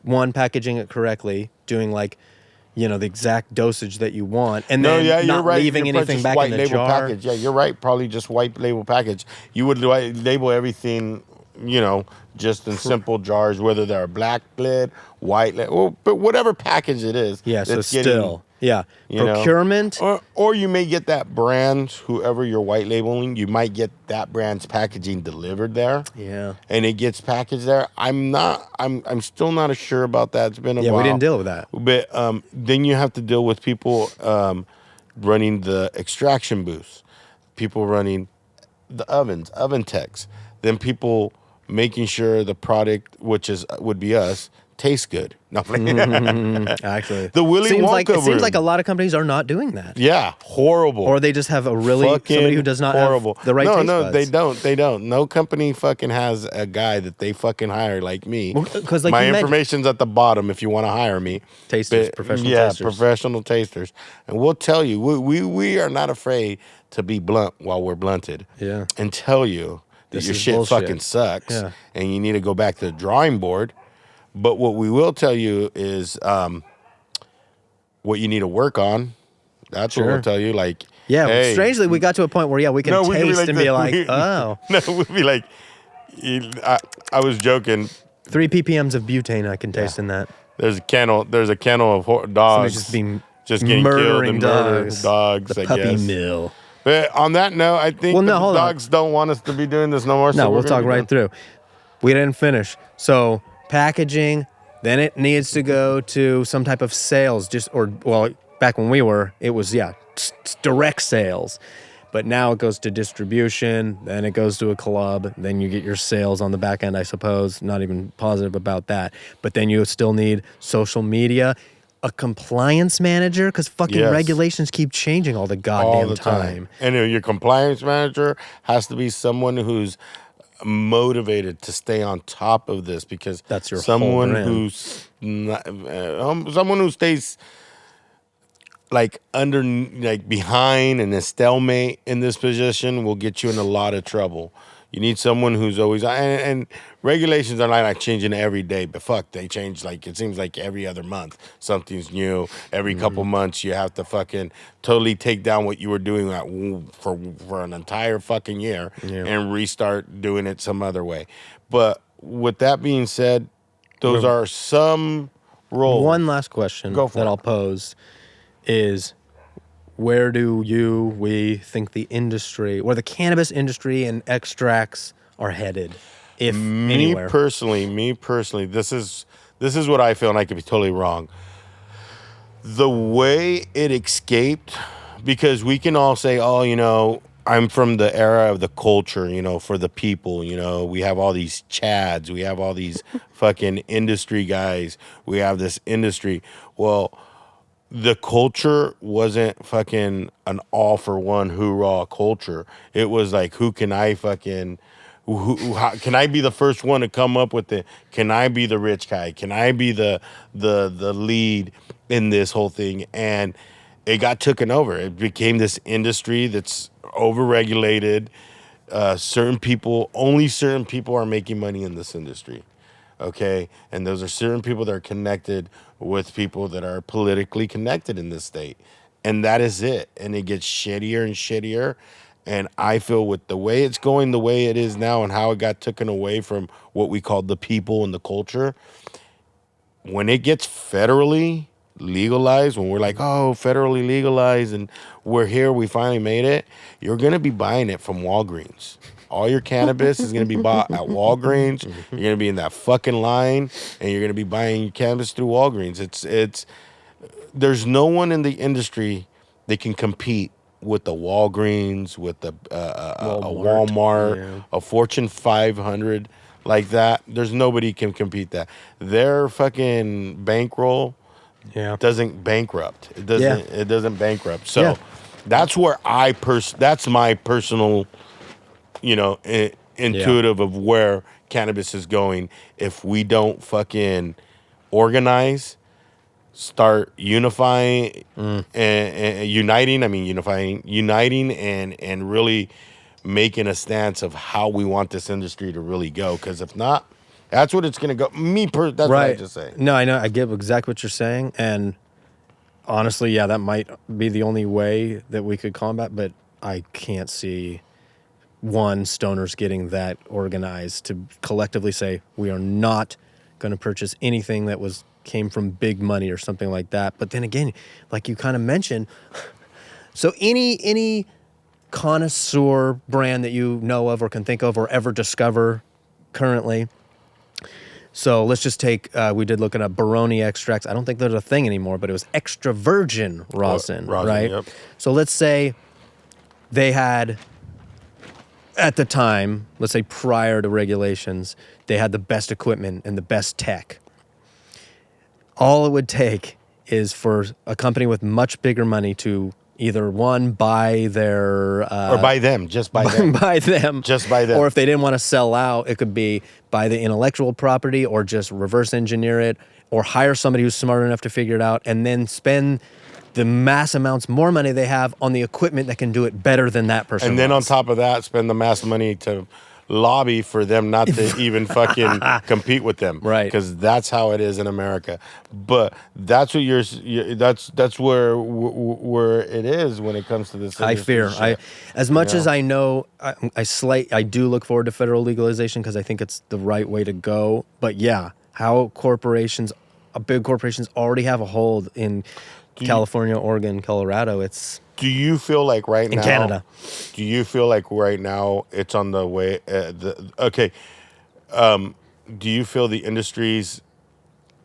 one, packaging it correctly, doing like, the exact dosage that you want, and then not leaving anything back in the jar? Package. Yeah, you're right. Probably just white label package. You would label everything, just in simple jars, whether they're black lid, white lid, but whatever package it is. Yeah, so still. Yeah, procurement. Or you may get that brand, whoever you're white labeling, you might get that brand's packaging delivered there. Yeah. And it gets packaged there. I'm still not sure about that. It's been a while. Yeah, we didn't deal with that. But then you have to deal with people running the extraction booths, people running the ovens, oven techs, then people making sure the product, which would be us, tastes good. No, actually, the Willy Wonka it seems like a lot of companies are not doing that. Yeah, horrible. Or they just have somebody who does not have the right taste buds. They don't. No company fucking has a guy that they fucking hire like me. Because like my information's at the bottom if you want to hire me. Professional tasters. And we'll tell you, we are not afraid to be blunt while we're blunted. Yeah. And tell you that your shit fucking sucks, and you need to go back to the drawing board. But what we will tell you is what you need to work on. That's what we'll tell you. Like, hey, strangely, we got to a point where we can taste and be like, oh. No, we'd be like, I was joking. 3 ppms of butane I can taste in that. There's a kennel of dogs just getting killed and murdering dogs. The puppy mill. But on that note, I think the dogs don't want us to be doing this no more. No, we'll talk right through. We didn't finish. So packaging, then it needs to go to some type of sales, back when we were, it was, direct sales. But now it goes to distribution, then it goes to a club, then you get your sales on the back end, I suppose. Not even positive about that. But then you still need social media, a compliance manager, because fucking regulations keep changing all the goddamn time. And your compliance manager has to be someone who's motivated to stay on top of this, because that's your someone whole brand. Who's not, someone who stays like behind and a stalemate in this position will get you in a lot of trouble. You need someone who's always and regulations are not changing every day, but fuck, they change like it seems like every other month something's new. Every couple months you have to fucking totally take down what you were doing for an entire fucking year and restart doing it some other way. But with that being said, those are some roles. One last question that I'll pose is, where do we think the industry, where the cannabis industry and extracts are headed, if anywhere? Me personally, this is what I feel, and I could be totally wrong. The way it escaped, because we can all say, oh, you know, I'm from the era of the culture, you know, for the people, you know, we have all these chads, we have all these fucking industry guys, we have this industry. Well, the culture wasn't fucking an all for one hoorah culture. It was like, who can I fucking, how can I be the first one to come up with it? Can I be the rich guy? Can I be the lead in this whole thing? And it got taken over. It became this industry that's overregulated. Only certain people are making money in this industry. Okay, and those are certain people that are connected with people that are politically connected in this state, and that is it. And it gets shittier and shittier. And I feel with the way it's going, the way it is now, and how it got taken away from what we call the people and the culture, when it gets federally legalized, when we're like, oh, federally legalized, and we're here, we finally made it, you're gonna be buying it from Walgreens. All your cannabis is going to be bought at Walgreens. You're going to be in that fucking line, and you're going to be buying your cannabis through Walgreens. There's no one in the industry that can compete with the Walgreens, with the a Walmart, a Fortune 500 like that. There's nobody can compete that. Their fucking bankroll doesn't bankrupt. It doesn't bankrupt. So that's where that's my personal, you know, intuitive of where cannabis is going. If we don't fucking organize, start unifying and uniting and really making a stance of how we want this industry to really go. Because if not, that's what it's going to go. That's what I just say. No, I know. I get exactly what you're saying. And honestly, yeah, that might be the only way that we could combat, but I can't see stoners getting that organized to collectively say, we are not going to purchase anything that came from big money or something like that. But then again, like you kind of mentioned, so any connoisseur brand that you know of or can think of or ever discover currently. So let's just take, we did look at Baroni extracts. I don't think there's a thing anymore, but it was extra virgin rosin, right? Yep. So let's say they had, at the time, let's say prior to regulations, they had the best equipment and the best tech. All it would take is for a company with much bigger money to either buy their... or buy them, just buy them. Buy them. Just buy them. Or if they didn't want to sell out, it could be buy the intellectual property or just reverse engineer it or hire somebody who's smart enough to figure it out and then spend the mass amounts more money they have on the equipment that can do it better than that person. And then on top of that, spend the mass money to lobby for them not to even fucking compete with them. Right. Because that's how it is in America. But that's what that's where it is when it comes to this. I fear. As much as I know, I do look forward to federal legalization because I think it's the right way to go. But yeah, how big corporations already have a hold in California, Oregon, Colorado. Do you feel like right now in Canada? Do you feel like right now it's on the way? Do you feel the industries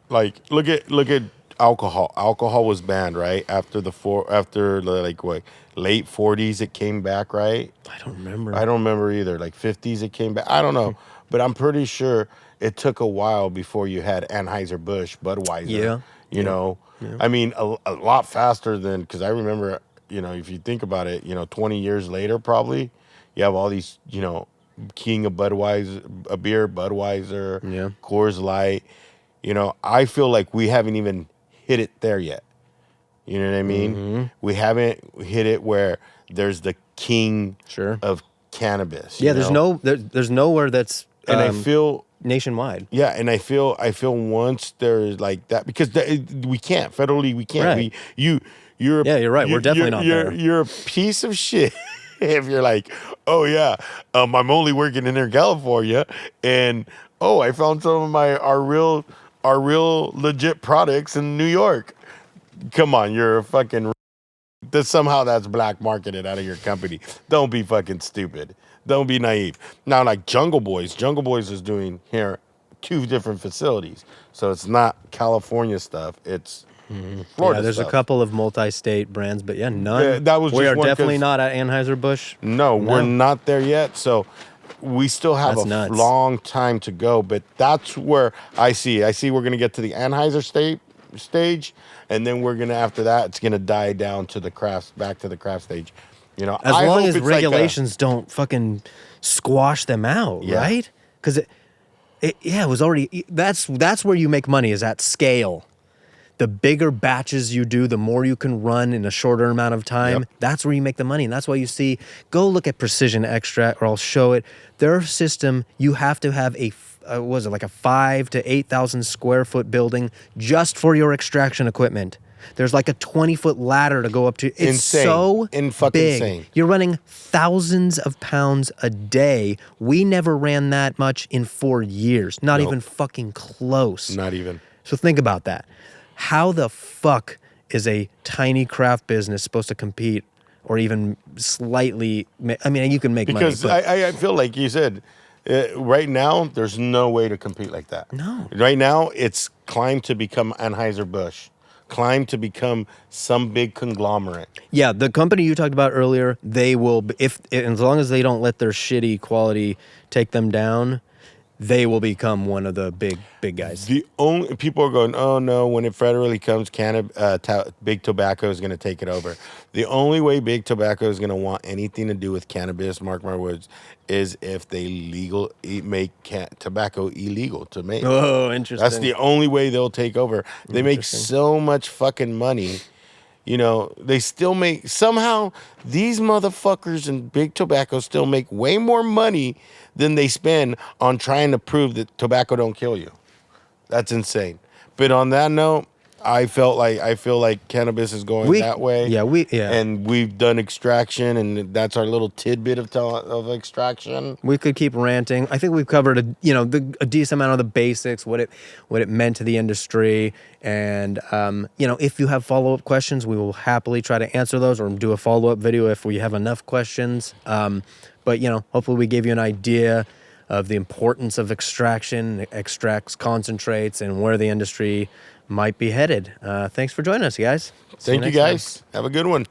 like look at alcohol? Alcohol was banned right after late 40s it came back, right? I don't remember. I don't remember either. Like 50s it came back. I don't know, but I'm pretty sure it took a while before you had Anheuser-Busch, Budweiser. Yeah. You know. Yeah. I mean, a lot faster than, because I remember, you know, if you think about it, you know, 20 years later, probably, you have all these, you know, King of Budweiser, a beer, Budweiser, Coors Light. You know, I feel like we haven't even hit it there yet. You know what I mean? Mm-hmm. We haven't hit it where there's the king of cannabis. Yeah, there's nowhere that's and I feel nationwide. Yeah, and I feel once there's like that because we can't federally, we can't. Right. You're right. We're definitely not there. You're a piece of shit if you're like, oh yeah, I'm only working in California, and oh, I found some of our real legit products in New York. Come on, you're a fucking. Somehow that's black marketed out of your company. Don't be fucking stupid. Don't be naive. Now, like Jungle Boys is doing here 2 different facilities. So it's not California stuff. It's Florida there's stuff. a couple of multi-state brands, but none. Yeah, that was we just are definitely not at Anheuser-Busch. No, we're not there yet. So we still have long time to go. But that's where I see we're going to get to the Anheuser stage. And then we're going to, after that, it's going to die down to back to the craft stage. You know, as long as regulations don't fucking squash them out, right? Because it was already, that's where you make money, is at scale. The bigger batches you do, the more you can run in a shorter amount of time. Yep. That's where you make the money. And that's why you see, go look at Precision Extract, or I'll show it. Their system, you have to have a 5,000 to 8,000 square foot building just for your extraction equipment. There's like a 20-foot ladder to go up to. It's insane. So fucking big. Insane. You're running thousands of pounds a day. We never ran that much in 4 years. Not even fucking close. Not even. So think about that. How the fuck is a tiny craft business supposed to compete, or even slightly? I mean, you can make money. Because I feel like you said, right now, there's no way to compete like that. No. Right now, it's climbed to become Anheuser-Busch. Climbed to become some big conglomerate. Yeah, the company you talked about earlier, they will, as long as they don't let their shitty quality take them down, they will become one of the big guys. The only people are going, oh no, when it federally comes, big tobacco is going to take it over. The only way big tobacco is going to want anything to do with cannabis, mark my words, is if they make tobacco illegal to make. Oh, interesting. That's the only way they'll take over. They make so much fucking money. You know, they still make, somehow these motherfuckers in big tobacco still make way more money than they spend on trying to prove that tobacco don't kill you. That's insane. But on that note, I feel like cannabis is going that way. Yeah, and we've done extraction, and that's our little tidbit of extraction. We could keep ranting. I think we've covered a decent amount of the basics, what it meant to the industry, and if you have follow-up questions, we will happily try to answer those or do a follow-up video if we have enough questions. But hopefully we gave you an idea of the importance of extraction, extracts, concentrates, and where the industry might be headed. Thanks for joining us, guys. Thank you, guys. Have a good one.